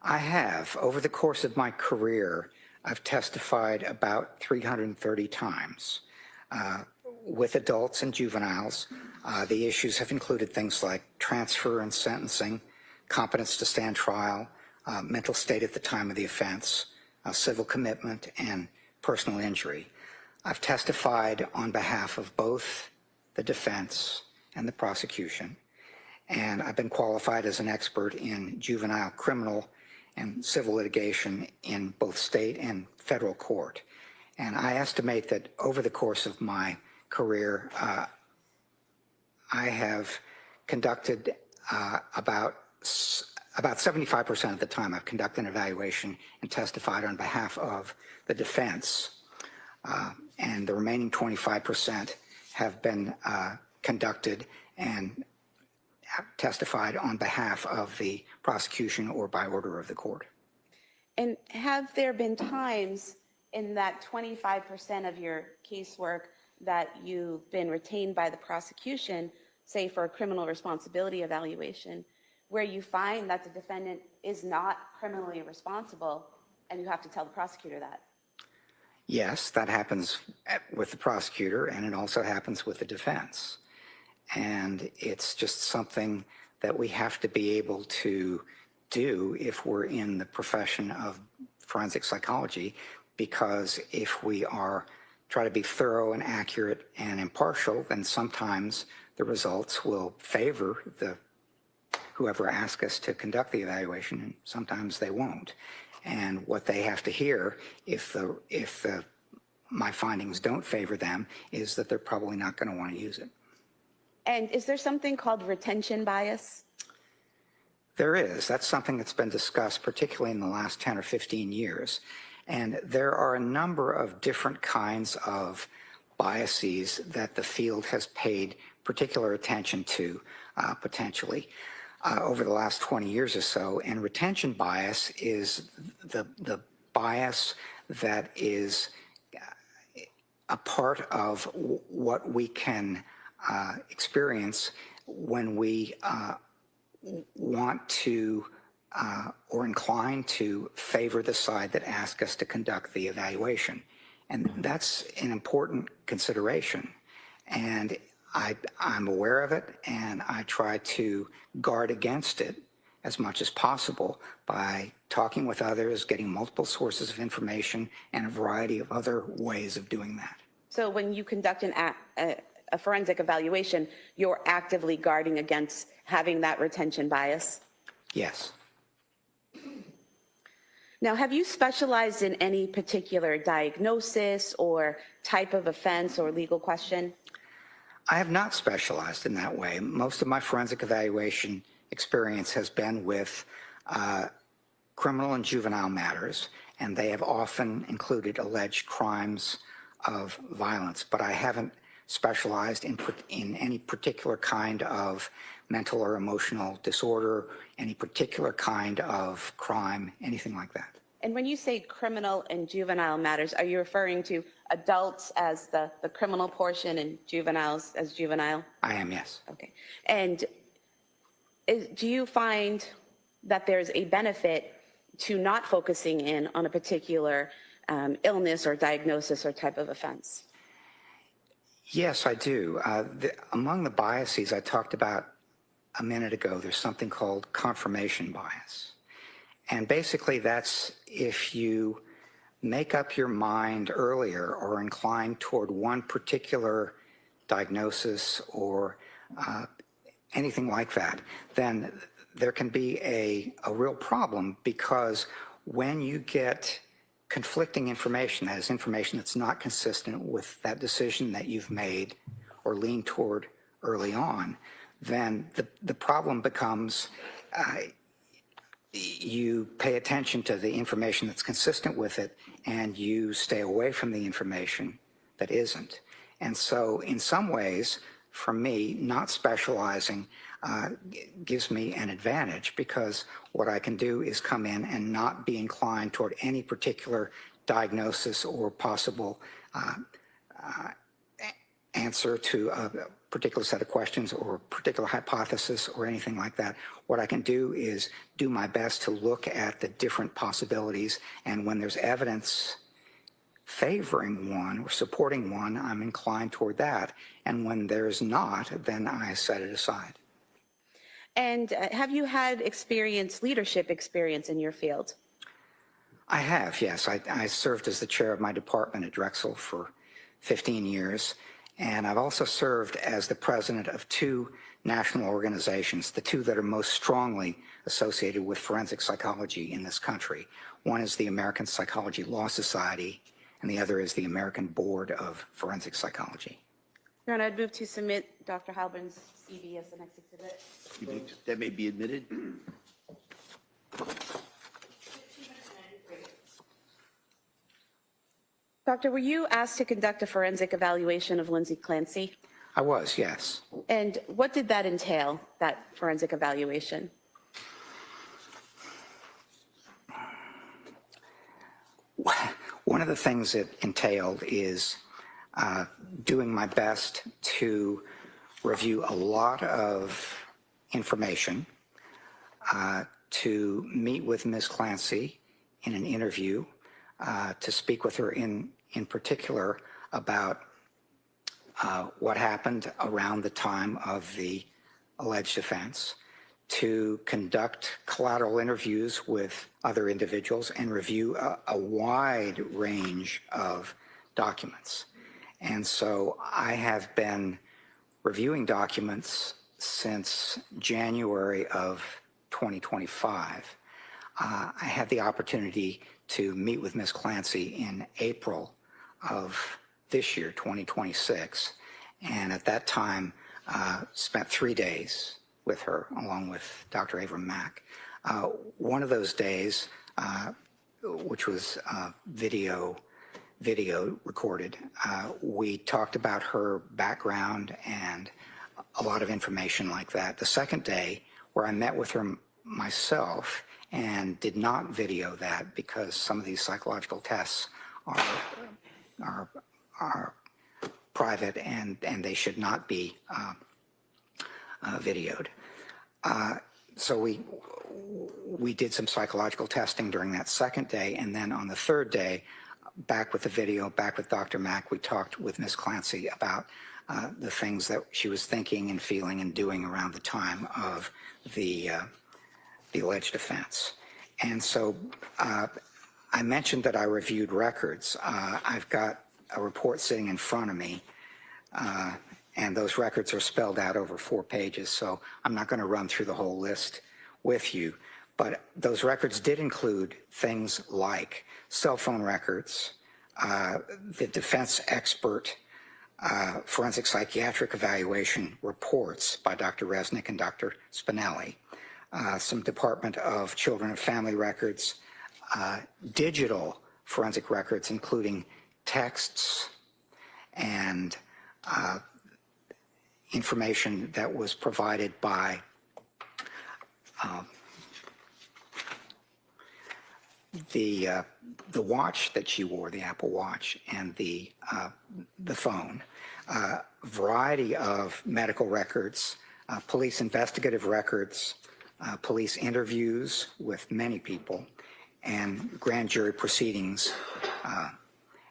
I have. Over the course of my career, I've testified about 330 times with adults and juveniles. The issues have included things like transfer and sentencing, competence to stand trial, mental state at the time of the offense, civil commitment, and personal injury. I've testified on behalf of both the defense and the prosecution, and I've been qualified as an expert in juvenile criminal and civil litigation in both state and federal court. And I estimate that over the course of my career, I have conducted about 75% of the time I've conducted an evaluation and testified on behalf of the defense. And the remaining 25% have been conducted and have testified on behalf of the prosecution or by order of the court. And have there been times in that 25% of your casework that you've been retained by the prosecution, say for a criminal responsibility evaluation, where you find that the defendant is not criminally responsible and you have to tell the prosecutor that? Yes, that happens with the prosecutor, and it also happens with the defense. And it's just something that we have to be able to do if we're in the profession of forensic psychology, because if we try to be thorough and accurate and impartial, then sometimes the results will favor whoever asks us to conduct the evaluation, and sometimes they won't. And what they have to hear, if my findings don't favor them, is that they're probably not going to want to use it. And is there something called retention bias? There is. That's something that's been discussed, particularly in the last 10 or 15 years. And there are a number of different kinds of biases that the field has paid particular attention to, potentially, over the last 20 years or so. And retention bias is the bias that is a part of what we can experience when we want to or inclined to favor the side that asks us to conduct the evaluation. And that's an important consideration. And I'm aware of it, and I try to guard against it as much as possible by talking with others, getting multiple sources of information, and a variety of other ways of doing that. So when you conduct a forensic evaluation, you're actively guarding against having that retention bias? Yes. Now, have you specialized in any particular diagnosis or type of offense or legal question? I have not specialized in that way. Most of my forensic evaluation experience has been with criminal and juvenile matters, and they have often included alleged crimes of violence, but I haven't specialized in any particular kind of mental or emotional disorder, any particular kind of crime, anything like that. And when you say criminal and juvenile matters, are you referring to adults as the criminal portion and juveniles as juvenile? I am, yes. Okay. And do you find that there's a benefit to not focusing in on a particular illness or diagnosis or type of offense? Yes, I do. Among the biases I talked about a minute ago, there's something called confirmation bias. And basically that's if you make up your mind earlier or incline toward one particular diagnosis or anything like that, then there can be a real problem, because when you get conflicting information, that is information that's not consistent with that decision that you've made or leaned toward early on, then the problem becomes you pay attention to the information that's consistent with it and you stay away from the information that isn't. And so in some ways, for me, not specializing gives me an advantage, because what I can do is come in and not be inclined toward any particular diagnosis or possible answer to a particular set of questions or particular hypothesis or anything like that. What I can do is do my best to look at the different possibilities, and when there's evidence favoring one or supporting one, I'm inclined toward that. And when there's not, then I set it aside. And have you had leadership experience in your field? I have, yes. I served as the chair of my department at Drexel for 15 years, and I've also served as the president of two national organizations, the two that are most strongly associated with forensic psychology in this country. One is the American Psychology Law Society, and the other is the American Board of Forensic Psychology. Your Honor, I'd move to submit Dr. Halbern's CV as the next exhibit. That may be admitted. Doctor, were you asked to conduct a forensic evaluation of Lindsay Clancy? I was, yes. And what did that entail, that forensic evaluation? One of the things it entailed is doing my best to review a lot of information, to meet with Ms. Clancy in an interview, to speak with her in particular about what happened around the time of the alleged offense, to conduct collateral interviews with other individuals and review a wide range of documents. And so I have been reviewing documents since January of 2025. I had the opportunity to meet with Ms. Clancy in April of this year, 2026, and at that time spent 3 days with her along with Dr. Avram Mack. One of those days, which was video recorded, we talked about her background and a lot of information like that. The second day, where I met with her myself and did not video that because some of these psychological tests are private and they should not be videoed. So we did some psychological testing during that second day, and then on the third day, back with the video, back with Dr. Mack, we talked with Ms. Clancy about the things that she was thinking and feeling and doing around the time of the alleged offense. And so I mentioned that I reviewed records. I've got a report sitting in front of me, and those records are spelled out over 4 pages, so I'm not going to run through the whole list with you. But those records did include things like cell phone records, the defense expert forensic psychiatric evaluation reports by Dr. Resnick and Dr. Spinelli, some Department of Children and Family records, digital forensic records, including texts and information that was provided by the watch that she wore, the Apple Watch, and the phone. Variety of medical records, police investigative records, police interviews with many people, and grand jury proceedings,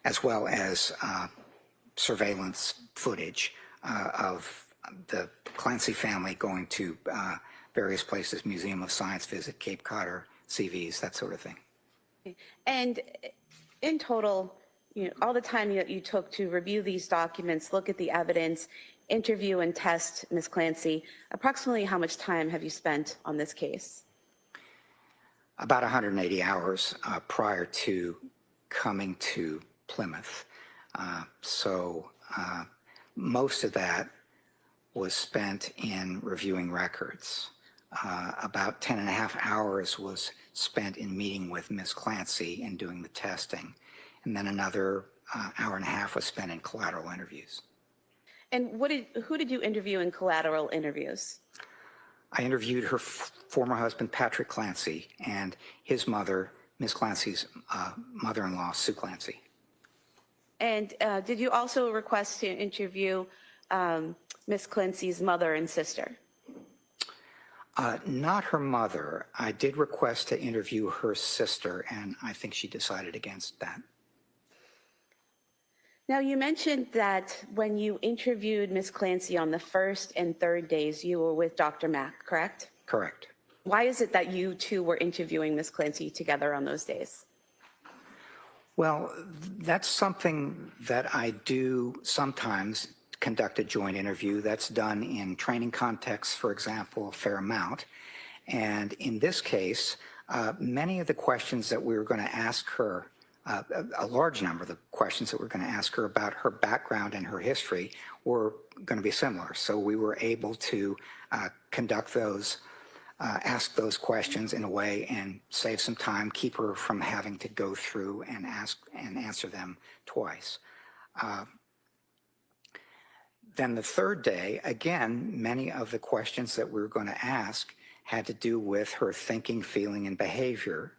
as well as surveillance footage of the Clancy family going to various places, Museum of Science visit, Cape Cod, CVs, that sort of thing. And in total, all the time that you took to review these documents, look at the evidence, interview and test Ms. Clancy, approximately how much time have you spent on this case? About 180 hours prior to coming to Plymouth. So most of that was spent in reviewing records. About 10 and a half hours was spent in meeting with Ms. Clancy and doing the testing. And then another hour and a half was spent in collateral interviews. And who did you interview in collateral interviews? I interviewed her former husband, Patrick Clancy, and his mother, Ms. Clancy's mother-in-law, Sue Clancy. And did you also request to interview Ms. Clancy's mother and sister? Not her mother. I did request to interview her sister, and I think she decided against that. Now, you mentioned that when you interviewed Ms. Clancy on the first and third days, you were with Dr. Mack, correct? Correct. Why is it that you two were interviewing Ms. Clancy together on those days? Well, that's something that I do sometimes, conduct a joint interview. That's done in training contexts, for example, a fair amount. And in this case, many of the questions that we were going to ask her, a large number of the questions that we're going to ask her about her background and her history were going to be similar. So we were able to conduct those, ask those questions in a way and save some time, keep her from having to go through and ask and answer them twice. Then the third day, again, many of the questions that we were going to ask had to do with her thinking, feeling, and behavior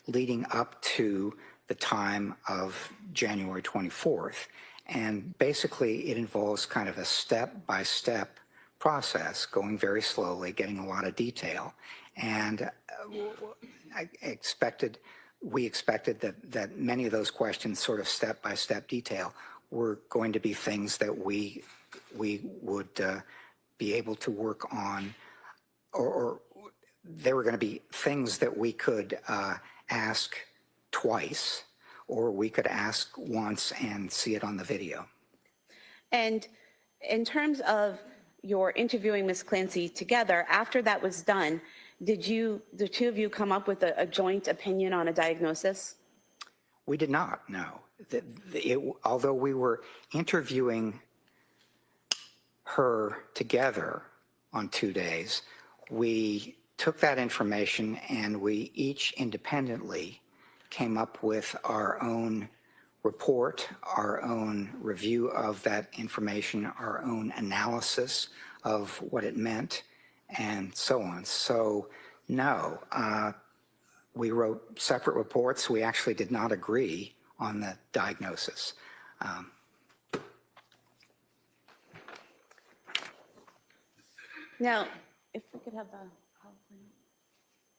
leading up to the time of January 24th. And basically, it involves kind of a step-by-step process, going very slowly, getting a lot of detail. And we expected that many of those questions, sort of step-by-step detail, were going to be things that we would be able to work on, or they were going to be things that we could ask twice, or we could ask once and see it on the video. And in terms of your interviewing Ms. Clancy together, after that was done, did the two of you come up with a joint opinion on a diagnosis? We did not, no. Although we were interviewing her together on 2 days, we took that information and we each independently came up with our own report, our own review of that information, our own analysis of what it meant, and so on. So, no, we wrote separate reports. We actually did not agree on the diagnosis. Now, if we could have the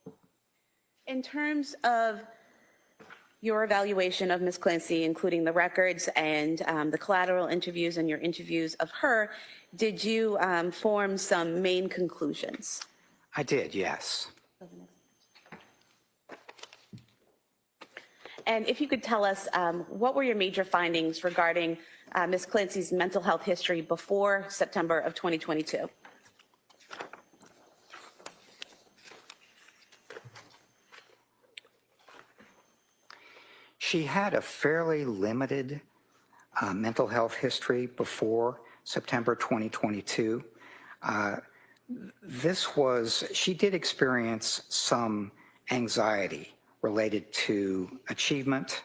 PowerPoint. In terms of your evaluation of Ms. Clancy, including the records and the collateral interviews and your interviews of her, did you form some main conclusions? I did, yes. And if you could tell us, what were your major findings regarding Ms. Clancy's mental health history before September of 2022? She had a fairly limited mental health history before September 2022. She did experience some anxiety related to achievement.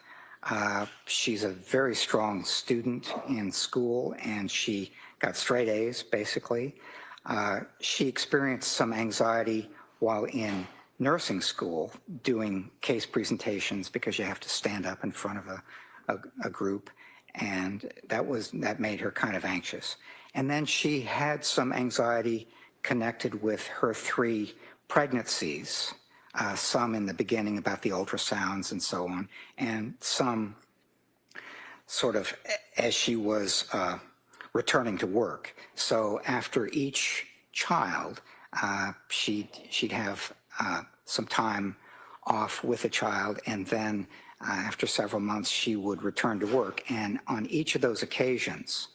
She's a very strong student in school, and she got straight A's, basically. She experienced some anxiety while in nursing school doing case presentations because you have to stand up in front of a group, and that made her kind of anxious. And then she had some anxiety connected with her 3 pregnancies, some in the beginning about the ultrasounds and so on, and some sort of as she was returning to work. So after each child, she'd have some time off with the child, and then after several months, she would return to work. And on each of those occasions,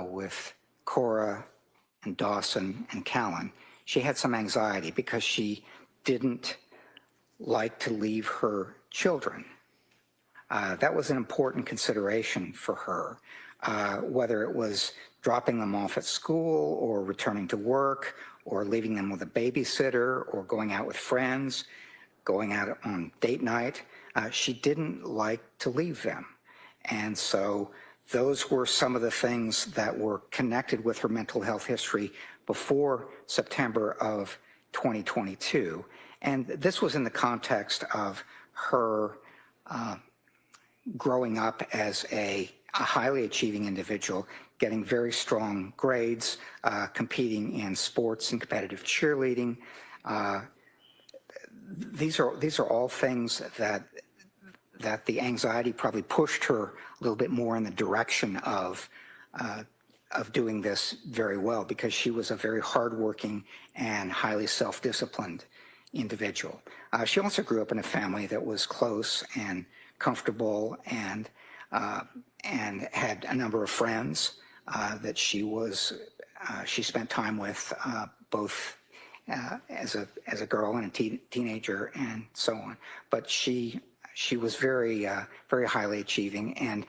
with Cora and Dawson and Callan, she had some anxiety because she didn't like to leave her children. That was an important consideration for her, whether it was dropping them off at school or returning to work or leaving them with a babysitter or going out with friends, going out on date night. She didn't like to leave them. And so those were some of the things that were connected with her mental health history before September of 2022. And this was in the context of her growing up as a highly achieving individual, getting very strong grades, competing in sports and competitive cheerleading. These are all things that the anxiety probably pushed her a little bit more in the direction of doing this very well, because she was a very hardworking and highly self-disciplined individual. She also grew up in a family that was close and comfortable and had a number of friends that she spent time with, both as a girl and a teenager and so on. But she was very highly achieving. And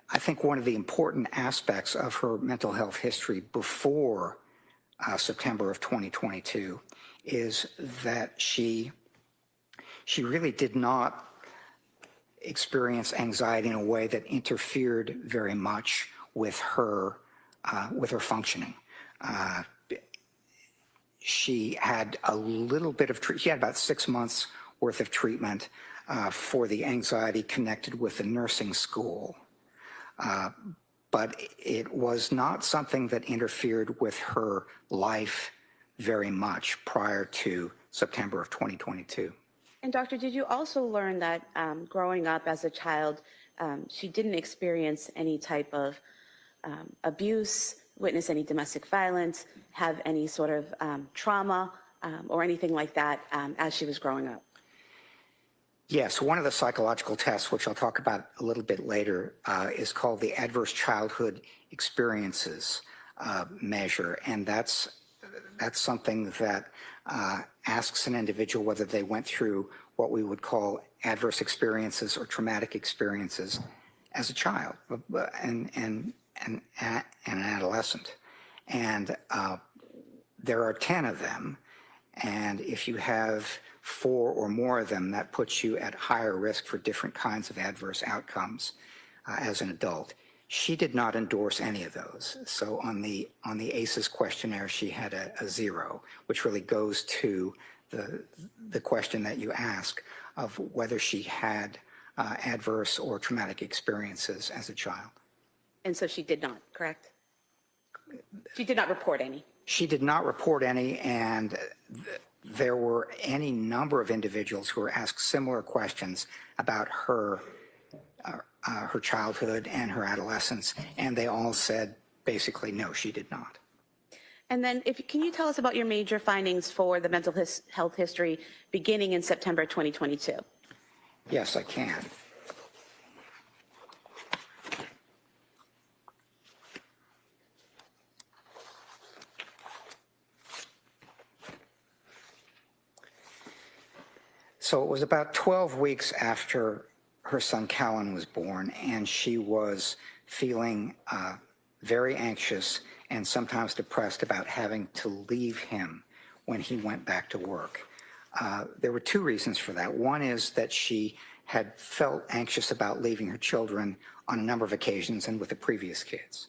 I think one of the important aspects of her mental health history before September of 2022 is that she really did not experience anxiety in a way that interfered very much with her functioning. She had a little bit of she had about 6 months worth of treatment for the anxiety connected with the nursing school. But it was not something that interfered with her life very much prior to September of 2022. And doctor, did you also learn that growing up as a child, she didn't experience any type of abuse, witness any domestic violence, have any sort of trauma or anything like that as she was growing up? Yes, one of the psychological tests, which I'll talk about a little bit later, is called the Adverse Childhood Experiences measure, and that's something that asks an individual whether they went through what we would call adverse experiences or traumatic experiences as a child and an adolescent. And there are 10 of them, and if you have 4 or more of them, that puts you at higher risk for different kinds of adverse outcomes as an adult. She did not endorse any of those. So on the ACEs questionnaire, she had a 0, which really goes to the question that you ask of whether she had adverse or traumatic experiences as a child. And so she did not, correct? She did not report any. She did not report any, and there were any number of individuals who were asked similar questions about her childhood and her adolescence, and they all said basically no, she did not. And then can you tell us about your major findings for the mental health history beginning in September 2022? Yes, I can. So it was about 12 weeks after her son Callan was born, and she was feeling very anxious and sometimes depressed about having to leave him when he went back to work. There were 2 reasons for that. One is that she had felt anxious about leaving her children on a number of occasions and with the previous kids.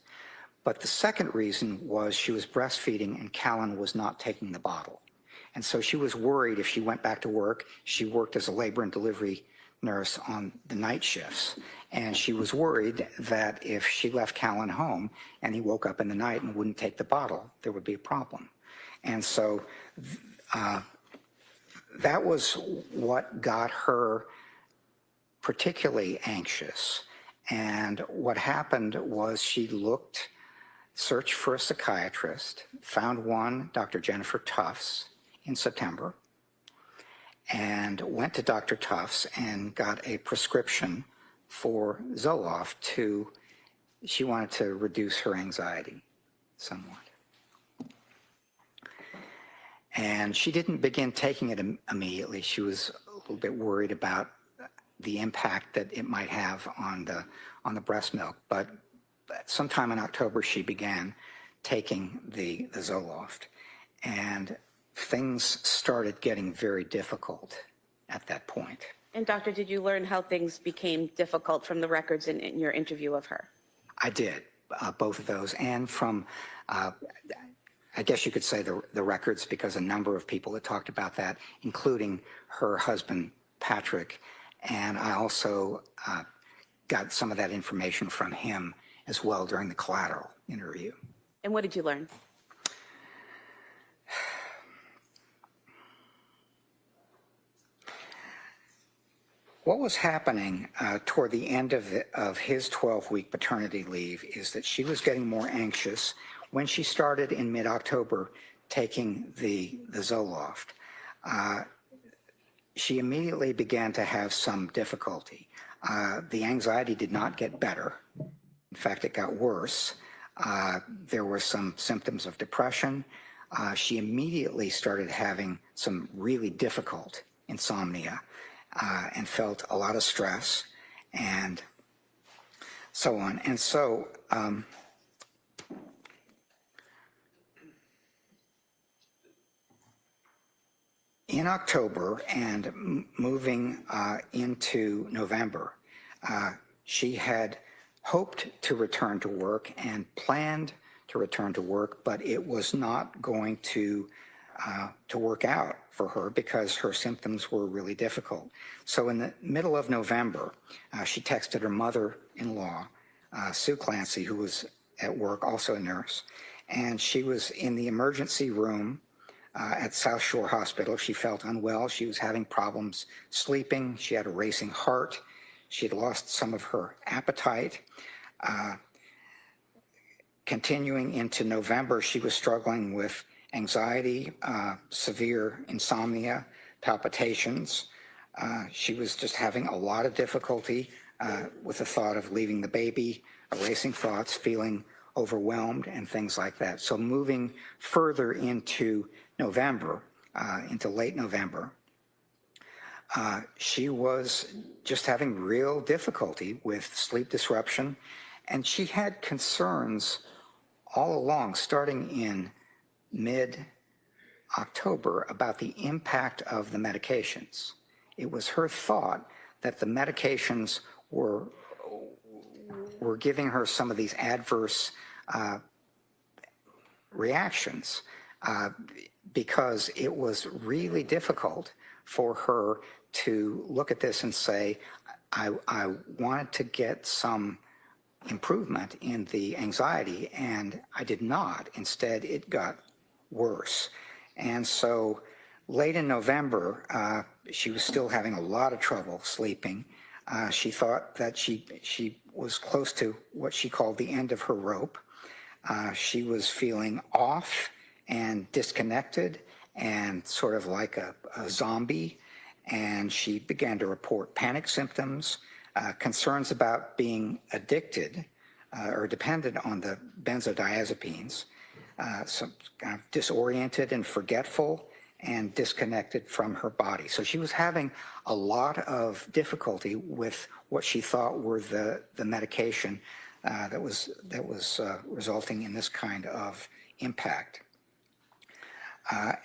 But the second reason was she was breastfeeding and Callan was not taking the bottle. And so she was worried if she went back to work. She worked as a labor and delivery nurse on the night shifts. And she was worried that if she left Callan home and he woke up in the night and wouldn't take the bottle, there would be a problem. And so that was what got her particularly anxious. And what happened was she searched for a psychiatrist, found one, Dr. Jennifer Tufts, in September, and went to Dr. Tufts and got a prescription for Zoloft she wanted to reduce her anxiety somewhat. And she didn't begin taking it immediately. She was a little bit worried about the impact that it might have on the breast milk. But sometime in October, she began taking the Zoloft. And things started getting very difficult at that point. And doctor, did you learn how things became difficult from the records in your interview of her? I did, both of those, and from, I guess you could say the records, because a number of people had talked about that, including her husband, Patrick, and I also got some of that information from him as well during the collateral interview. And what did you learn? What was happening toward the end of his 12-week paternity leave is that she was getting more anxious when she started in mid-October taking the Zoloft. She immediately began to have some difficulty. The anxiety did not get better. In fact, it got worse. There were some symptoms of depression. She immediately started having some really difficult insomnia and felt a lot of stress and so on. And so in October and moving into November, she had hoped to return to work and planned to return to work, but it was not going to work out for her because her symptoms were really difficult. So in the middle of November, she texted her mother-in-law, Sue Clancy, who was at work, also a nurse, and she was in the emergency room at South Shore Hospital. She felt unwell. She was having problems sleeping. She had a racing heart. She had lost some of her appetite. Continuing into November, she was struggling with anxiety, severe insomnia, palpitations. She was just having a lot of difficulty with the thought of leaving the baby, racing thoughts, feeling overwhelmed, and things like that. So moving further into November, into late November, she was just having real difficulty with sleep disruption, and she had concerns all along, starting in mid-October, about the impact of the medications. It was her thought that the medications were giving her some of these adverse reactions because it was really difficult for her to look at this and say, I wanted to get some improvement in the anxiety, and I did not. Instead, it got worse. And so late in November, she was still having a lot of trouble sleeping. She thought that she was close to what she called the end of her rope. She was feeling off and disconnected and sort of like a zombie. And she began to report panic symptoms, concerns about being addicted or dependent on the benzodiazepines, some kind of disoriented and forgetful and disconnected from her body. So she was having a lot of difficulty with what she thought were the medication that was resulting in this kind of impact.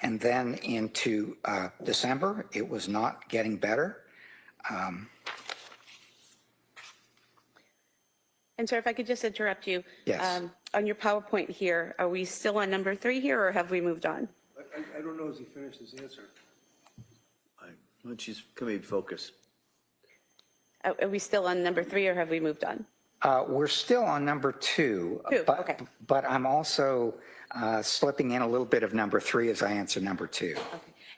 And then into December, it was not getting better. And sir, if I could just interrupt you. Yes. On your PowerPoint here, are we still on number 3 here, or have we moved on? I don't know as he finished his answer. When she's coming in focus. Are we still on number 3, or have we moved on? We're still on number 2. Two, but, okay. But I'm also slipping in a little bit of number 3 as I answer number 2. Okay.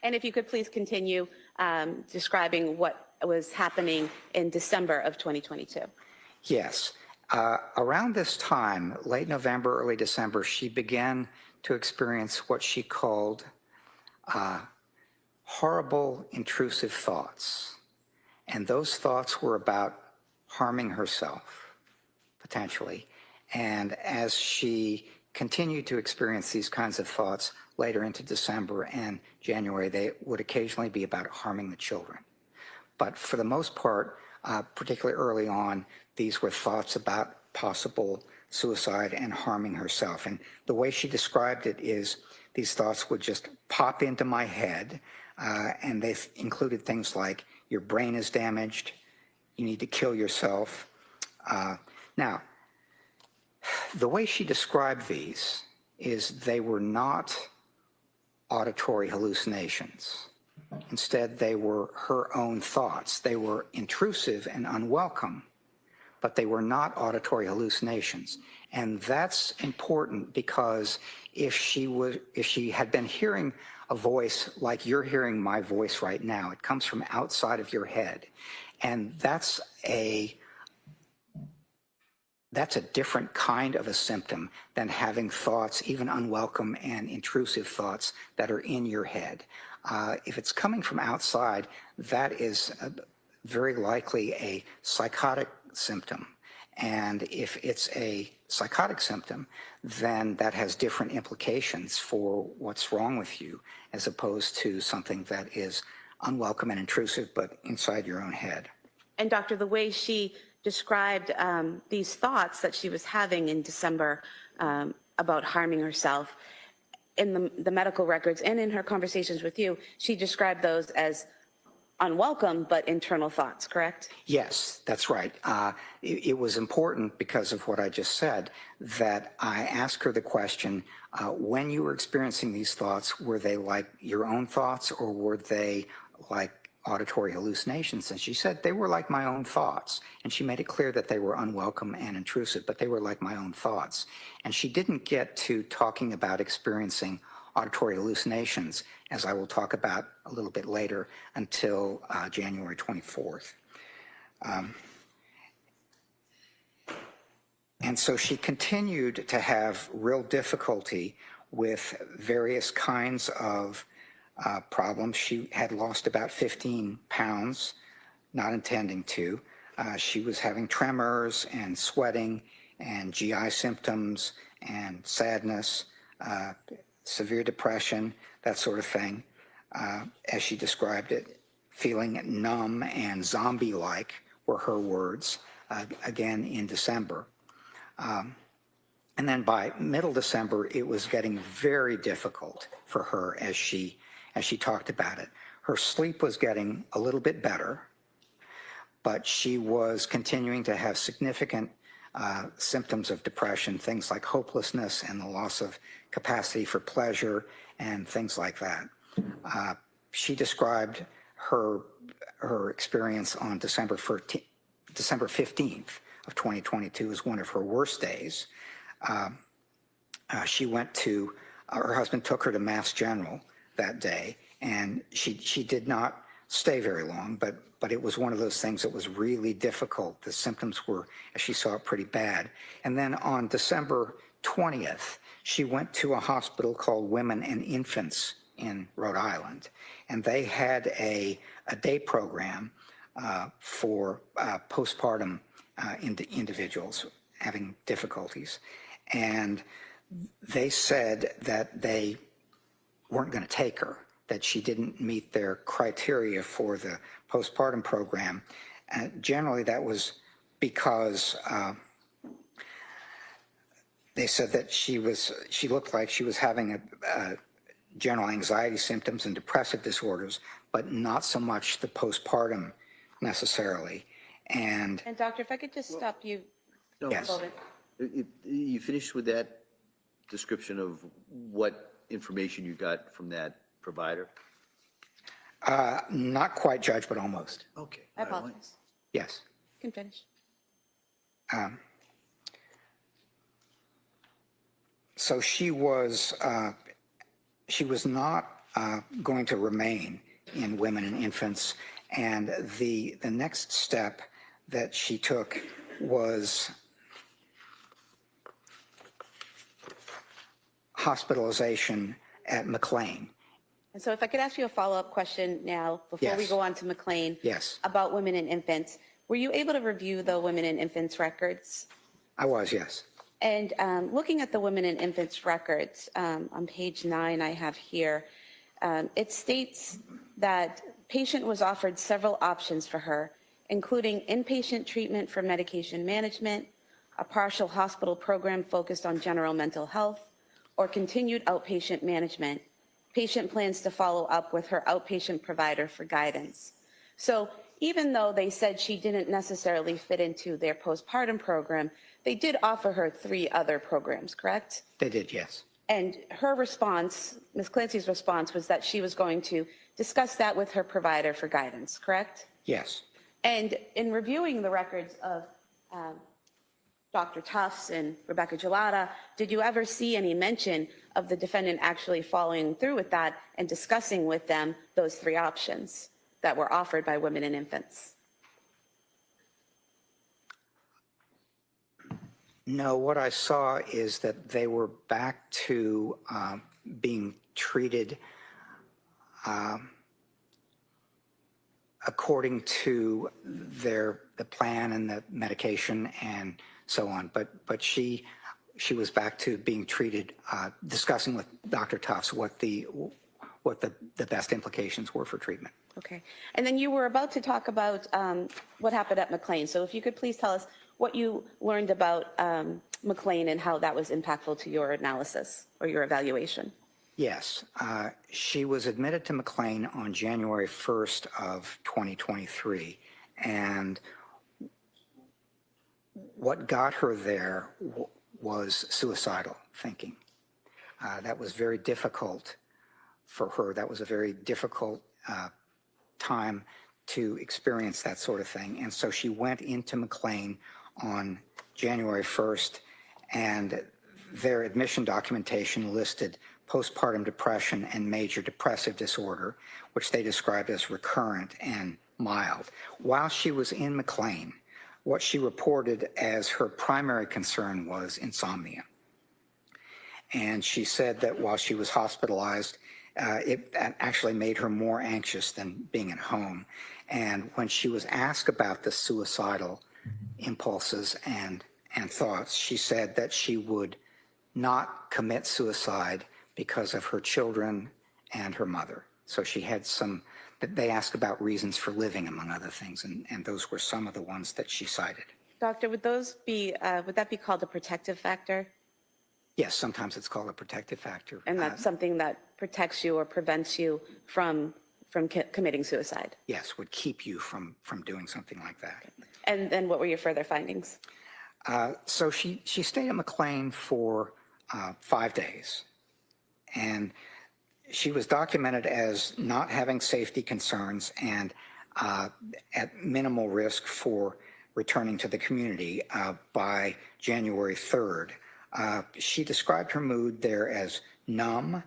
And if you could please continue describing what was happening in December of 2022. Yes. Around this time, late November, early December, she began to experience what she called horrible, intrusive thoughts. And those thoughts were about harming herself, potentially. And as she continued to experience these kinds of thoughts later into December and January, they would occasionally be about harming the children. But for the most part, particularly early on, these were thoughts about possible suicide and harming herself. And the way she described it is these thoughts would just pop into my head, and they included things like, your brain is damaged, you need to kill yourself. Now, the way she described these is they were not auditory hallucinations. Instead, they were her own thoughts. They were intrusive and unwelcome, but they were not auditory hallucinations. And that's important because if she had been hearing a voice like you're hearing my voice right now, it comes from outside of your head. And that's a different kind of a symptom than having thoughts, even unwelcome and intrusive thoughts that are in your head. If it's coming from outside, that is very likely a psychotic symptom. And if it's a psychotic symptom, then that has different implications for what's wrong with you, as opposed to something that is unwelcome and intrusive, but inside your own head. And doctor, the way she described these thoughts that she was having in December about harming herself, in the medical records and in her conversations with you, she described those as unwelcome but internal thoughts, correct? Yes, that's right. It was important because of what I just said that I asked her the question, when you were experiencing these thoughts, were they like your own thoughts or were they like auditory hallucinations? And she said they were like my own thoughts. And she made it clear that they were unwelcome and intrusive, but they were like my own thoughts. And she didn't get to talking about experiencing auditory hallucinations, as I will talk about a little bit later, until January 24th. And so she continued to have real difficulty with various kinds of problems. She had lost about 15 pounds, not intending to. She was having tremors and sweating and GI symptoms and sadness, severe depression, that sort of thing, as she described it. Feeling numb and zombie-like were her words, again in December. And then by middle December, it was getting very difficult for her as she talked about it. Her sleep was getting a little bit better, but she was continuing to have significant symptoms of depression, things like hopelessness and the loss of capacity for pleasure and things like that. She described her experience on December 15th of 2022 as one of her worst days. She went to, her husband took her to Mass General that day, and she did not stay very long, but it was one of those things that was really difficult. The symptoms were, as she saw it, pretty bad. And then on December 20th, she went to a hospital called Women and Infants in Rhode Island, and they had a day program for postpartum individuals having difficulties. And they said that they weren't going to take her, that she didn't meet their criteria for the postpartum program. Generally, that was because they said that she looked like she was having general anxiety symptoms and depressive disorders, but not so much the postpartum necessarily. And doctor, if I could just stop you No, Yes. You finished with that description of what information you got from that provider? Not quite, Judge, but almost. Okay. I apologize. Yes. You can finish. So she was not going to remain in women and infants, and the next step that she took was hospitalization at McLean. And so if I could ask you a follow-up question now, before we Yes. go on to McLean. Yes. About women and infants. Were you able to review the women and infants records? I was, yes. And looking at the women and infants records, on page 9 I have here, it states that patient was offered several options for her, including inpatient treatment for medication management, a partial hospital program focused on general mental health, or continued outpatient management. Patient plans to follow up with her outpatient provider for guidance. So even though they said she didn't necessarily fit into their postpartum program, they did offer her 3 other programs, correct? They did, yes. And her response, Ms. Clancy's response, was that she was going to discuss that with her provider for guidance, correct? Yes. And in reviewing the records of Dr. Tufts and Rebecca Gelada, did you ever see any mention of the defendant actually following through with that and discussing with them those 3 options that were offered by women and infants? No, what I saw is that they were back to being treated according to the plan and the medication and so on. But she was back to being treated, discussing with Dr. Tufts what the best implications were for treatment. Okay. And then you were about to talk about what happened at McLean. So if you could please tell us what you learned about McLean and how that was impactful to your analysis or your evaluation. Yes, she was admitted to McLean on January 1st of 2023, and what got her there was suicidal thinking. That was very difficult for her. That was a very difficult time to experience that sort of thing, and so she went into McLean on January 1st, and their admission documentation listed postpartum depression and major depressive disorder, which they described as recurrent and mild. While she was in McLean, what she reported as her primary concern was insomnia. And she said that while she was hospitalized, it actually made her more anxious than being at home. And when she was asked about the suicidal impulses and thoughts, she said that she would not commit suicide because of her children and her mother. So she had they asked about reasons for living, among other things, and those were some of the ones that she cited. Doctor, would that be called a protective factor? Yes, sometimes it's called a protective factor. And that's something that protects you or prevents you from committing suicide? Yes, would keep you from doing something like that. And then what were your further findings? So she stayed at McLean for 5 days, and she was documented as not having safety concerns and at minimal risk for returning to the community by January 3rd. She described her mood there as numb,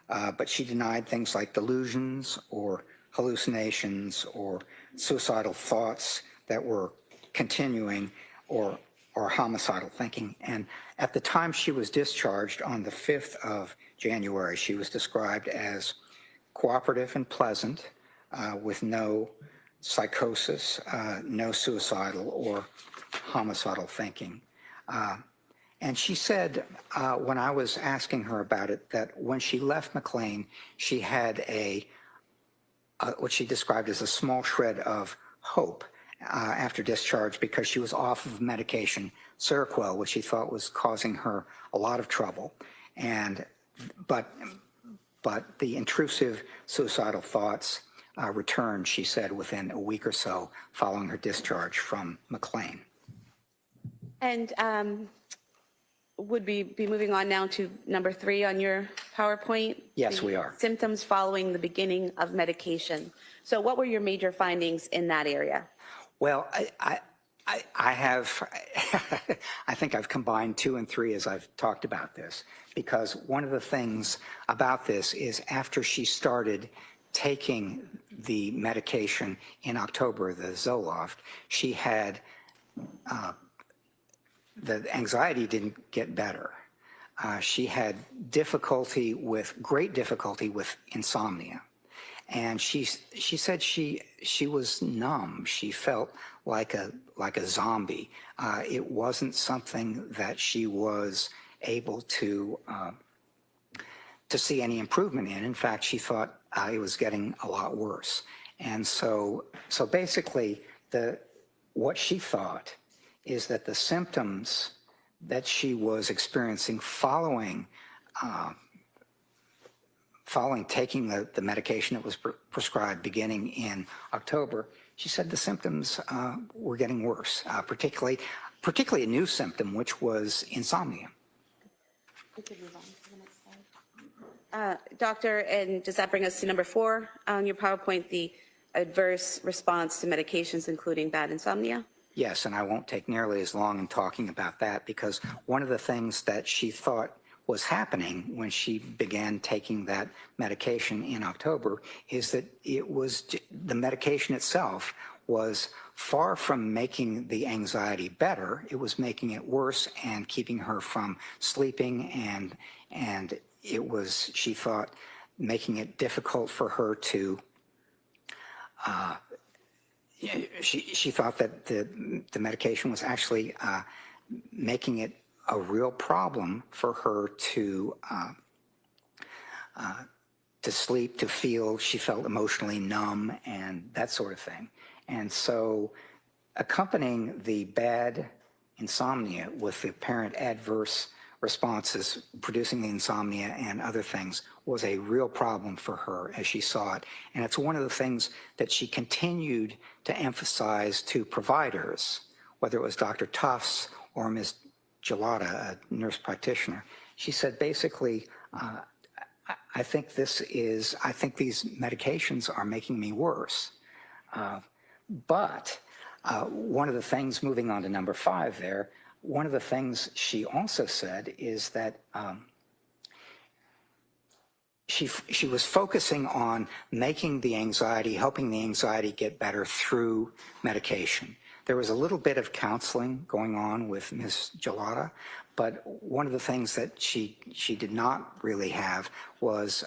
but she denied things like delusions or hallucinations or suicidal thoughts that were continuing or homicidal thinking. And at the time she was discharged on the 5th of January, she was described as cooperative and pleasant, with no psychosis, no suicidal or homicidal thinking. And she said, when I was asking her about it, that when she left McLean, she had what she described as a small shred of hope after discharge, because she was off of medication, Seroquel, which she thought was causing her a lot of trouble. But the intrusive suicidal thoughts returned, she said, within a week or so following her discharge from McLean. And would we be moving on now to number 3 on your PowerPoint? Yes, The we are. Symptoms following the beginning of medication. So what were your major findings in that area? Well, I have, I think I've combined 2 and 3 as I've talked about this, because one of the things about this is after she started taking the medication in October, the Zoloft, she had, the anxiety didn't get better. She had great difficulty with insomnia. And she said she was numb. She felt like a zombie. It wasn't something that she was able to see any improvement in. In fact, she thought it was getting a lot worse. And so basically, what she thought is that the symptoms that she was experiencing following taking the medication that was prescribed beginning in October, she said the symptoms were getting worse, particularly a new symptom, which was insomnia. We could move on to the next slide. Doctor, and does that bring us to number 4 on your PowerPoint, the adverse response to medications, including bad insomnia? Yes, and I won't take nearly as long in talking about that, because one of the things that she thought was happening when she began taking that medication in October is that the medication itself was far from making the anxiety better. It was making it worse and keeping her from sleeping, and it was, she thought, making it difficult for her to she thought that the medication was actually making it a real problem for her to sleep, to feel. She felt emotionally numb and that sort of thing. And so accompanying the bad insomnia with the apparent adverse responses, producing the insomnia and other things, was a real problem for her as she saw it. And it's one of the things that she continued to emphasize to providers, whether it was Dr. Tufts or Ms. Gelada, a nurse practitioner. She said, basically, I think these medications are making me worse. But one of the things, moving on to number 5 there, one of the things she also said is that she was focusing on making the anxiety, helping the anxiety get better through medication. There was a little bit of counseling going on with Ms. Gelada, but one of the things that she did not really have was,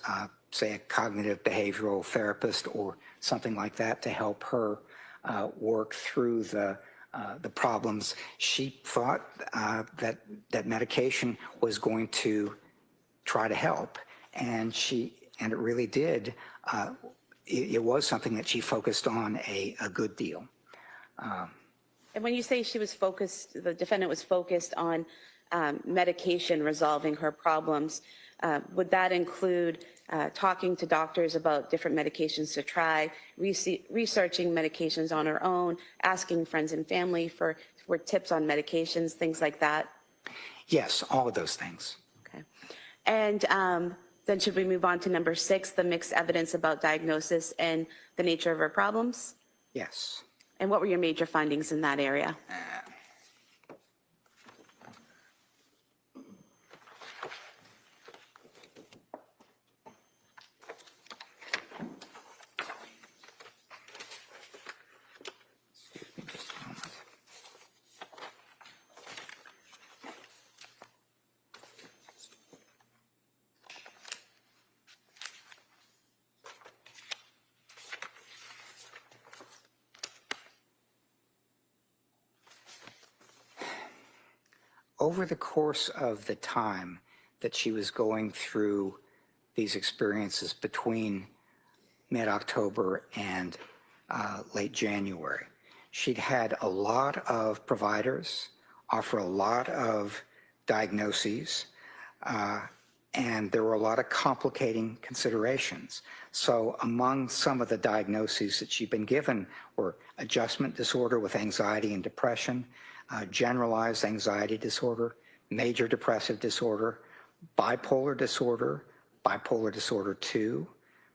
say, a cognitive behavioral therapist or something like that to help her work through the problems. She thought that medication was going to try to help, and it really did. It was something that she focused on a good deal. And when you say she was focused, the defendant was focused on medication resolving her problems, would that include talking to doctors about different medications to try, researching medications on her own, asking friends and family for tips on medications, things like that? Yes, all of those things. Okay. And then should we move on to number 6, the mixed evidence about diagnosis and the nature of her problems? Yes. And what were your major findings in that area? Over the course of the time that she was going through these experiences between mid-October and late January, she'd had a lot of providers offer a lot of diagnoses, and there were a lot of complicating considerations. So among some of the diagnoses that she'd been given were adjustment disorder with anxiety and depression, generalized anxiety disorder, major depressive disorder, bipolar disorder 2,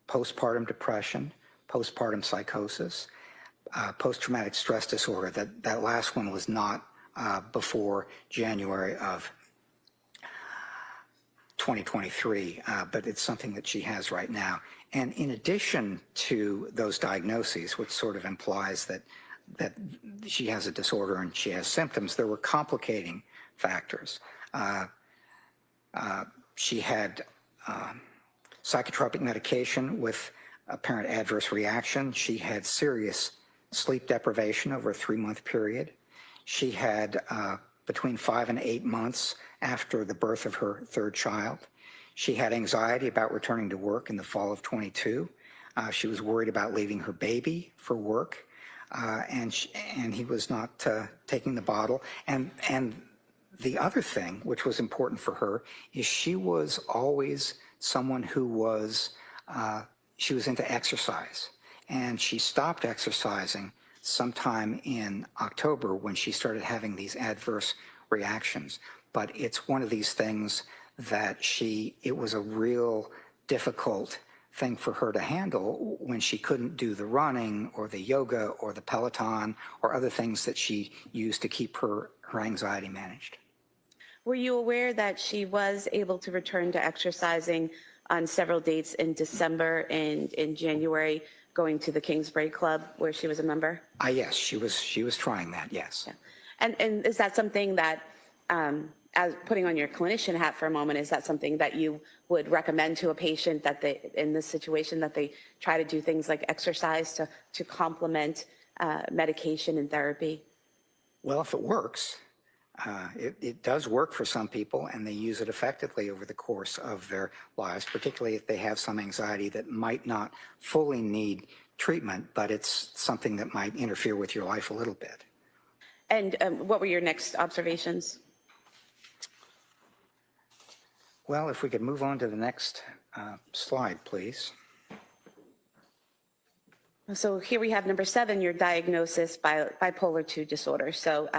postpartum depression, postpartum psychosis, post-traumatic stress disorder. That last one was not before January of 2023, but it's something that she has right now. And in addition to those diagnoses, which sort of implies that she has a disorder and she has symptoms, there were complicating factors. She had psychotropic medication with apparent adverse reaction. She had serious sleep deprivation over a 3-month period. She had between 5 and 8 months after the birth of her third child. She had anxiety about returning to work in the fall of 22. She was worried about leaving her baby for work, and he was not taking the bottle. And the other thing, which was important for her, is she was always someone who was, she was into exercise. And she stopped exercising sometime in October when she started having these adverse reactions. But it's one of these things that it was a real difficult thing for her to handle when she couldn't do the running or the yoga or the Peloton or other things that she used to keep her anxiety managed. Were you aware that she was able to return to exercising on several dates in December and in January, going to the Kingsbury Club where she was a member? Yes, she was trying that, yes. Yeah. And is that something that, as putting on your clinician hat for a moment, is that something that you would recommend to a patient that they, in this situation, that they try to do things like exercise to complement medication and therapy? Well, if it works, it does work for some people, and they use it effectively over the course of their lives, particularly if they have some anxiety that might not fully need treatment, but it's something that might interfere with your life a little bit. And what were your next observations? Well, if we could move on to the next slide, please. So here we have number 7, your diagnosis, bipolar 2 disorder. So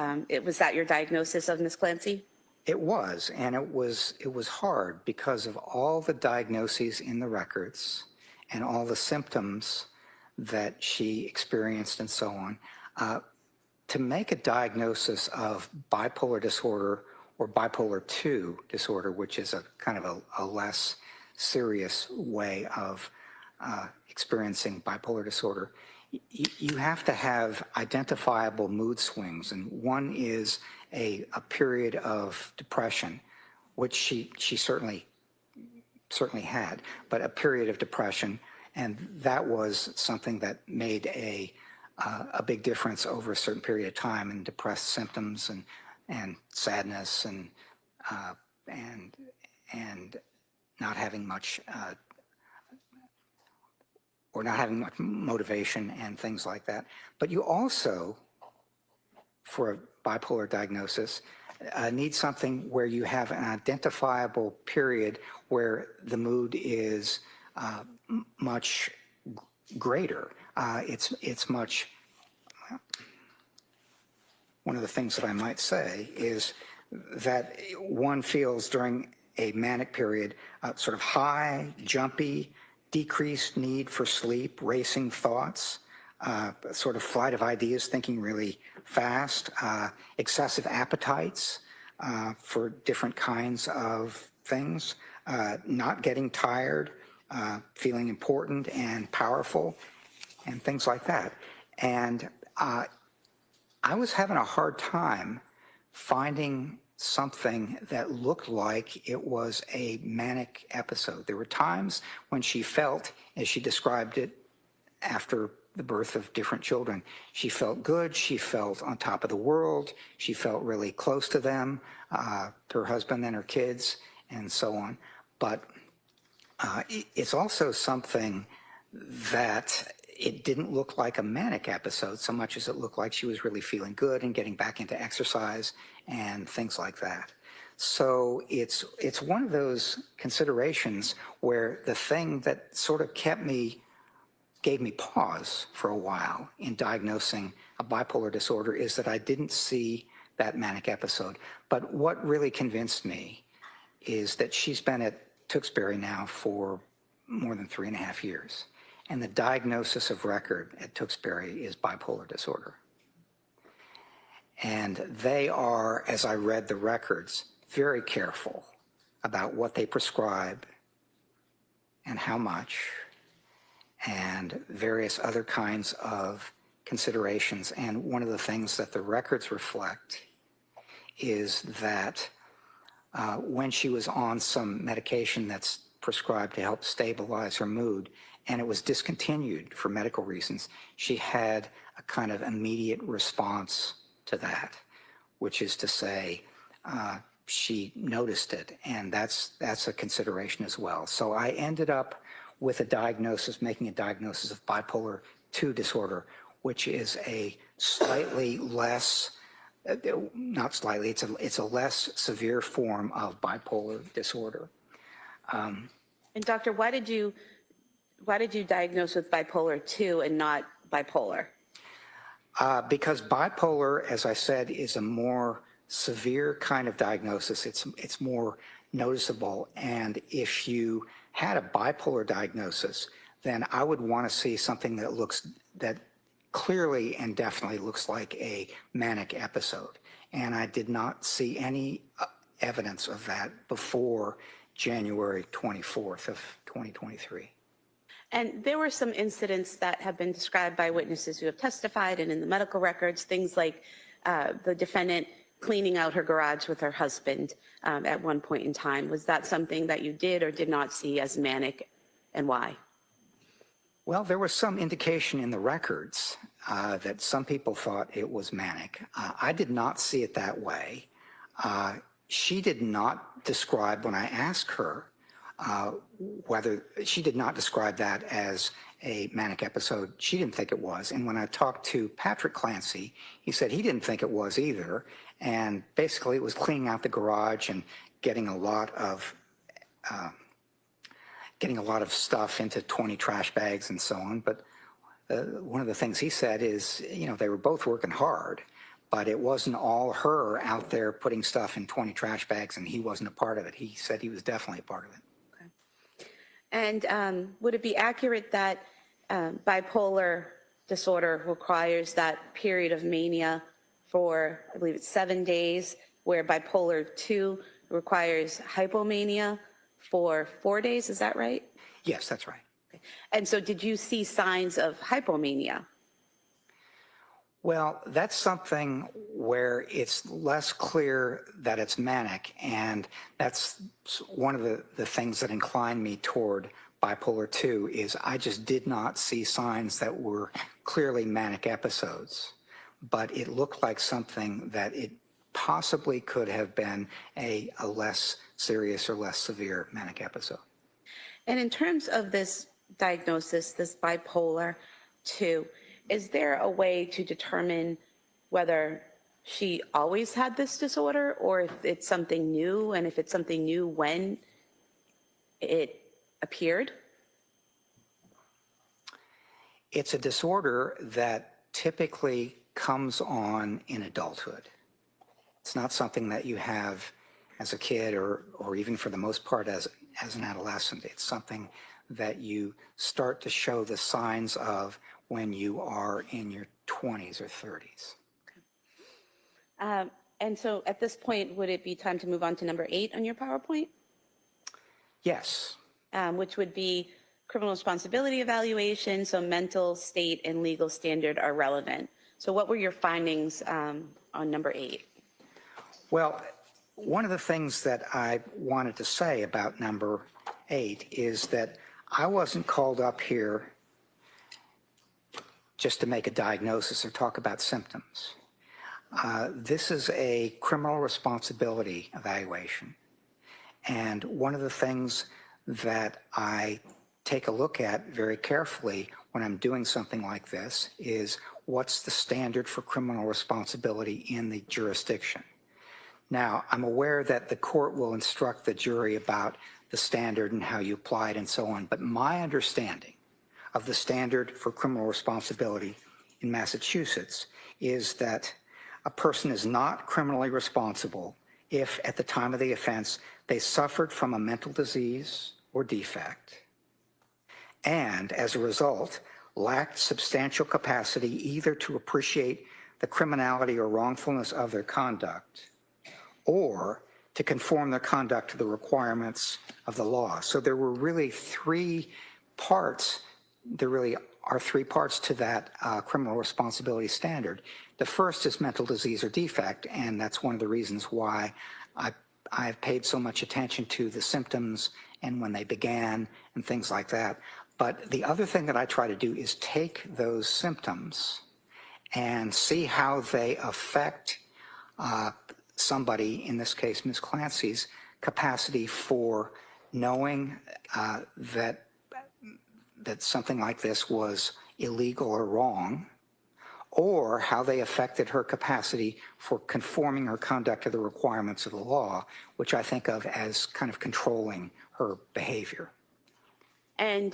was that your diagnosis of Ms. Clancy? It was, and it was hard because of all the diagnoses in the records and all the symptoms that she experienced and so on. To make a diagnosis of bipolar disorder or bipolar 2 disorder, which is a kind of a less serious way of experiencing bipolar disorder, you have to have identifiable mood swings, and one is a period of depression, which she certainly had, but a period of depression, and that was something that made a big difference over a certain period of time in depressed symptoms and sadness and not having much or not having much motivation and things like that. But you also, for a bipolar diagnosis, need something where you have an identifiable period where the mood is much greater. It's much, one of the things that I might say is that one feels during a manic period sort of high, jumpy, decreased need for sleep, racing thoughts, sort of flight of ideas, thinking really fast, excessive appetites for different kinds of things, not getting tired, feeling important and powerful, and things like that. And I was having a hard time finding something that looked like it was a manic episode. There were times when she felt, as she described it after the birth of different children, she felt good, she felt on top of the world, she felt really close to them, her husband and her kids, and so on. But it's also something that it didn't look like a manic episode so much as it looked like she was really feeling good and getting back into exercise and things like that. So it's one of those considerations where the thing that sort of gave me pause for a while in diagnosing a bipolar disorder is that I didn't see that manic episode. But what really convinced me is that she's been at Tewksbury now for more than 3.5 years. And the diagnosis of record at Tewksbury is bipolar disorder. And they are, as I read the records, very careful about what they prescribe and how much, and various other kinds of considerations. And one of the things that the records reflect is that when she was on some medication that's prescribed to help stabilize her mood, and it was discontinued for medical reasons, she had a kind of immediate response to that, which is to say, she noticed it, and that's a consideration as well. So I ended up with a diagnosis, making a diagnosis of bipolar II disorder, which is a slightly less, not slightly, it's a less severe form of bipolar disorder. And doctor, why did you diagnose with bipolar II and not bipolar? Because bipolar, as I said, is a more severe kind of diagnosis. It's more noticeable. And if you had a bipolar diagnosis, then I would want to see something that clearly and definitely looks like a manic episode. And I did not see any evidence of that before January 24th of 2023. And there were some incidents that have been described by witnesses who have testified and in the medical records, things like the defendant cleaning out her garage with her husband at one point in time. Was that something that you did or did not see as manic, and why? Well, there was some indication in the records that some people thought it was manic. I did not see it that way. She did not describe, when I asked her, whether she did not describe that as a manic episode. She didn't think it was. And when I talked to Patrick Clancy, he said he didn't think it was either. And basically it was cleaning out the garage and getting a lot of stuff into 20 trash bags and so on. But one of the things he said is, they were both working hard, but it wasn't all her out there putting stuff in 20 trash bags and he wasn't a part of it. He said he was definitely a part of it. And would it be accurate that bipolar disorder requires that period of mania for, I believe it's 7 days, where bipolar II requires hypomania for 4 days? Is that right? Yes, that's right. Okay. And so did you see signs of hypomania? Well, that's something where it's less clear that it's manic, and that's one of the things that inclined me toward bipolar II is I just did not see signs that were clearly manic episodes, but it looked like something that it possibly could have been a less serious or less severe manic episode. And in terms of this diagnosis, this bipolar II, is there a way to determine whether she always had this disorder or if it's something new, and if it's something new, when it appeared? It's a disorder that typically comes on in adulthood. It's not something that you have as a kid or even for the most part as an adolescent. It's something that you start to show the signs of when you are in your 20s or 30s. Okay. And so at this point, would it be time to move on to number 8 on your PowerPoint? Yes. Which would be criminal responsibility evaluation, so mental state and legal standard are relevant. So what were your findings on number 8? Well, one of the things that I wanted to say about number 8 is that I wasn't called up here just to make a diagnosis or talk about symptoms. This is a criminal responsibility evaluation. And one of the things that I take a look at very carefully when I'm doing something like this is what's the standard for criminal responsibility in the jurisdiction. Now, I'm aware that the court will instruct the jury about the standard and how you apply it and so on, but my understanding of the standard for criminal responsibility in Massachusetts is that a person is not criminally responsible if at the time of the offense they suffered from a mental disease or defect and as a result lacked substantial capacity either to appreciate the criminality or wrongfulness of their conduct or to conform their conduct to the requirements of the law. So there were really three parts. There really are three parts to that criminal responsibility standard. The first is mental disease or defect, and that's one of the reasons why I've paid so much attention to the symptoms and when they began and things like that. But the other thing that I try to do is take those symptoms and see how they affect somebody, in this case, Ms. Clancy's, capacity for knowing that something like this was illegal or wrong, or how they affected her capacity for conforming her conduct to the requirements of the law, which I think of as kind of controlling her behavior. And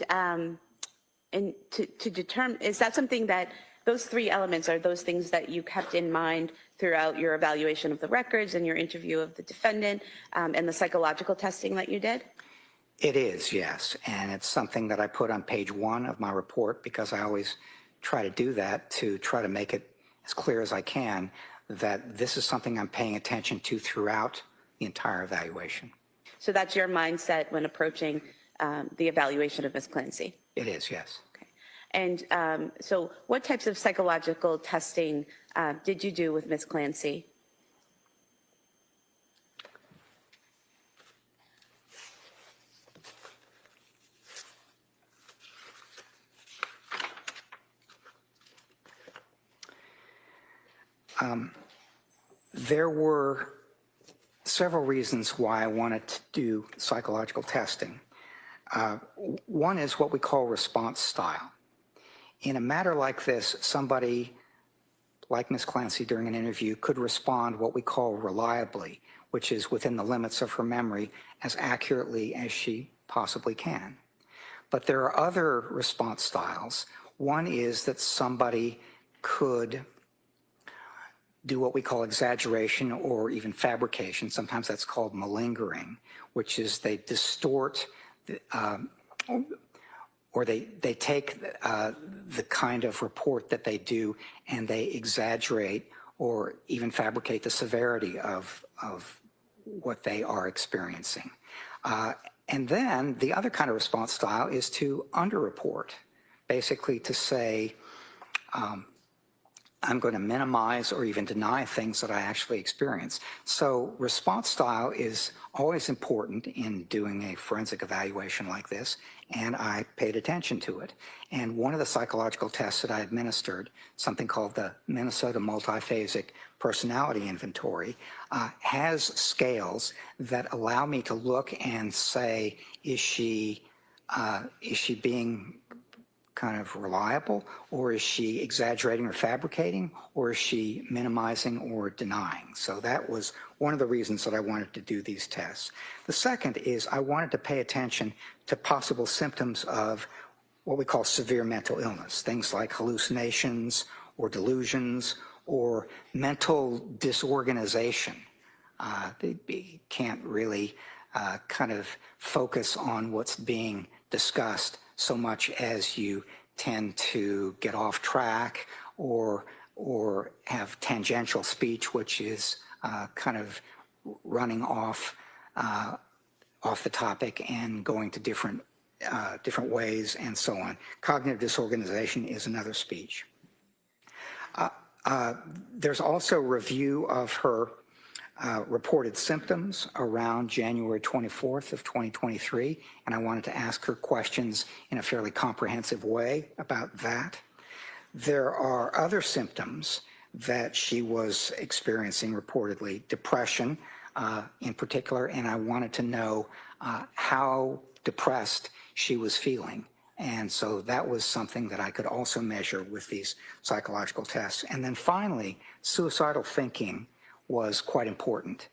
to determine, is that something that those three elements are those things that you kept in mind throughout your evaluation of the records and your interview of the defendant and the psychological testing that you did? It is, yes. And it's something that I put on page 1 of my report because I always try to do that to try to make it as clear as I can that this is something I'm paying attention to throughout the entire evaluation. So that's your mindset when approaching the evaluation of Ms. Clancy? It is, yes. Okay. And so what types of psychological testing did you do with Ms. Clancy? There were several reasons why I wanted to do psychological testing. One is what we call response style. In a matter like this, somebody like Ms. Clancy during an interview could respond what we call reliably, which is within the limits of her memory, as accurately as she possibly can. But there are other response styles. One is that somebody could do what we call exaggeration or even fabrication. Sometimes that's called malingering, which is they distort or they take the kind of report that they do and they exaggerate or even fabricate the severity of what they are experiencing. And then the other kind of response style is to underreport, basically to say, I'm going to minimize or even deny things that I actually experience. So response style is always important in doing a forensic evaluation like this, and I paid attention to it. And one of the psychological tests that I administered, something called the Minnesota Multiphasic Personality Inventory, has scales that allow me to look and say, is she being kind of reliable, or is she exaggerating or fabricating, or is she minimizing or denying? So that was one of the reasons that I wanted to do these tests. The second is I wanted to pay attention to possible symptoms of what we call severe mental illness, things like hallucinations or delusions or mental disorganization. They can't really kind of focus on what's being discussed so much as you tend to get off track or have tangential speech, which is kind of running off the topic and going to different ways and so on. Cognitive disorganization is another speech. There's also review of her reported symptoms around January 24th of 2023, and I wanted to ask her questions in a fairly comprehensive way about that. There are other symptoms that she was experiencing reportedly, depression in particular, and I wanted to know how depressed she was feeling. And so that was something that I could also measure with these psychological tests. And then finally, suicidal thinking was quite important.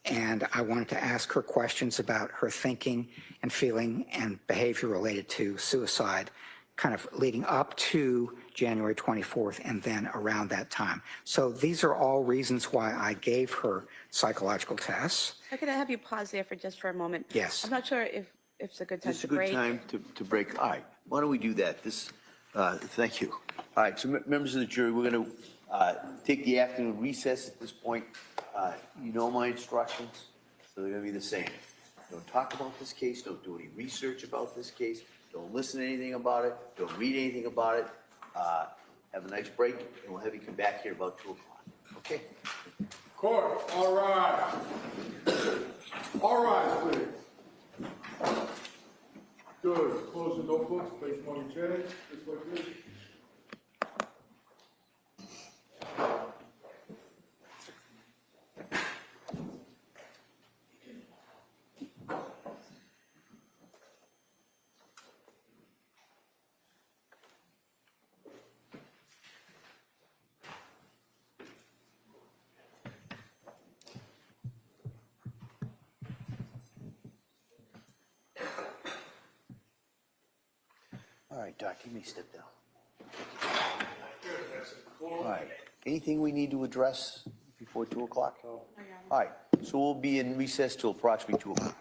And I wanted to ask her questions about her thinking and feeling and behavior related to suicide kind of leading up to January 24th and then around that time. So these are all reasons why I gave her psychological tests. I'm going to have you pause there for just for a moment. Yes. I'm not sure if it's a good time This is to a good break. time to break. All right, why don't we do that? Thank you. All right, so members of the jury, we're going to take the afternoon recess at this point. You know my instructions, so they're going to be the same. Don't talk about this case, don't do any research about this case, don't listen to anything about it, don't read anything about it. Have a nice break, and we'll have you come back here about 2 o'clock. Okay? Court, all rise. All rise, please. Good. Close the notebooks, place them on your chairs, just like this. All right, Doc, you may step down. All right, anything we need to address before 2 o'clock? All right, so we'll be in recess till approximately 2 o'clock.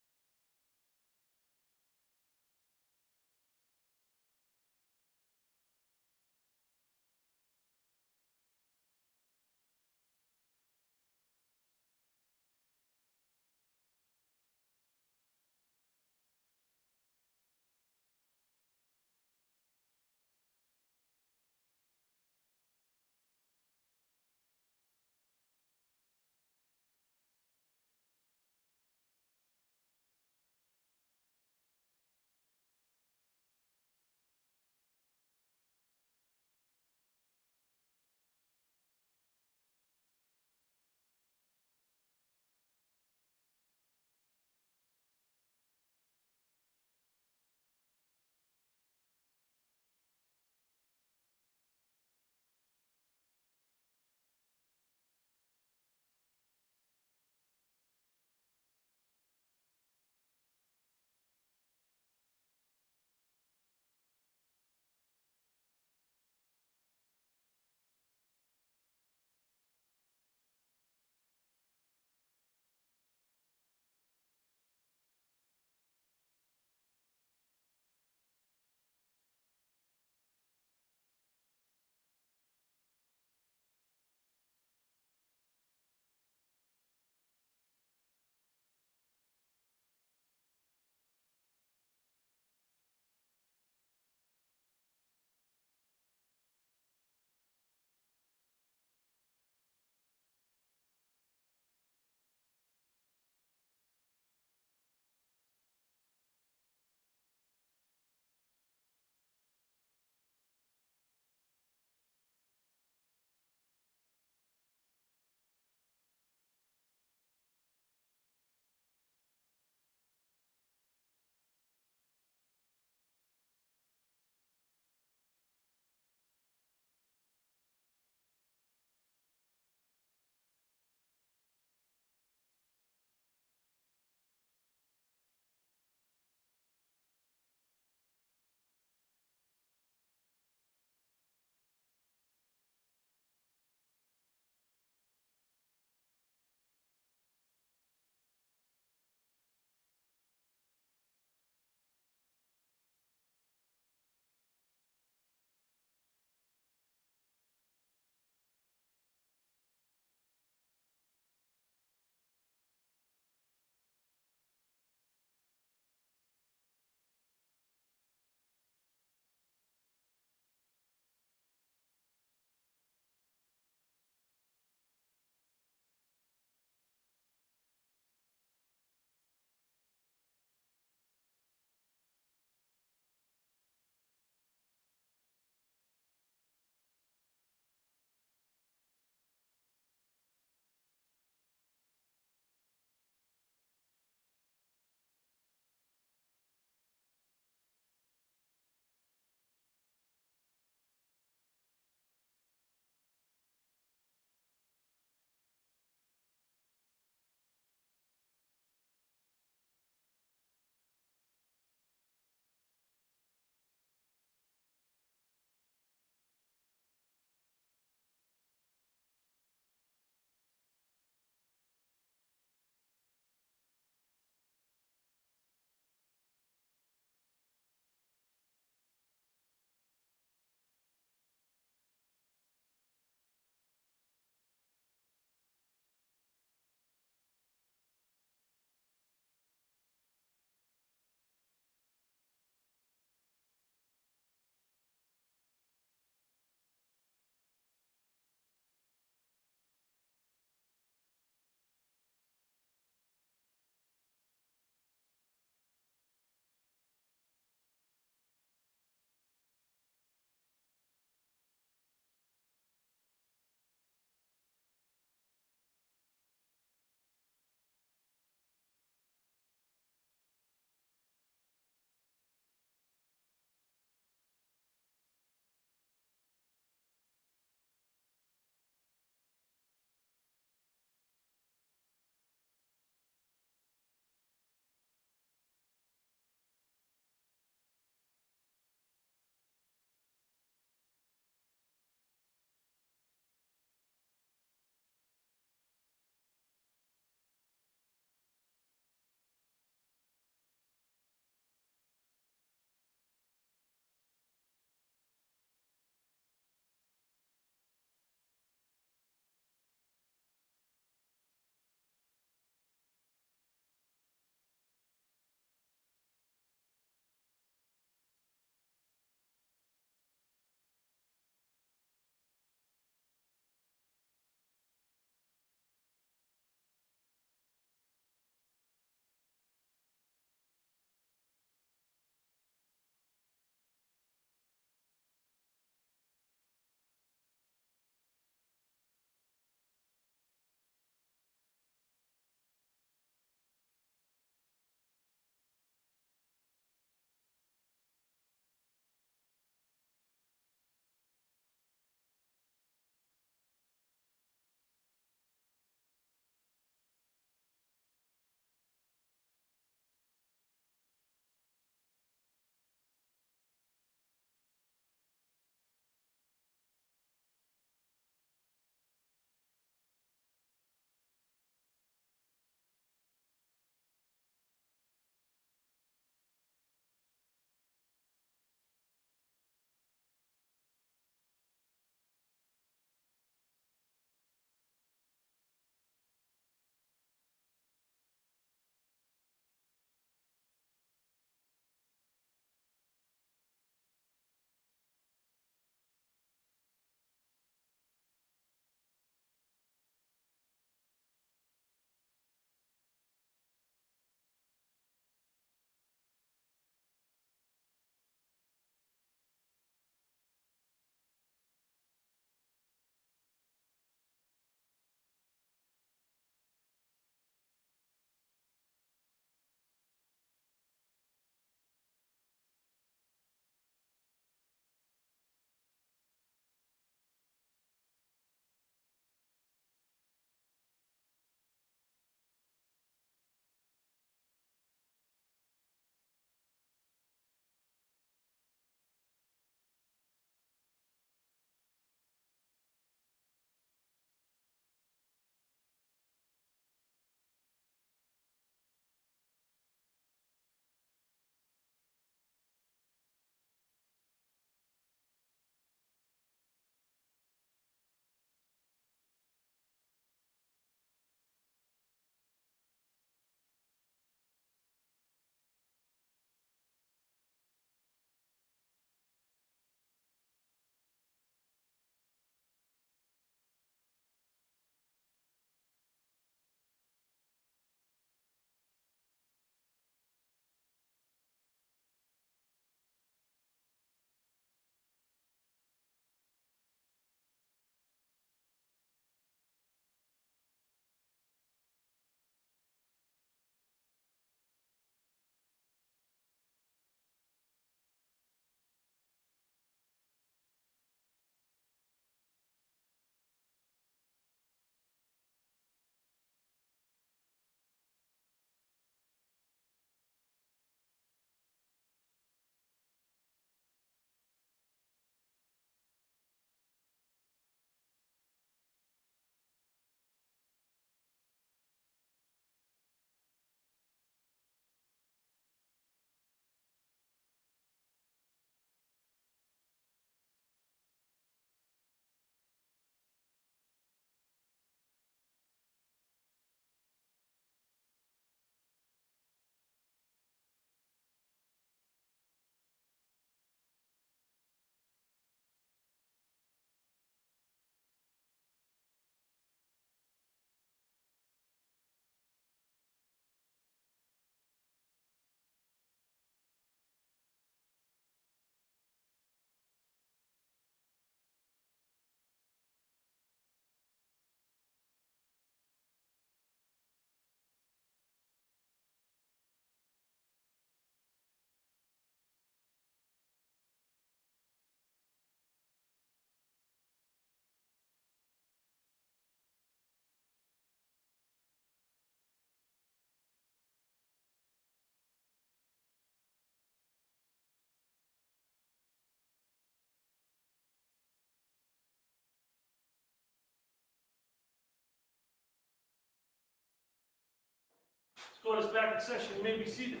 Court is back in session. You may be seated.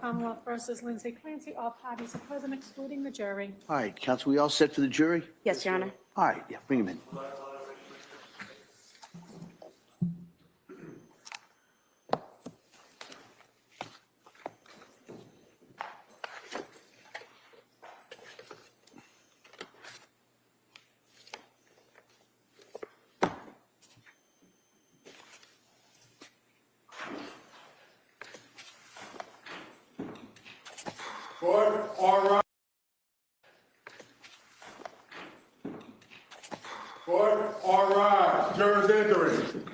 Commonwealth versus Lindsay Clancy. All parties are present, excluding the jury. All right, counsel, we all set for the jury? Yes, Your Honor. All right, yeah, bring him in. Court, all rise. Court, all rise. Jurors entering.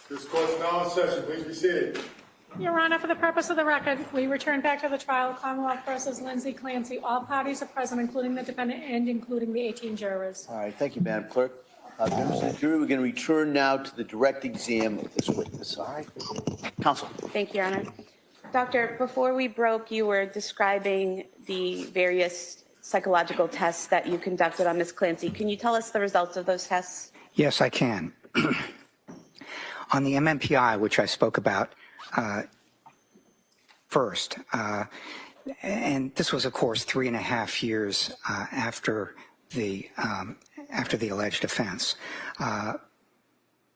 This court is now in session. Please be seated. Your Honor, for the purpose of the record, we return back to the trial of Commonwealth versus Lindsay Clancy. All parties are present, including the defendant and including the 18 jurors. All right, thank you, Madam Clerk. Members of the jury, we're going to return now to the direct exam of this witness. All right? Counsel. Thank you, Your Honor. Doctor, before we broke, you were describing the various psychological tests that you conducted on Ms. Clancy. Can you tell us the results of those tests? Yes, I can. On the MMPI, which I spoke about first, and this was, of course, 3.5 years after the alleged offense.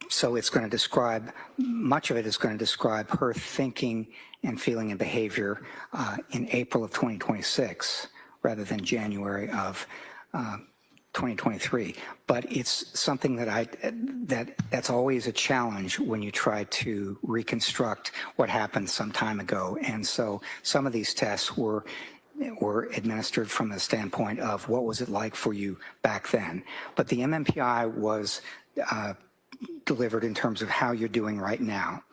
So it's going to describe, much of it is going to describe her thinking and feeling and behavior in April of 2026 rather than January of 2023. But it's something that's always a challenge when you try to reconstruct what happened some time ago. And so some of these tests were administered from the standpoint of what was it like for you back then. But the MMPI was delivered in terms of how you're doing right now.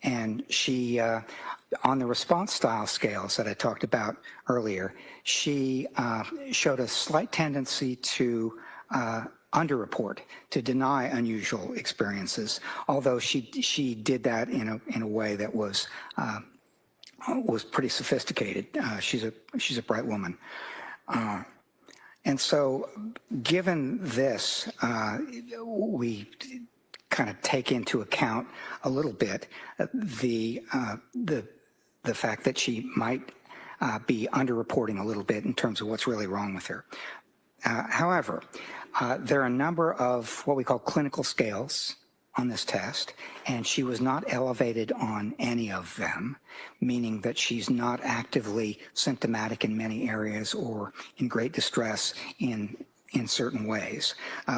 And she, on the response style scales that I talked about earlier, she showed a slight tendency to underreport, to deny unusual experiences, although she did that in a way that was pretty sophisticated. She's a bright woman. And so given this, we kind of take into account a little bit the fact that she might be underreporting a little bit in terms of what's really wrong with her. However, there are a number of what we call clinical scales on this test, and she was not elevated on any of them, meaning that she's not actively symptomatic in many areas or in great distress in certain ways.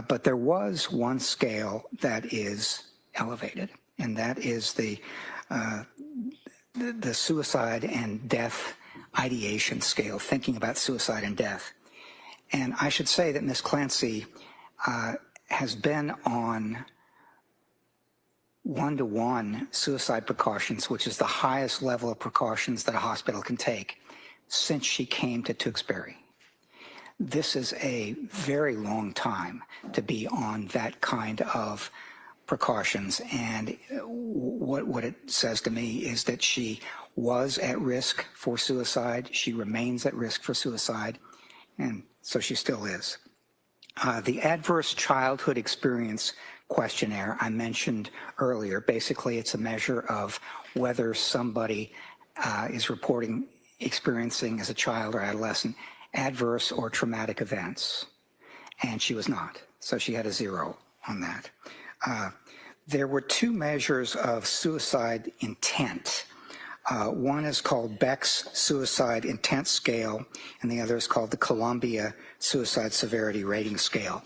But there was one scale that is elevated, and that is the suicide and death ideation scale, thinking about suicide and death. And I should say that Ms. Clancy has been on 1-to-1 suicide precautions, which is the highest level of precautions that a hospital can take, since she came to Tewksbury. This is a very long time to be on that kind of precautions, and what it says to me is that she was at risk for suicide, she remains at risk for suicide, and so she still is. The adverse childhood experience questionnaire I mentioned earlier, basically it's a measure of whether somebody is reporting experiencing as a child or adolescent adverse or traumatic events, and she was not, so she had a 0 on that. There were 2 measures of suicide intent. One is called Beck's Suicide Intent Scale, and the other is called the Columbia Suicide Severity Rating Scale.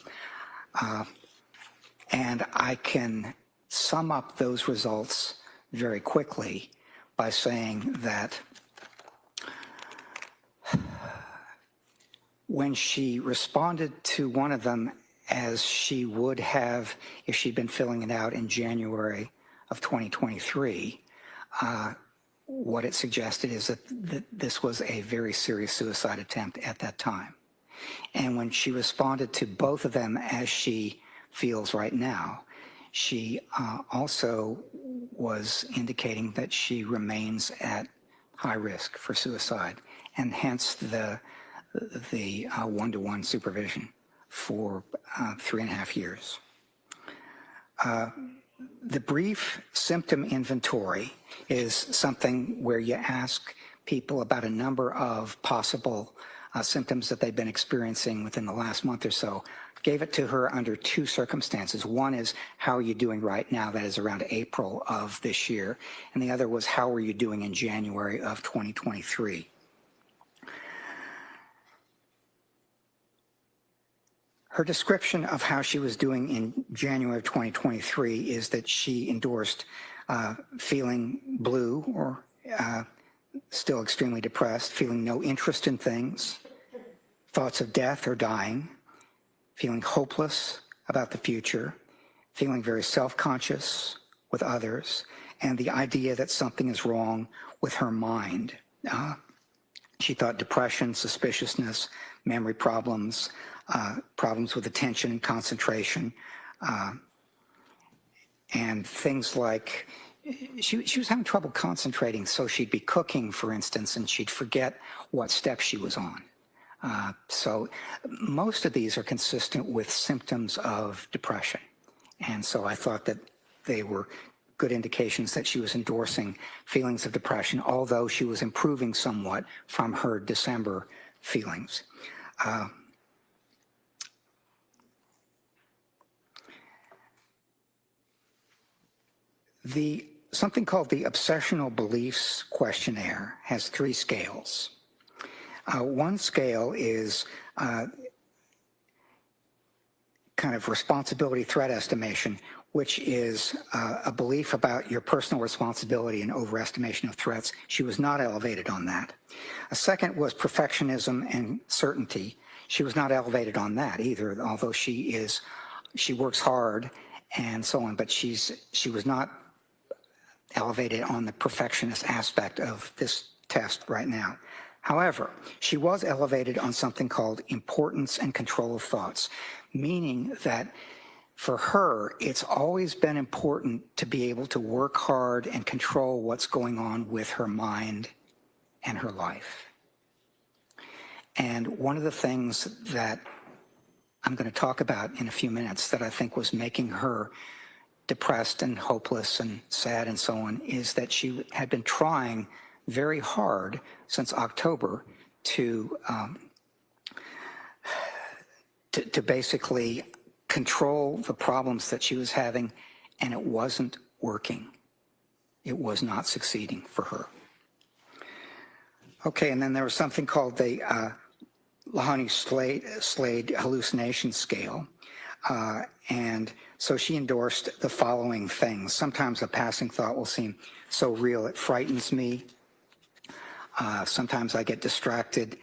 And I can sum up those results very quickly by saying that when she responded to one of them as she would have if she'd been filling it out in January of 2023, what it suggested is that this was a very serious suicide attempt at that time. And when she responded to both of them as she feels right now, she also was indicating that she remains at high risk for suicide, and hence the one-to-one supervision for 3.5 years. The brief symptom inventory is something where you ask people about a number of possible symptoms that they've been experiencing within the last month or so. Gave it to her under two circumstances. One is, how are you doing right now? That is around April of this year. And the other was, how are you doing in January of 2023? Her description of how she was doing in January of 2023 is that she endorsed feeling blue or still extremely depressed, feeling no interest in things, thoughts of death or dying, feeling hopeless about the future, feeling very self-conscious with others, and the idea that something is wrong with her mind. She thought depression, suspiciousness, memory problems, problems with attention and concentration, and things like she was having trouble concentrating, so she'd be cooking, for instance, and she'd forget what step she was on. So most of these are consistent with symptoms of depression. And so I thought that they were good indications that she was endorsing feelings of depression, although she was improving somewhat from her December feelings. Something called the Obsessional Beliefs Questionnaire has 3 scales. One scale is kind of responsibility threat estimation, which is a belief about your personal responsibility and overestimation of threats. She was not elevated on that. A second was perfectionism and certainty. She was not elevated on that either, although she works hard and so on, but she was not elevated on the perfectionist aspect of this test right now. However, she was elevated on something called importance and control of thoughts, meaning that for her, it's always been important to be able to work hard and control what's going on with her mind and her life. And one of the things that I'm going to talk about in a few minutes that I think was making her depressed and hopeless and sad and so on is that she had been trying very hard since October to basically control the problems that she was having, and it wasn't working. It was not succeeding for her. Okay, and then there was something called the Lahani-Slade hallucination scale. And so she endorsed the following things. Sometimes a passing thought will seem so real it frightens me. Sometimes I get distracted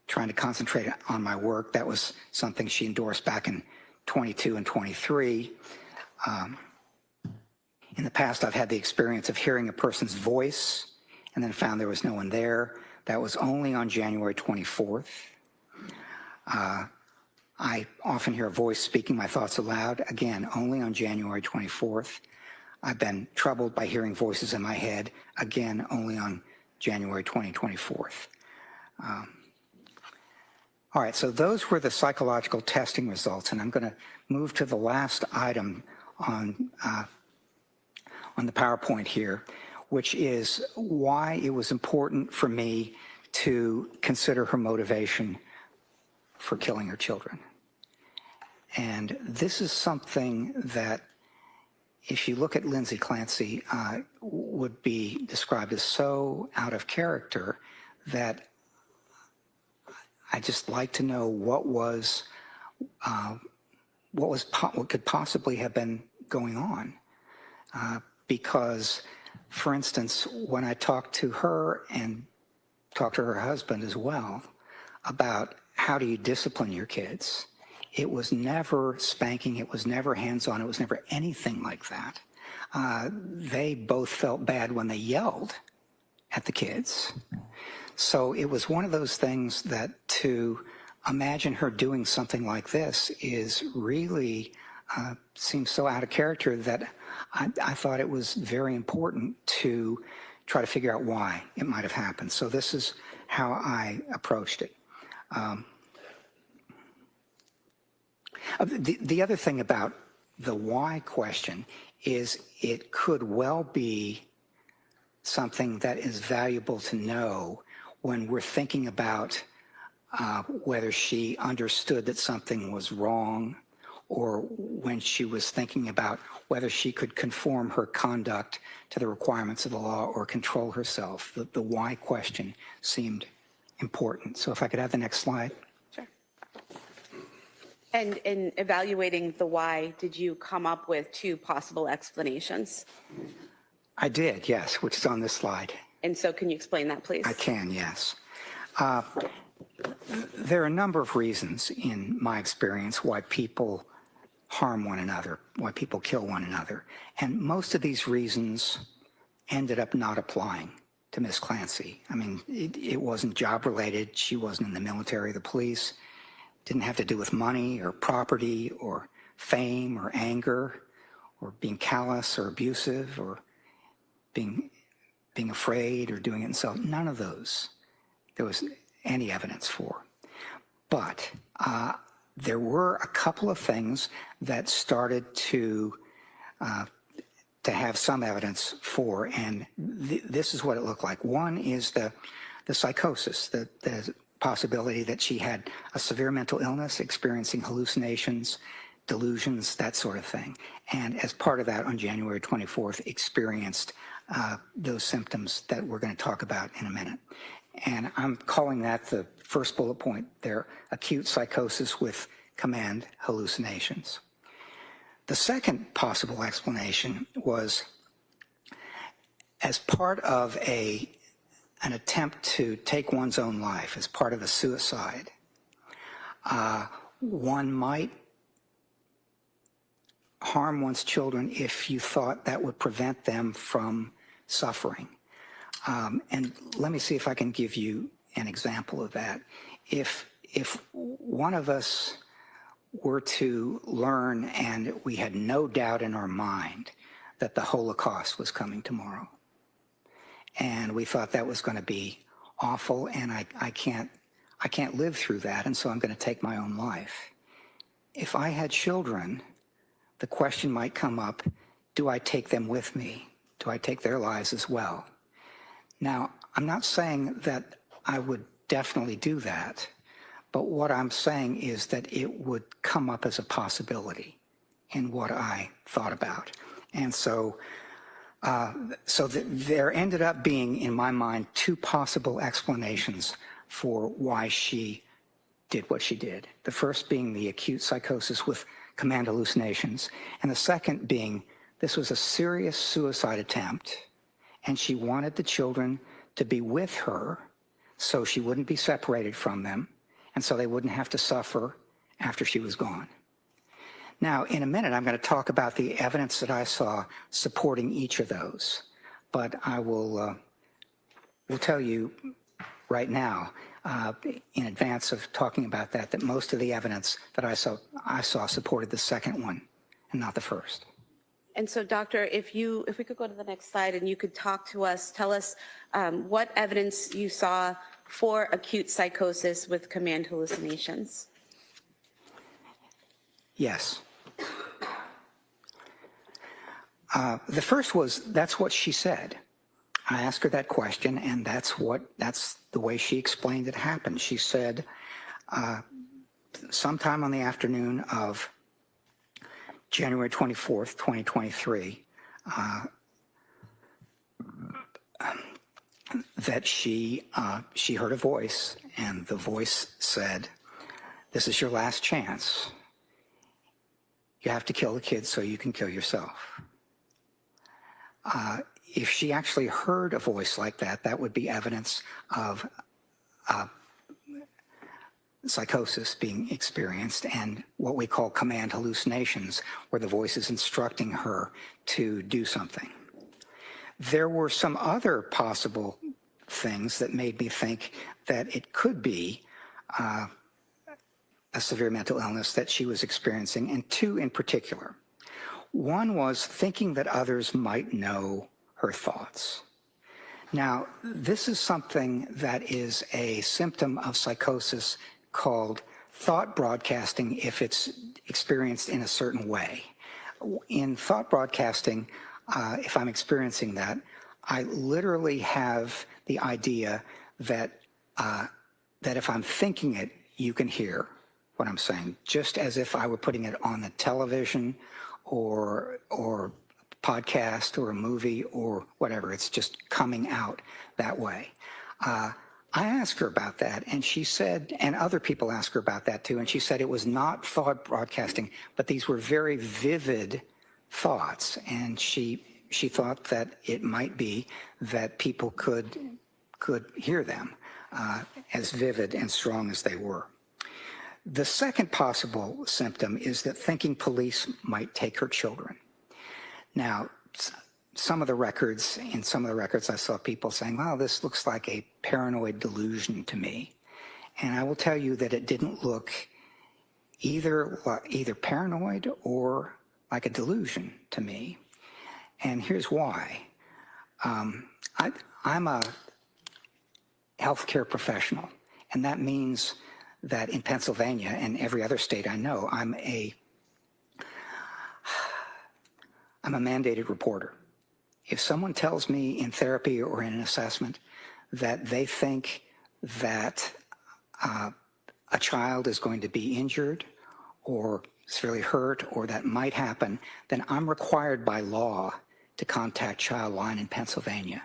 trying to concentrate on my work. That was something she endorsed back in 22 and 23. In the past, I've had the experience of hearing a person's voice and then found there was no one there. That was only on January 24th. I often hear a voice speaking my thoughts aloud, again, only on January 24th. I've been troubled by hearing voices in my head, again, only on January 24th. All right, so those were the psychological testing results, and I'm going to move to the last item on the PowerPoint here, which is why it was important for me to consider her motivation for killing her children. And this is something that, if you look at Lindsay Clancy, would be described as so out of character that I just like to know what could possibly have been going on. Because, for instance, when I talked to her and talked to her husband as well about how do you discipline your kids, it was never spanking, it was never hands-on, it was never anything like that. They both felt bad when they yelled at the kids. So it was one of those things that to imagine her doing something like this is really seems so out of character that I thought it was very important to try to figure out why it might have happened. So this is how I approached it. The other thing about the why question is it could well be something that is valuable to know when we're thinking about whether she understood that something was wrong, or when she was thinking about whether she could conform her conduct to the requirements of the law or control herself. The why question seemed important. So if I could have the next slide. Sure. And in evaluating the why, did you come up with 2 possible explanations? I did, yes, which is on this slide. And so can you explain that, please? I can, yes. There are a number of reasons in my experience why people harm one another, why people kill one another. And most of these reasons ended up not applying to Miss Clancy. I mean, it wasn't job related. She wasn't in the military or the police. Didn't have to do with money or property or fame or anger or being callous or abusive or being afraid or doing it himself. None of those there was any evidence for. But there were a couple of things that started to have some evidence for, and this is what it looked like. One is the psychosis, the possibility that she had a severe mental illness, experiencing hallucinations, delusions, that sort of thing. And as part of that, on January 24th, experienced those symptoms that we're going to talk about in a minute. And I'm calling that the first bullet point there, acute psychosis with command hallucinations. The second possible explanation was as part of an attempt to take one's own life, as part of a suicide, one might harm one's children if you thought that would prevent them from suffering. And let me see if I can give you an example of that. If one of us were to learn, and we had no doubt in our mind that the Holocaust was coming tomorrow, and we thought that was going to be awful, and I can't live through that, and so I'm going to take my own life. If I had children, the question might come up, do I take them with me? Do I take their lives as well? Now, I'm not saying that I would definitely do that, but what I'm saying is that it would come up as a possibility in what I thought about. And so there ended up being, in my mind, 2 possible explanations for why she did what she did. The first being the acute psychosis with command hallucinations, and the second being this was a serious suicide attempt, and she wanted the children to be with her so she wouldn't be separated from them, and so they wouldn't have to suffer after she was gone. Now, in a minute, I'm going to talk about the evidence that I saw supporting each of those, but I will tell you right now, in advance of talking about that most of the evidence that I saw supported the second one and not the first. And so, Doctor, if we could go to the next slide and you could talk to us, tell us what evidence you saw for acute psychosis with command hallucinations. Yes. The first was, that's what she said. I asked her that question, and that's the way she explained it happened. She said, sometime on the afternoon of January 24th, 2023, that she heard a voice, and the voice said, "This is your last chance. You have to kill the kids so you can kill yourself." If she actually heard a voice like that, that would be evidence of psychosis being experienced and what we call command hallucinations, where the voice is instructing her to do something. There were some other possible things that made me think that it could be a severe mental illness that she was experiencing, and two in particular. One was thinking that others might know her thoughts. Now, this is something that is a symptom of psychosis called thought broadcasting if it's experienced in a certain way. In thought broadcasting, if I'm experiencing that, I literally have the idea that that if I'm thinking it, you can hear what I'm saying, just as if I were putting it on the television or podcast or a movie or whatever. It's just coming out that way. I asked her about that, and she said, and other people asked her about that too, and she said it was not thought broadcasting, but these were very vivid thoughts, and she thought that it might be that people could hear them as vivid and strong as they were. The second possible symptom is that thinking police might take her children. Now, in some of the records I saw people saying, wow, this looks like a paranoid delusion to me. And I will tell you that it didn't look either paranoid or like a delusion to me. And here's why. I'm a healthcare professional, and that means that in Pennsylvania and every other state I know, I'm a mandated reporter. If someone tells me in therapy or in an assessment that they think that a child is going to be injured or severely hurt or that might happen, then I'm required by law to contact Childline in Pennsylvania.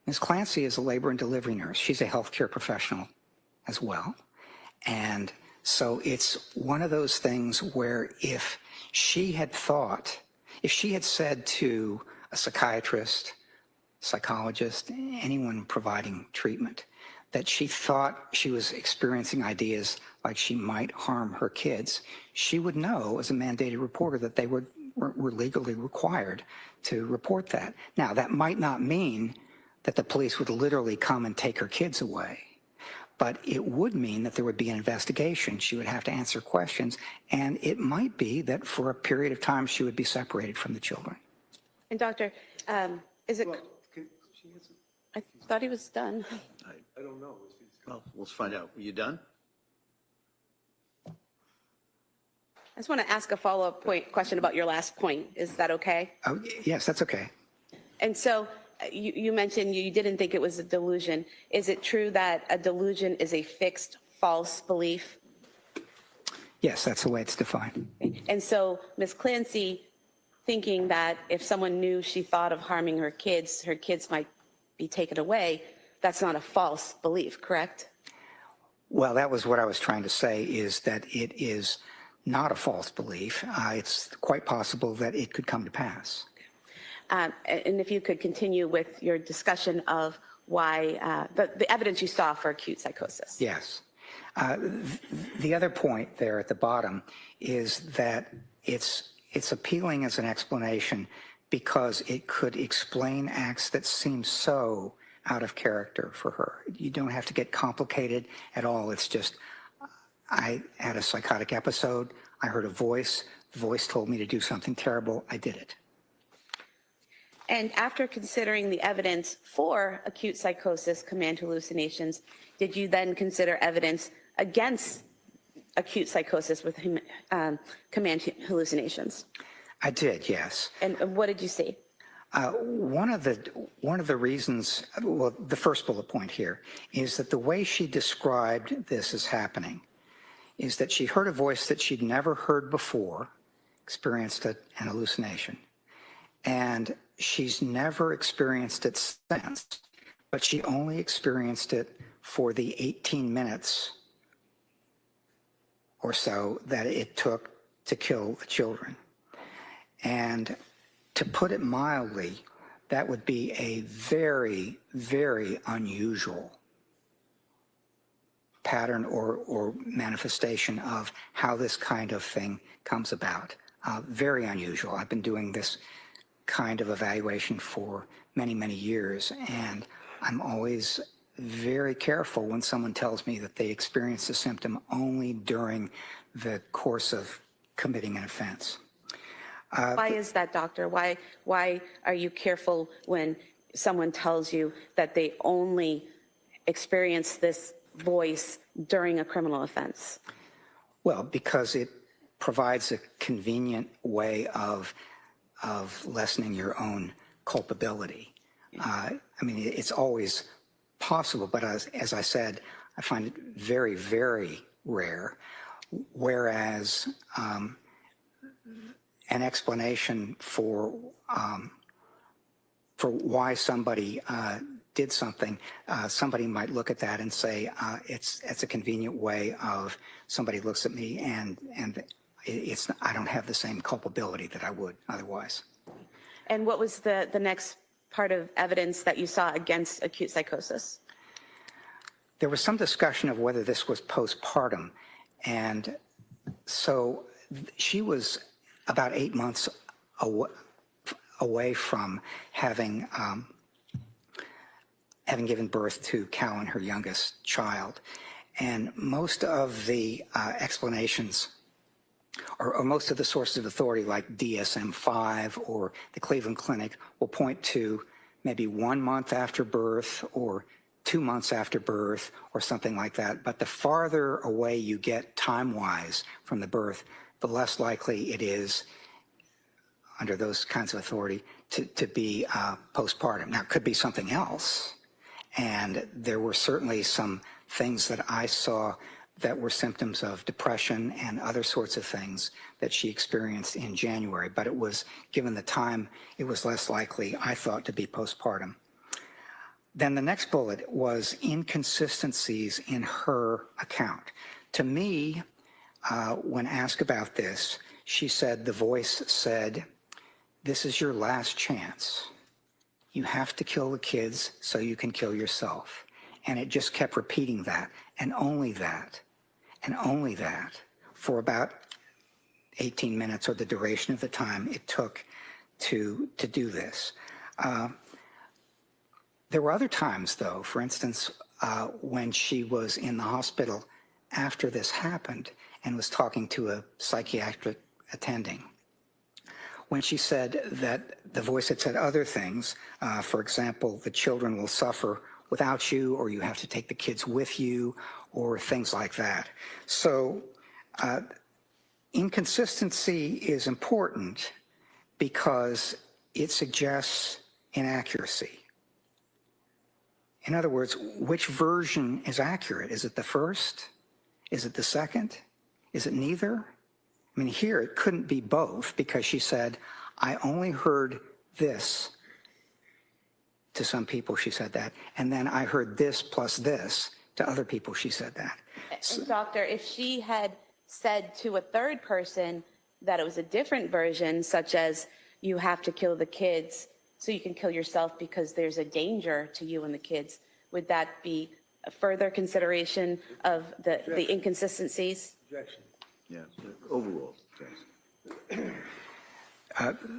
Ms. Clancy is a labor and delivery nurse. She's a healthcare professional as well. And so it's one of those things where if she had said to a psychiatrist, psychologist, anyone providing treatment, that she thought she was experiencing ideas like she might harm her kids, she would know as a mandated reporter that they were legally required to report that. Now, that might not mean that the police would literally come and take her kids away, but it would mean that there would be an investigation. She would have to answer questions, and it might be that for a period of time she would be separated from the children. And Doctor, is it, I thought he was done. I don't know. Well, let's find out. Are you done? I just want to ask a follow-up question about your last point. Is that okay? Oh, yes, that's okay. And so you mentioned you didn't think it was a delusion. Is it true that a delusion is a fixed false belief? Yes, that's the way it's defined. And so Ms. Clancy, thinking that if someone knew she thought of harming her kids might be taken away, that's not a false belief, correct? Well, that was what I was trying to say, is that it is not a false belief. It's quite possible that it could come to pass. And if you could continue with your discussion of why, the evidence you saw for acute psychosis. Yes. The other point there at the bottom is that it's appealing as an explanation because it could explain acts that seem so out of character for her. You don't have to get complicated at all. It's just, I had a psychotic episode. I heard a voice. The voice told me to do something terrible. I did it. And after considering the evidence for acute psychosis, command hallucinations, did you then consider evidence against acute psychosis with command hallucinations? I did, yes. And what did you see? One of the reasons, well, the first bullet point here is that the way she described this as happening is that she heard a voice that she'd never heard before, experienced an hallucination, and she's never experienced it since, but she only experienced it for the 18 minutes or so that it took to kill the children. And to put it mildly, that would be a very, very unusual pattern or manifestation of how this kind of thing comes about. Very unusual. I've been doing this kind of evaluation for many, many years, and I'm always very careful when someone tells me that they experience a symptom only during the course of committing an offense. Why is that, doctor? Why are you careful when someone tells you that they only experience this voice during a criminal offense? Well, because it provides a convenient way of lessening your own culpability. I mean, it's always possible, but as I said, I find it very, very rare, whereas an explanation for why somebody did something, somebody might look at that and say, it's a convenient way of somebody looks at me and I don't have the same culpability that I would otherwise. And what was the next part of evidence that you saw against acute psychosis? There was some discussion of whether this was postpartum, and so she was about 8 months away from having given birth to Callan, her youngest child. And most of the explanations, or most of the sources of authority like DSM-5 or the Cleveland Clinic will point to maybe 1 month after birth or 2 months after birth or something like that. But the farther away you get time-wise from the birth, the less likely it is, under those kinds of authority, to be postpartum. Now, it could be something else. And there were certainly some things that I saw that were symptoms of depression and other sorts of things that she experienced in January. But it was, given the time, it was less likely, I thought, to be postpartum. Then the next bullet was inconsistencies in her account. To me, when asked about this, she said, the voice said, "This is your last chance. You have to kill the kids so you can kill yourself." And it just kept repeating that, and only that, for about 18 minutes, or the duration of the time it took to do this. There were other times, though, for instance, when she was in the hospital after this happened and was talking to a psychiatric attending, when she said that the voice had said other things, for example, the children will suffer without you, or you have to take the kids with you, or things like that. So inconsistency is important because it suggests inaccuracy. In other words, which version is accurate? Is it the first? Is it the second? Is it neither? I mean, here it couldn't be both, because she said, I only heard this. To some people she said that, and then I heard this plus this. To other people she said that. And doctor, if she had said to a third person that it was a different version, such as you have to kill the kids so you can kill yourself because there's a danger to you and the kids, would that be a further consideration of the inconsistencies? Objection. Yeah, overall. Yes.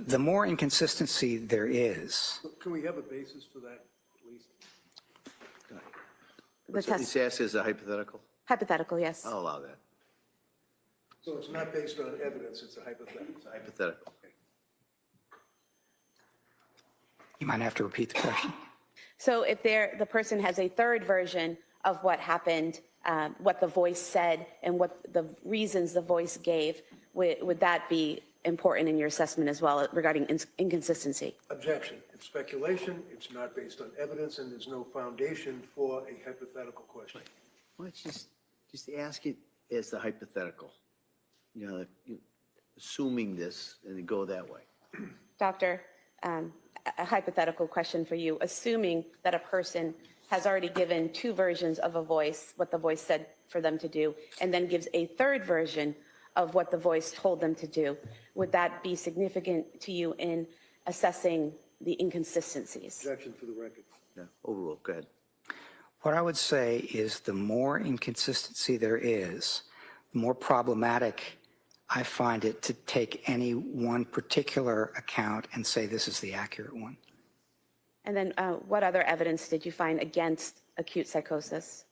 The more inconsistency there is, Can we have a basis for that, at least? The test, It's asked as a hypothetical? hypothetical, yes. I'll allow that. So it's not based on evidence, it's a hypothetical. It's a hypothetical. you might have to repeat the question. So if the person has a third version of what happened, what the voice said, and what the reasons the voice gave, would that be important in your assessment as well regarding inconsistency? Objection. It's speculation, it's not based on evidence, and there's no foundation for a hypothetical question. Why don't you just ask it as the hypothetical? You know, assuming this, and then go that way. Doctor, a hypothetical question for you. Assuming that a person has already given two versions of a voice, what the voice said for them to do, and then gives a third version of what the voice told them to do, would that be significant to you in assessing the inconsistencies? Objection for the record. Yeah, overall, go ahead. What I would say is the more inconsistency there is, the more problematic I find it to take any one particular account and say this is the accurate one. And then what other evidence did you find against acute psychosis?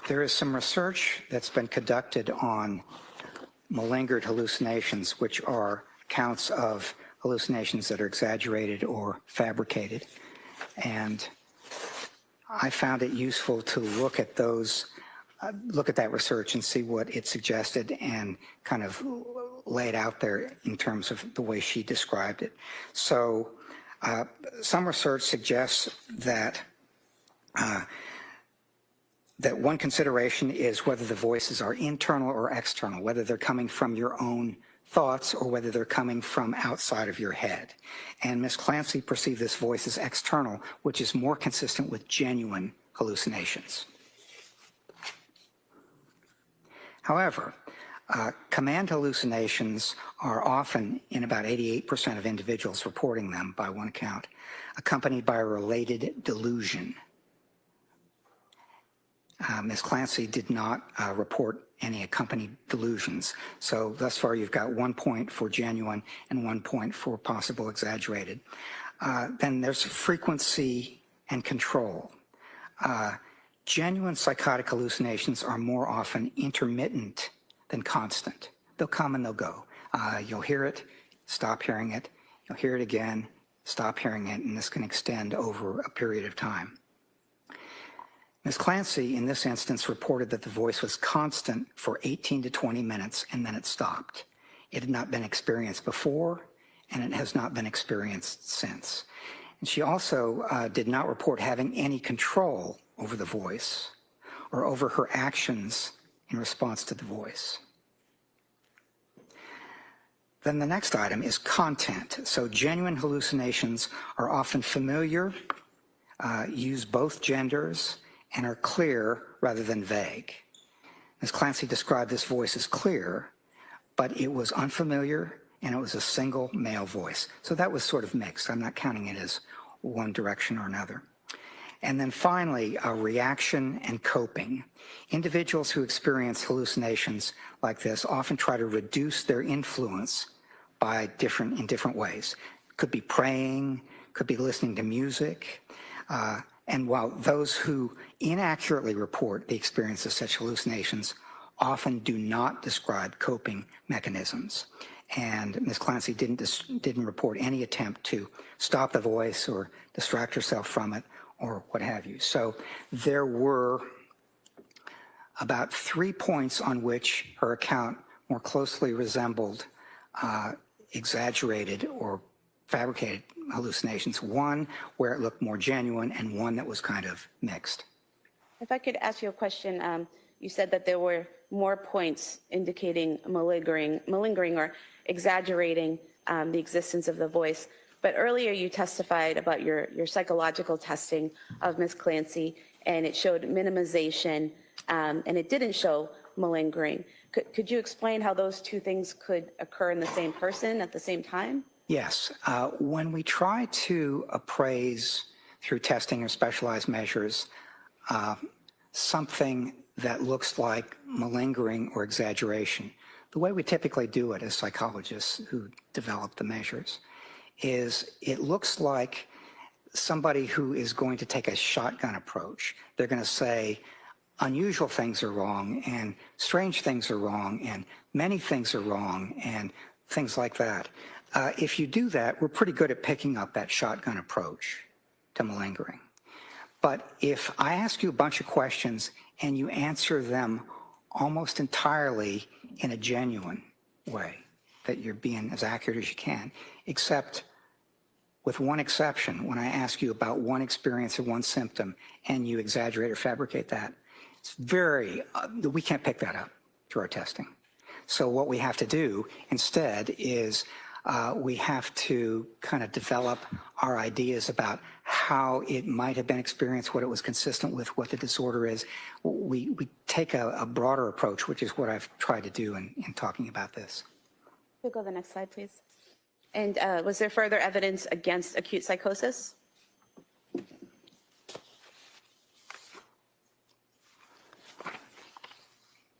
There is some research that's been conducted on malingered hallucinations, which are accounts of hallucinations that are exaggerated or fabricated. And I found it useful to look at that research and see what it suggested and kind of lay it out there in terms of the way she described it. So some research suggests that that one consideration is whether the voices are internal or external, whether they're coming from your own thoughts or whether they're coming from outside of your head. And Ms. Clancy perceived this voice as external, which is more consistent with genuine hallucinations. However, command hallucinations are often, in about 88% of individuals reporting them by one account, accompanied by a related delusion. Ms. Clancy did not report any accompanied delusions. So thus far, you've got 1 point for genuine and 1 point for possible exaggerated. Then there's frequency and control. Genuine psychotic hallucinations are more often intermittent than constant. They'll come and they'll go. You'll hear it, stop hearing it. You'll hear it again, stop hearing it, and this can extend over a period of time. Ms. Clancy, in this instance, reported that the voice was constant for 18 to 20 minutes, and then it stopped. It had not been experienced before, and it has not been experienced since. And she also did not report having any control over the voice or over her actions in response to the voice. Then the next item is content. So genuine hallucinations are often familiar, use both genders, and are clear rather than vague. Ms. Clancy described this voice as clear, but it was unfamiliar and it was a single male voice. So that was sort of mixed. I'm not counting it as one direction or another. And then finally, reaction and coping. Individuals who experience hallucinations like this often try to reduce their influence in different ways. Could be praying, could be listening to music, and while those who inaccurately report the experience of such hallucinations often do not describe coping mechanisms. And Ms. Clancy didn't report any attempt to stop the voice or distract herself from it or what have you. So there were about 3 points on which her account more closely resembled exaggerated or fabricated hallucinations. One where it looked more genuine and one that was kind of mixed. If I could ask you a question, you said that there were more points indicating malingering or exaggerating the existence of the voice. But earlier you testified about your psychological testing of Ms. Clancy, and it showed minimization, and it didn't show malingering. Could you explain how those two things could occur in the same person at the same time? Yes. When we try to appraise through testing or specialized measures something that looks like malingering or exaggeration, the way we typically do it as psychologists who develop the measures is it looks like somebody who is going to take a shotgun approach. They're going to say unusual things are wrong and strange things are wrong and many things are wrong and things like that. If you do that, we're pretty good at picking up that shotgun approach to malingering. But if I ask you a bunch of questions and you answer them almost entirely in a genuine way, that you're being as accurate as you can, except with one exception, when I ask you about one experience or one symptom and you exaggerate or fabricate that, it's we can't pick that up through our testing. So what we have to do instead is we have to kind of develop our ideas about how it might have been experienced, what it was consistent with, what the disorder is. We take a broader approach, which is what I've tried to do in talking about this. We'll go to the next slide, please. And was there further evidence against acute psychosis?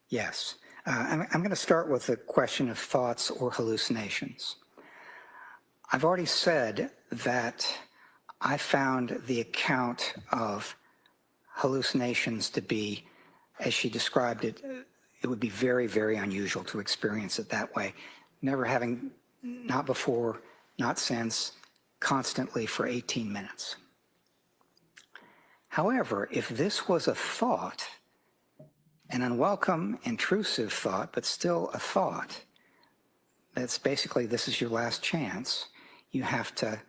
Yes. I'm going to start with the question of thoughts or hallucinations. I've already said that I found the account of hallucinations to be, as she described it, it would be very, very unusual to experience it that way. Never having, not before, not since, constantly for 18 minutes. However, if this was a thought, an unwelcome, intrusive thought, but still a thought, that's basically, this is your last chance, you have to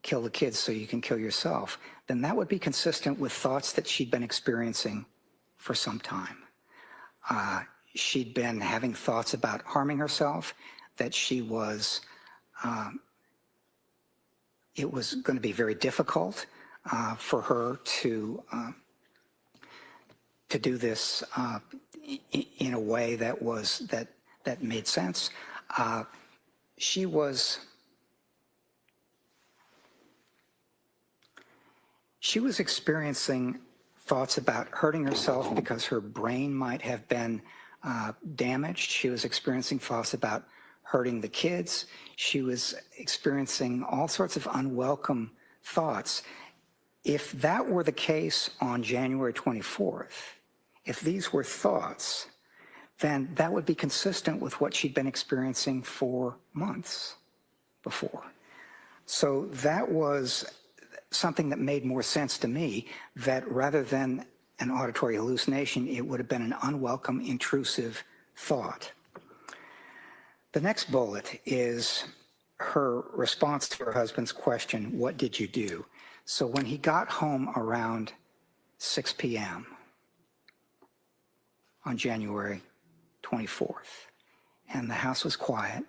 kill the kids so you can kill yourself, then that would be consistent with thoughts that she'd been experiencing for some time. She'd been having thoughts about harming herself, that she was, it was going to be very difficult for her to do this in a way that was, that made sense. She was experiencing thoughts about hurting herself because her brain might have been damaged. She was experiencing thoughts about hurting the kids. She was experiencing all sorts of unwelcome thoughts. If that were the case on January 24th, if these were thoughts, then that would be consistent with what she'd been experiencing for months before. So that was something that made more sense to me, that rather than an auditory hallucination, it would have been an unwelcome, intrusive thought. The next bullet is her response to her husband's question, what did you do? So when he got home around 6 p.m. on January 24th, and the house was quiet,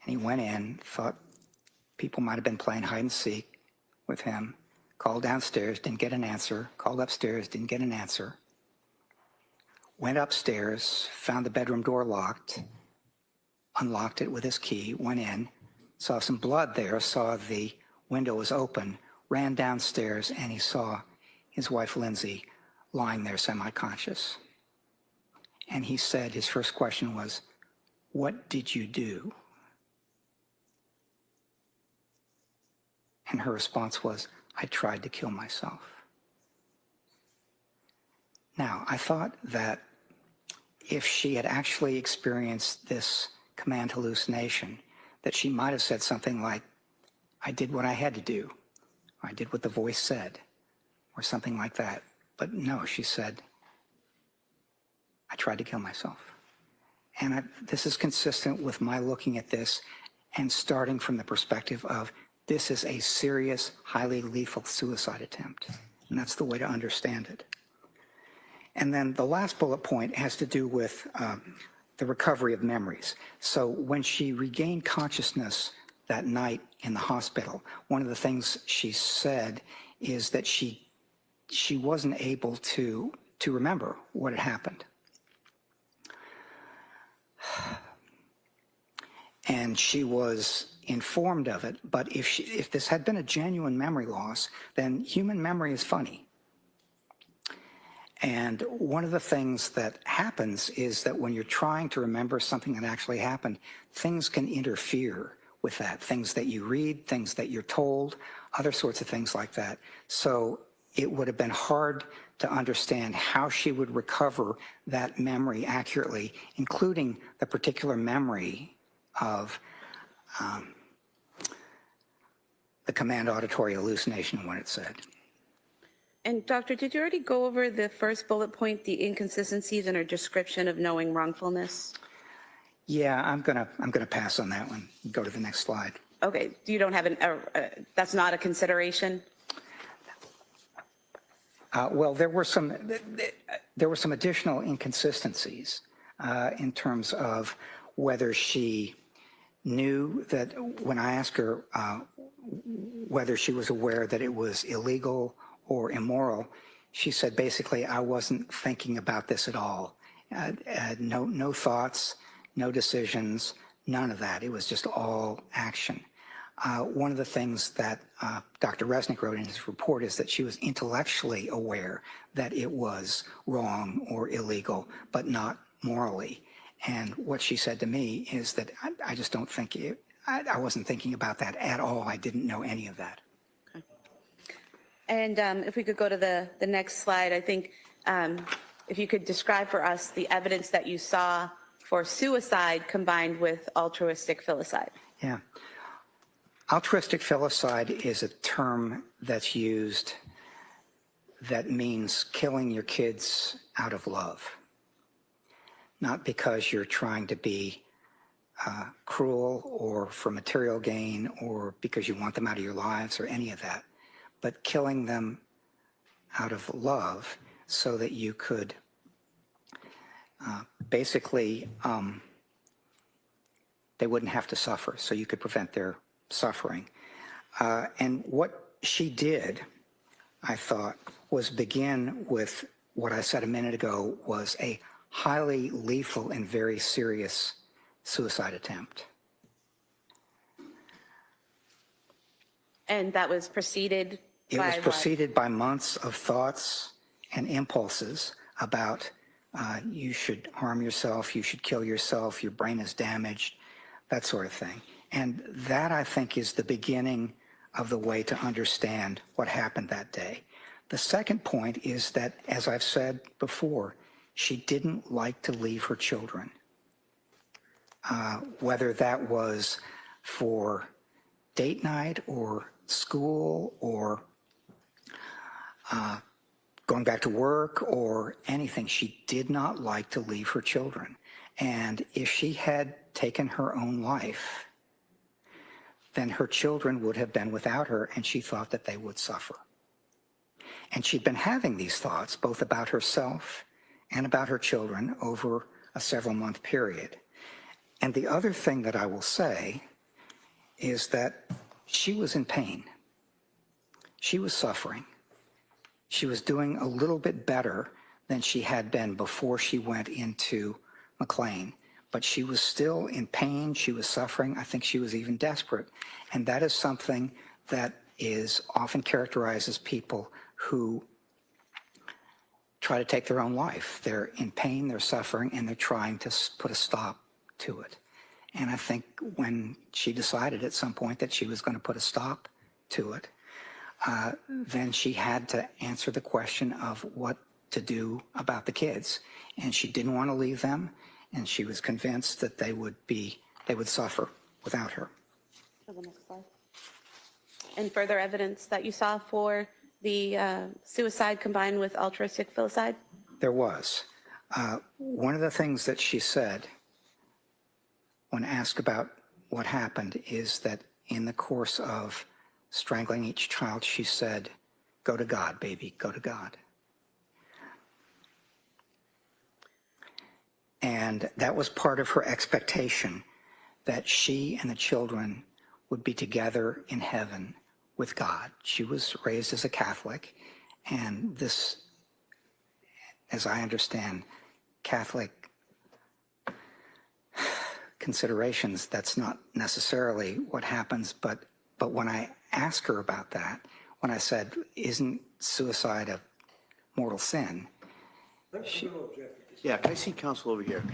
and he went in, thought people might have been playing hide and seek with him, called downstairs, didn't get an answer, called upstairs, didn't get an answer, went upstairs, found the bedroom door locked, unlocked it with his key, went in, saw some blood there, saw the window was open, ran downstairs, and he saw his wife, Lindsay, lying there semi-conscious. And he said, his first question was, what did you do? And her response was, I tried to kill myself. Now, I thought that if she had actually experienced this command hallucination, that she might have said something like, I did what I had to do, or I did what the voice said, or something like that. But no, she said, I tried to kill myself. And this is consistent with my looking at this and starting from the perspective of this is a serious, highly lethal suicide attempt. And that's the way to understand it. And then the last bullet point has to do with the recovery of memories. So when she regained consciousness that night in the hospital, one of the things she said is that she wasn't able to remember what had happened. And she was informed of it, but if this had been a genuine memory loss, then human memory is funny. And one of the things that happens is that when you're trying to remember something that actually happened, things can interfere with that. Things that you read, things that you're told, other sorts of things like that. So it would have been hard to understand how she would recover that memory accurately, including the particular memory of the command auditory hallucination, what it said. And doctor, did you already go over the first bullet point, the inconsistencies in her description of knowing wrongfulness? Yeah, I'm gonna pass on that one. Go to the next slide. Okay, you don't have that's not a consideration? Well, there were some additional inconsistencies in terms of whether she knew that when I asked her whether she was aware that it was illegal or immoral, she said basically, I wasn't thinking about this at all. No thoughts, no decisions, none of that. It was just all action. One of the things that Dr. Resnick wrote in his report is that she was intellectually aware that it was wrong or illegal, but not morally. And what she said to me is that I just don't think I wasn't thinking about that at all. I didn't know any of that. And if we could go to the next slide, I think if you could describe for us the evidence that you saw for suicide combined with altruistic filicide. Yeah. Altruistic filicide is a term that's used that means killing your kids out of love, not because you're trying to be cruel or for material gain or because you want them out of your lives or any of that, but killing them out of love so that you could basically, they wouldn't have to suffer, so you could prevent their suffering. And what she did, I thought, was begin with what I said a minute ago was a highly lethal and very serious suicide attempt. And that was preceded It by was what? preceded by months of thoughts and impulses about you should harm yourself, you should kill yourself, your brain is damaged, that sort of thing. And that, I think, is the beginning of the way to understand what happened that day. The second point is that, as I've said before, she didn't like to leave her children. Whether that was for date night or school or going back to work or anything, she did not like to leave her children. And if she had taken her own life, then her children would have been without her, and she thought that they would suffer. And she'd been having these thoughts both about herself and about her children over a several-month period. And the other thing that I will say is that she was in pain. She was suffering. She was doing a little bit better than she had been before she went into McLean, but she was still in pain. She was suffering. I think she was even desperate. And that is something that is often characterized as people who try to take their own life. They're in pain, they're suffering, and they're trying to put a stop to it. And I think when she decided at some point that she was going to put a stop to it, then she had to answer the question of what to do about the kids. And she didn't want to leave them, and she was convinced that they would suffer without her. And further evidence that you saw for the suicide combined with altruistic filicide? There was. One of the things that she said when asked about what happened is that in the course of strangling each child, she said, "Go to God, baby, go to God." And that was part of her expectation, that she and the children would be together in heaven with God. She was raised as a Catholic, and this, as I understand, Catholic considerations, that's not necessarily what happens, but when I asked her about that, when I said, isn't suicide a mortal sin? Yeah, can I see counsel over here?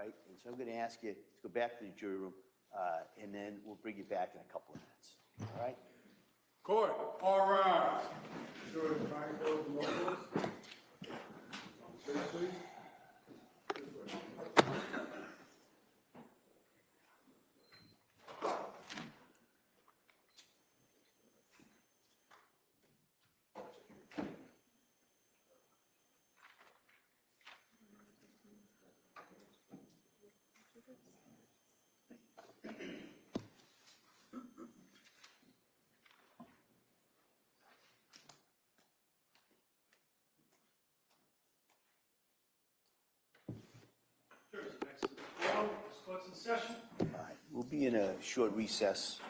right? And so I'm going to ask you to go back to the jury room, and then we'll bring you back in a couple of minutes, all right? Court, all rise. Jurors, kindly close the notebooks. Please. Jurors, next is the forum. This court's in session. All right, we'll be in a short recess,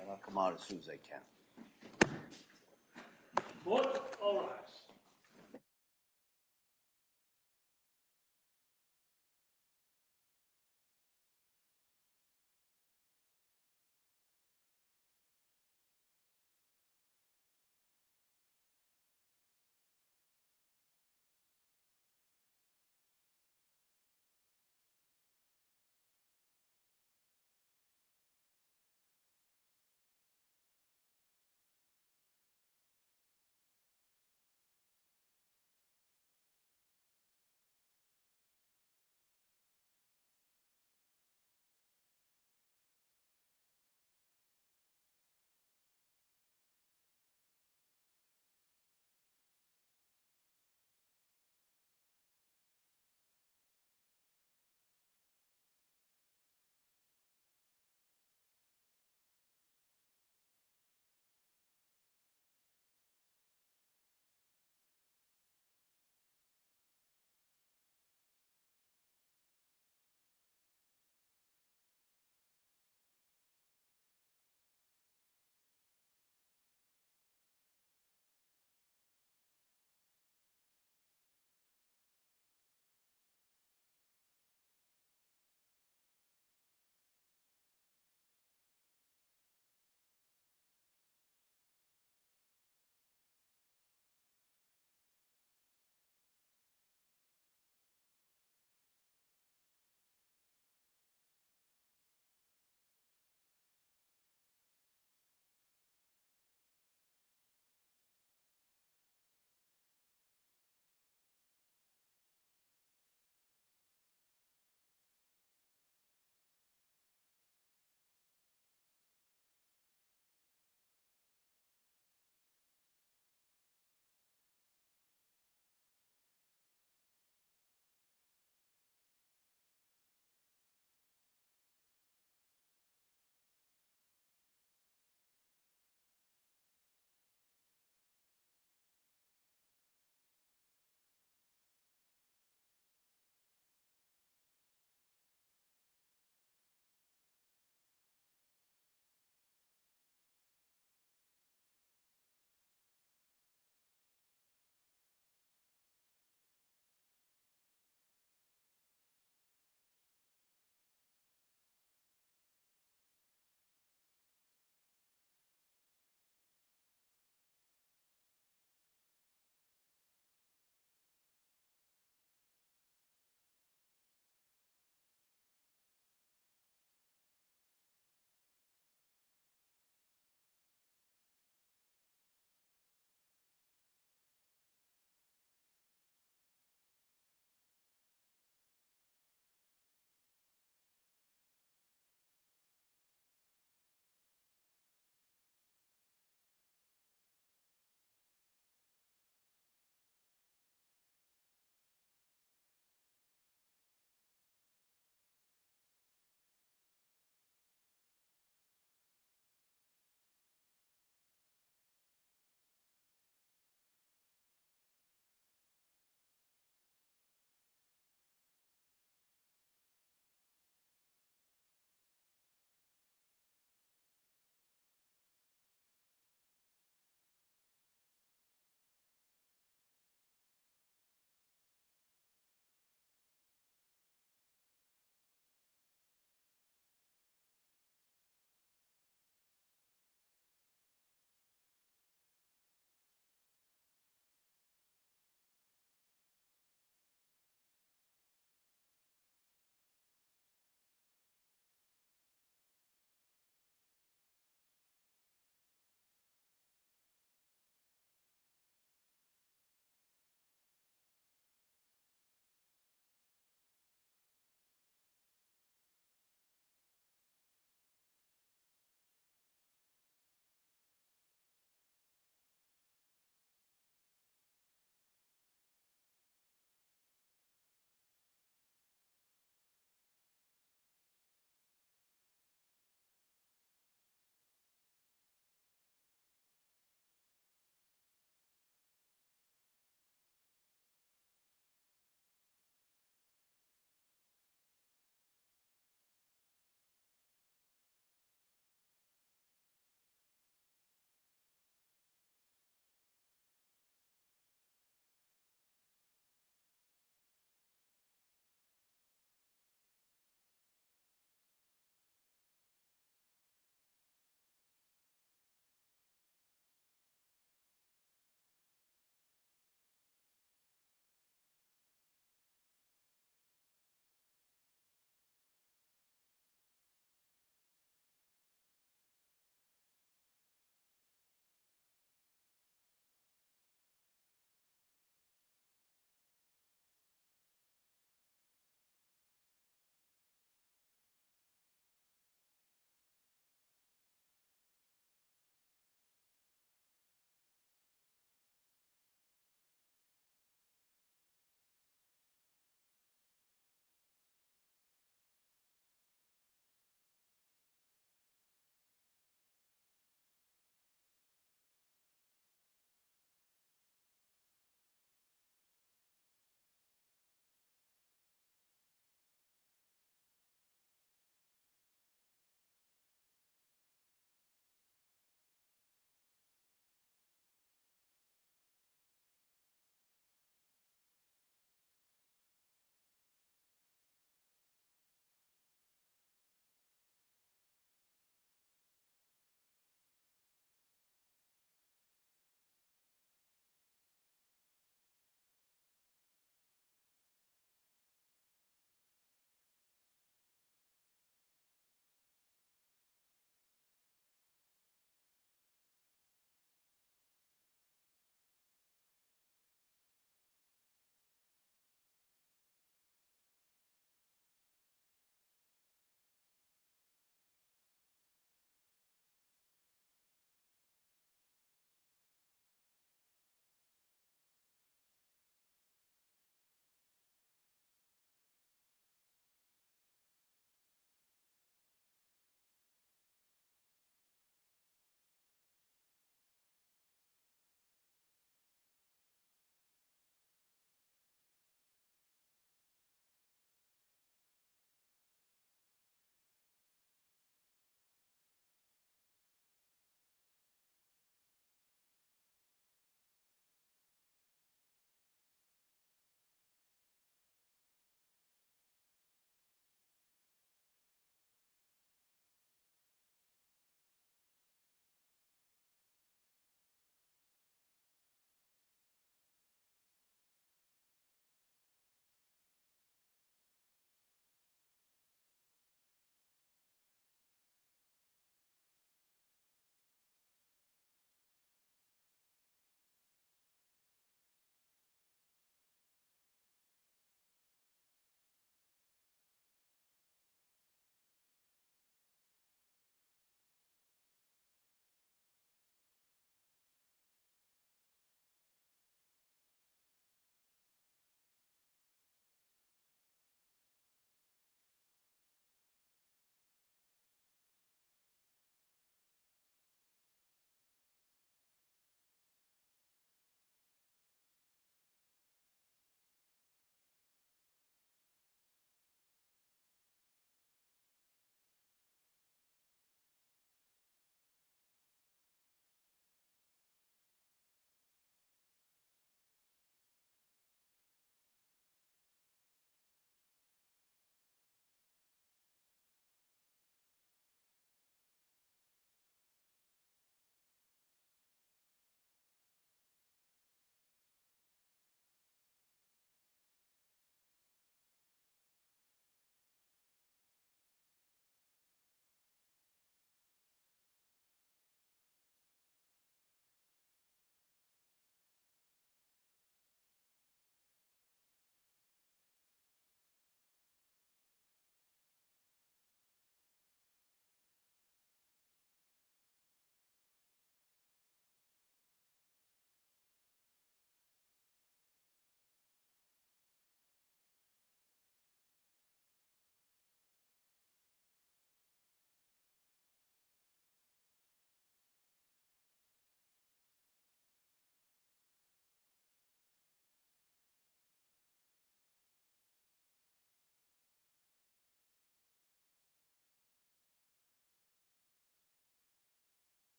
and I'll come out as soon as I can. Court, all rise.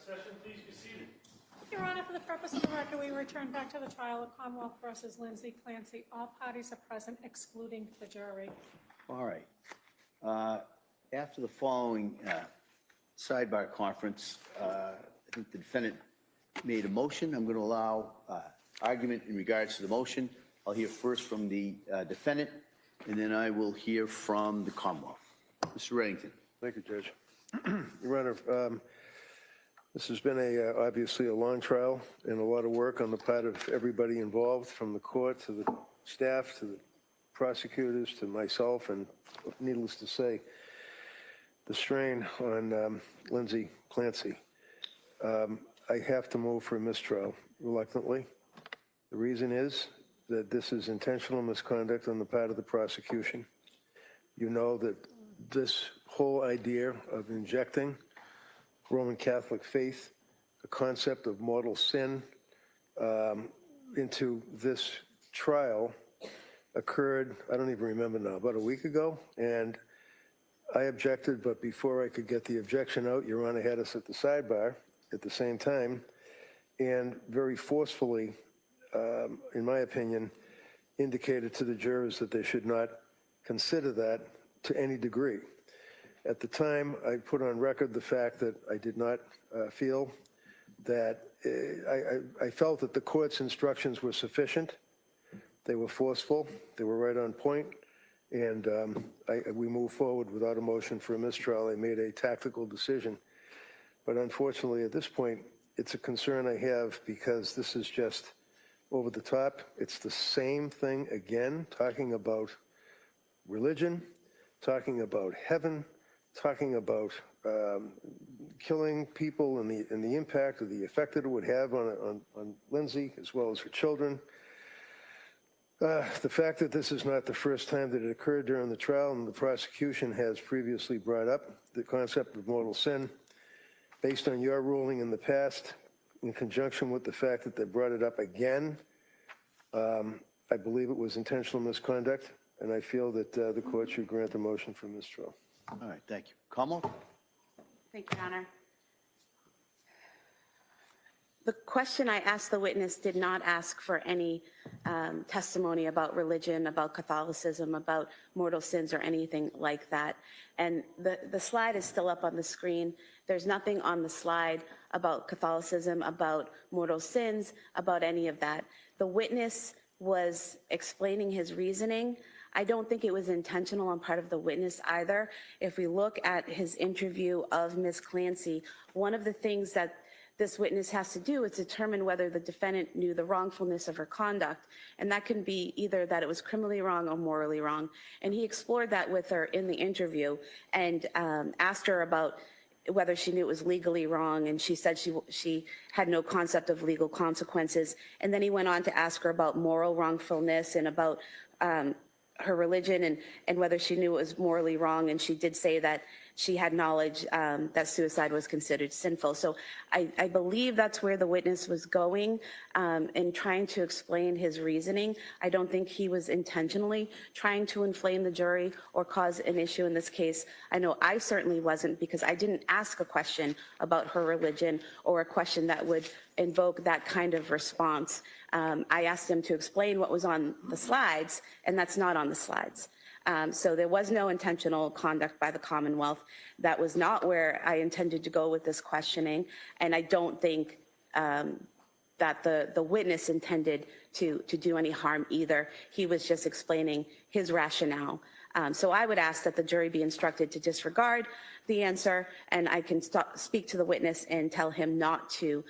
session. Please be seated. Your Honor, for the purpose of the record, we return back to the trial of Commonwealth versus Lindsay Clancy. All parties are present, excluding the jury. All right. After the following sidebar conference, I think the defendant made a motion. I'm going to allow argument in regards to the motion. I'll hear first from the defendant, and then I will hear from the Commonwealth. Mr. Reddington. Thank you, Judge. Your Honor, this has been obviously a long trial and a lot of work on the part of everybody involved, from the court to the staff to the prosecutors to myself, and needless to say, the strain on Lindsay Clancy. I have to move for a mistrial reluctantly. The reason is that this is intentional misconduct on the part of the prosecution. You know that this whole idea of injecting Roman Catholic faith, the concept of mortal sin, into this trial occurred, I don't even remember now, about a week ago, and I objected, but before I could get the objection out, Your Honor had us at the sidebar at the same time, and very forcefully, in my opinion, indicated to the jurors that they should not consider that to any degree. At the time, I put on record the fact that I did not feel that, I felt that the court's instructions were sufficient. They were forceful, they were right on point, and we moved forward without a motion for a mistrial. I made a tactical decision. But unfortunately, at this point, it's a concern I have because this is just over the top. It's the same thing again, talking about religion, talking about heaven, talking about killing people and the impact or the effect that it would have on Lindsay as well as her children. The fact that this is not the first time that it occurred during the trial, and the prosecution has previously brought up the concept of mortal sin, based on your ruling in the past, in conjunction with the fact that they brought it up again, I believe it was intentional misconduct, and I feel that the court should grant the motion for mistrial. All right, thank you. Commonwealth? Thank you, Your Honor. The question I asked the witness did not ask for any testimony about religion, about Catholicism, about mortal sins, or anything like that. And the slide is still up on the screen. There's nothing on the slide about Catholicism, about mortal sins, about any of that. The witness was explaining his reasoning. I don't think it was intentional on part of the witness either. If we look at his interview of Ms. Clancy, one of the things that this witness has to do is determine whether the defendant knew the wrongfulness of her conduct. And that can be either that it was criminally wrong or morally wrong. And he explored that with her in the interview and asked her about whether she knew it was legally wrong, and she said she had no concept of legal consequences. And then he went on to ask her about moral wrongfulness and about her religion and whether she knew it was morally wrong, and she did say that she had knowledge that suicide was considered sinful. So I believe that's where the witness was going in trying to explain his reasoning. I don't think he was intentionally trying to inflame the jury or cause an issue in this case. I know I certainly wasn't, because I didn't ask a question about her religion or a question that would invoke that kind of response. I asked him to explain what was on the slides, and that's not on the slides. So there was no intentional conduct by the Commonwealth. That was not where I intended to go with this questioning, and I don't think that the witness intended to do any harm either. He was just explaining his rationale. So I would ask that the jury be instructed to disregard the answer, and I can speak to the witness and tell him not to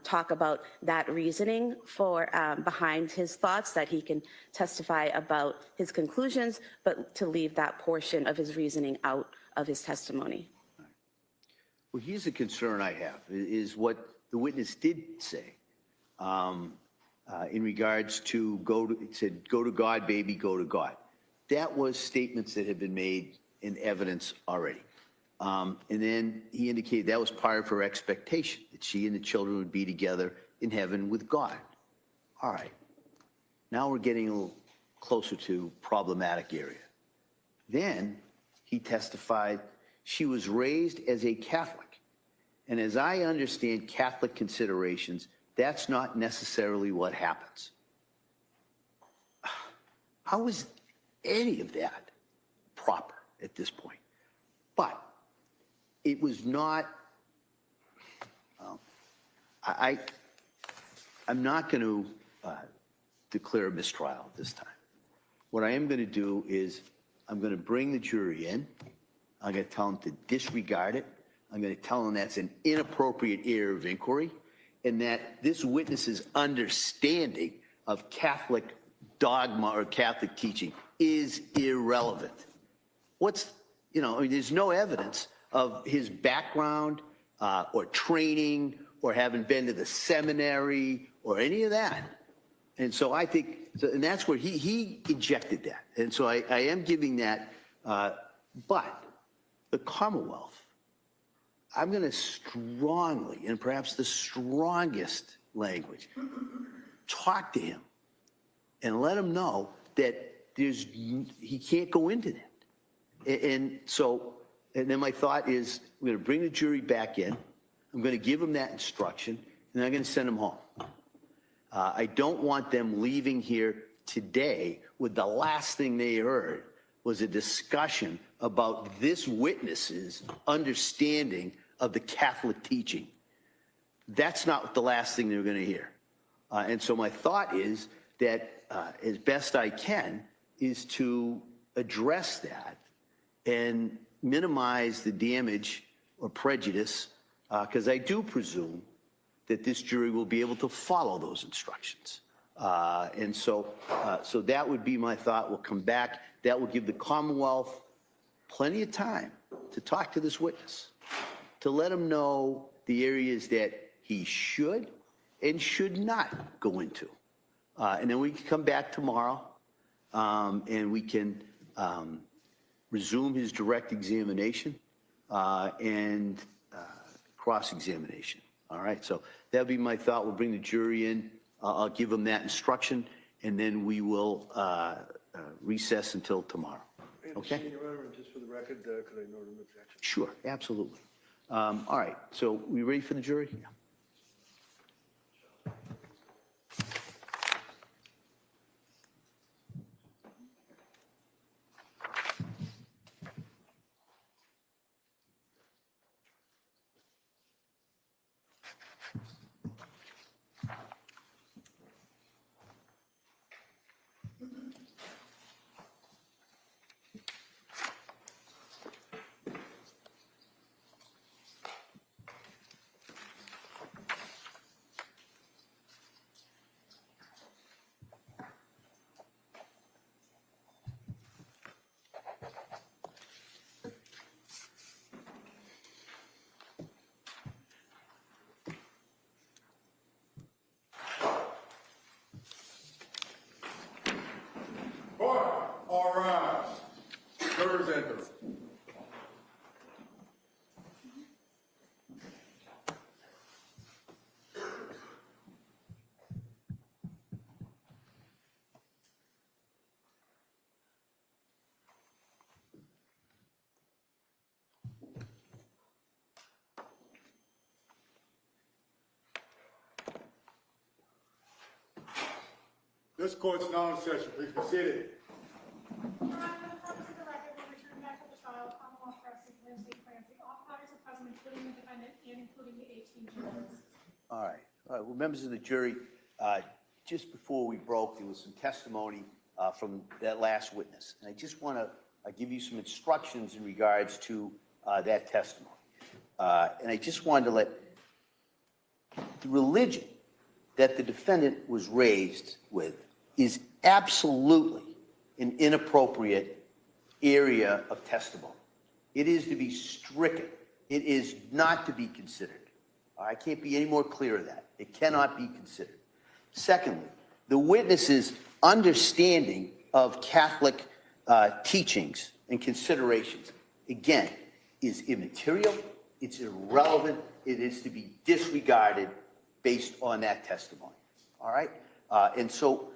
talk about that reasoning for behind his thoughts, that he can testify about his conclusions, but to leave that portion of his reasoning out of his testimony. Well, here's a concern I have, is what the witness did say in regards to it said, go to God, baby, go to God. That was statements that had been made in evidence already. And then he indicated that was part of her expectation, that she and the children would be together in heaven with God. All right. Now we're getting a little closer to problematic area. Then he testified she was raised as a Catholic And as I understand Catholic considerations, that's not necessarily what happens. How is any of that proper at this point? But it was not, I'm not going to declare a mistrial this time. What I am going to do is I'm going to bring the jury in. I'm going to tell them to disregard it. I'm going to tell them that's an inappropriate area of inquiry and that this witness's understanding of Catholic dogma or Catholic teaching is irrelevant. There's no evidence of his background or training or having been to the seminary or any of that. And so I think, and that's where he injected that. And so I am giving that, but the Commonwealth, I'm going to strongly, and perhaps the strongest language, talk to him and let him know that he can't go into that. And then my thought is, I'm going to bring the jury back in. I'm going to give them that instruction, and I'm going to send them home. I don't want them leaving here today with the last thing they heard was a discussion about this witness's understanding of the Catholic teaching. That's not the last thing they're going to hear. And so my thought is that as best I can is to address that and minimize the damage or prejudice, because I do presume that this jury will be able to follow those instructions. And so that would be my thought. We'll come back. That will give the Commonwealth plenty of time to talk to this witness, to let him know the areas that he should and should not go into. And then we can come back tomorrow and we can resume his direct examination and cross-examination. All right, so that'll be my thought. We'll bring the jury in. I'll give them that instruction, and then we will recess until tomorrow. Okay? Your Honor, just for the record, could I note an objection? Sure, absolutely. All right, so we ready for the jury? Yeah. All rise. Jurors enter. This court's now in session. Please be seated. For the purpose of the record, we'll return back to the trial of Commonwealth versus Lindsay, Clancy. All parties are present, including the defendant and including the 18 jurors. All right. Well, members of the jury, just before we broke, there was some testimony from that last witness. And I just want to give you some instructions in regards to that testimony. And I just wanted to let the religion that the defendant was raised with is absolutely an inappropriate area of testimony. It is to be stricken. It is not to be considered. I can't be any more clear of that. It cannot be considered. Secondly, the witness's understanding of Catholic teachings and considerations, again, is immaterial, it's irrelevant, it is to be disregarded based on that testimony. All right? And so,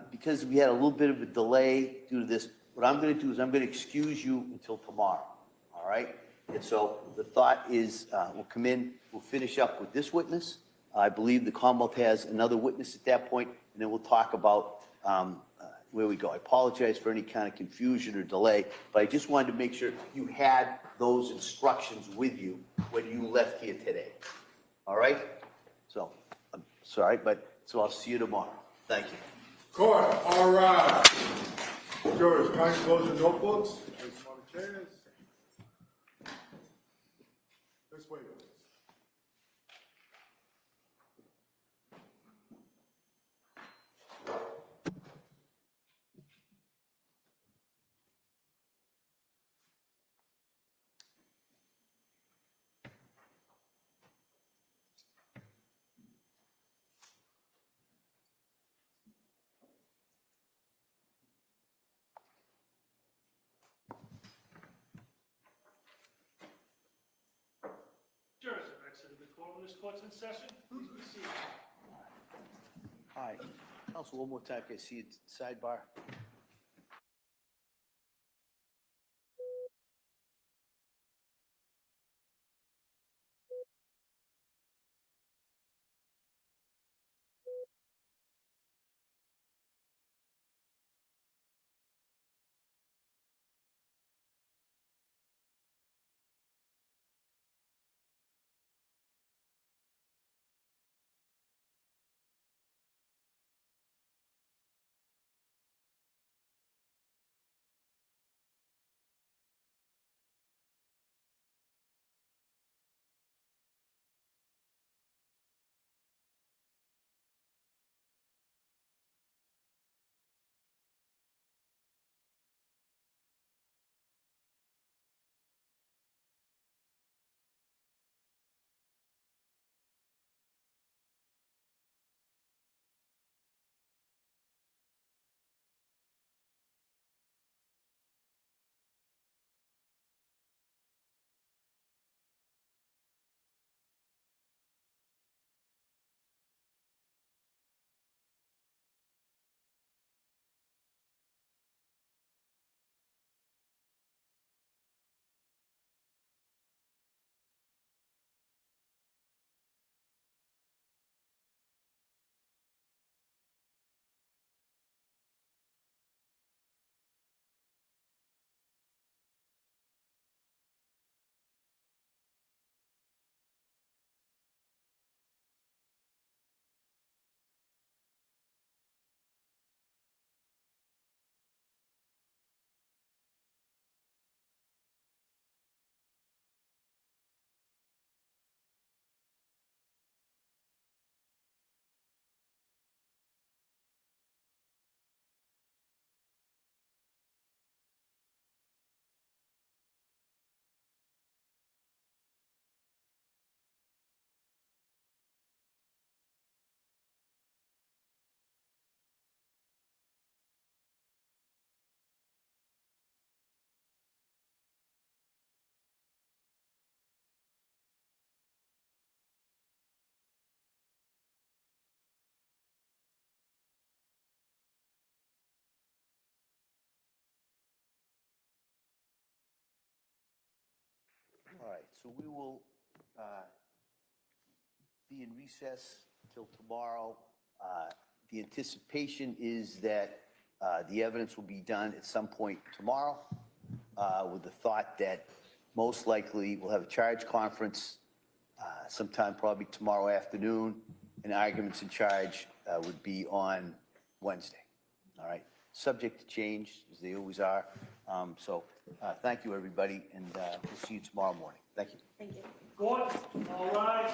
because we had a little bit of a delay due to this, what I'm going to do is I'm going to excuse you until tomorrow. All right? And so the thought is, we'll come in, we'll finish up with this witness. I believe the Commonwealth has another witness at that point, and then we'll talk about where we go. I apologize for any kind of confusion or delay, but I just wanted to make sure you had those instructions with you when you left here today. All right? So, I'm sorry, so I'll see you tomorrow. Thank you. Court, all rise. Jurors, kindly close your notebooks. Place them on the chairs. This way, please. Jurors have exited the courtroom. This court's in session. Please be seated. Hi. Counsel, one more time, can I see it sidebar? All right, so we will be in recess till tomorrow. The anticipation is that the evidence will be done at some point tomorrow, with the thought that most likely we'll have a charge conference sometime probably tomorrow afternoon, and arguments in charge would be on Wednesday. All right, subject to change, as they always are. So thank you, everybody, and we'll see you tomorrow morning. Thank you. Thank you. Court, all rise.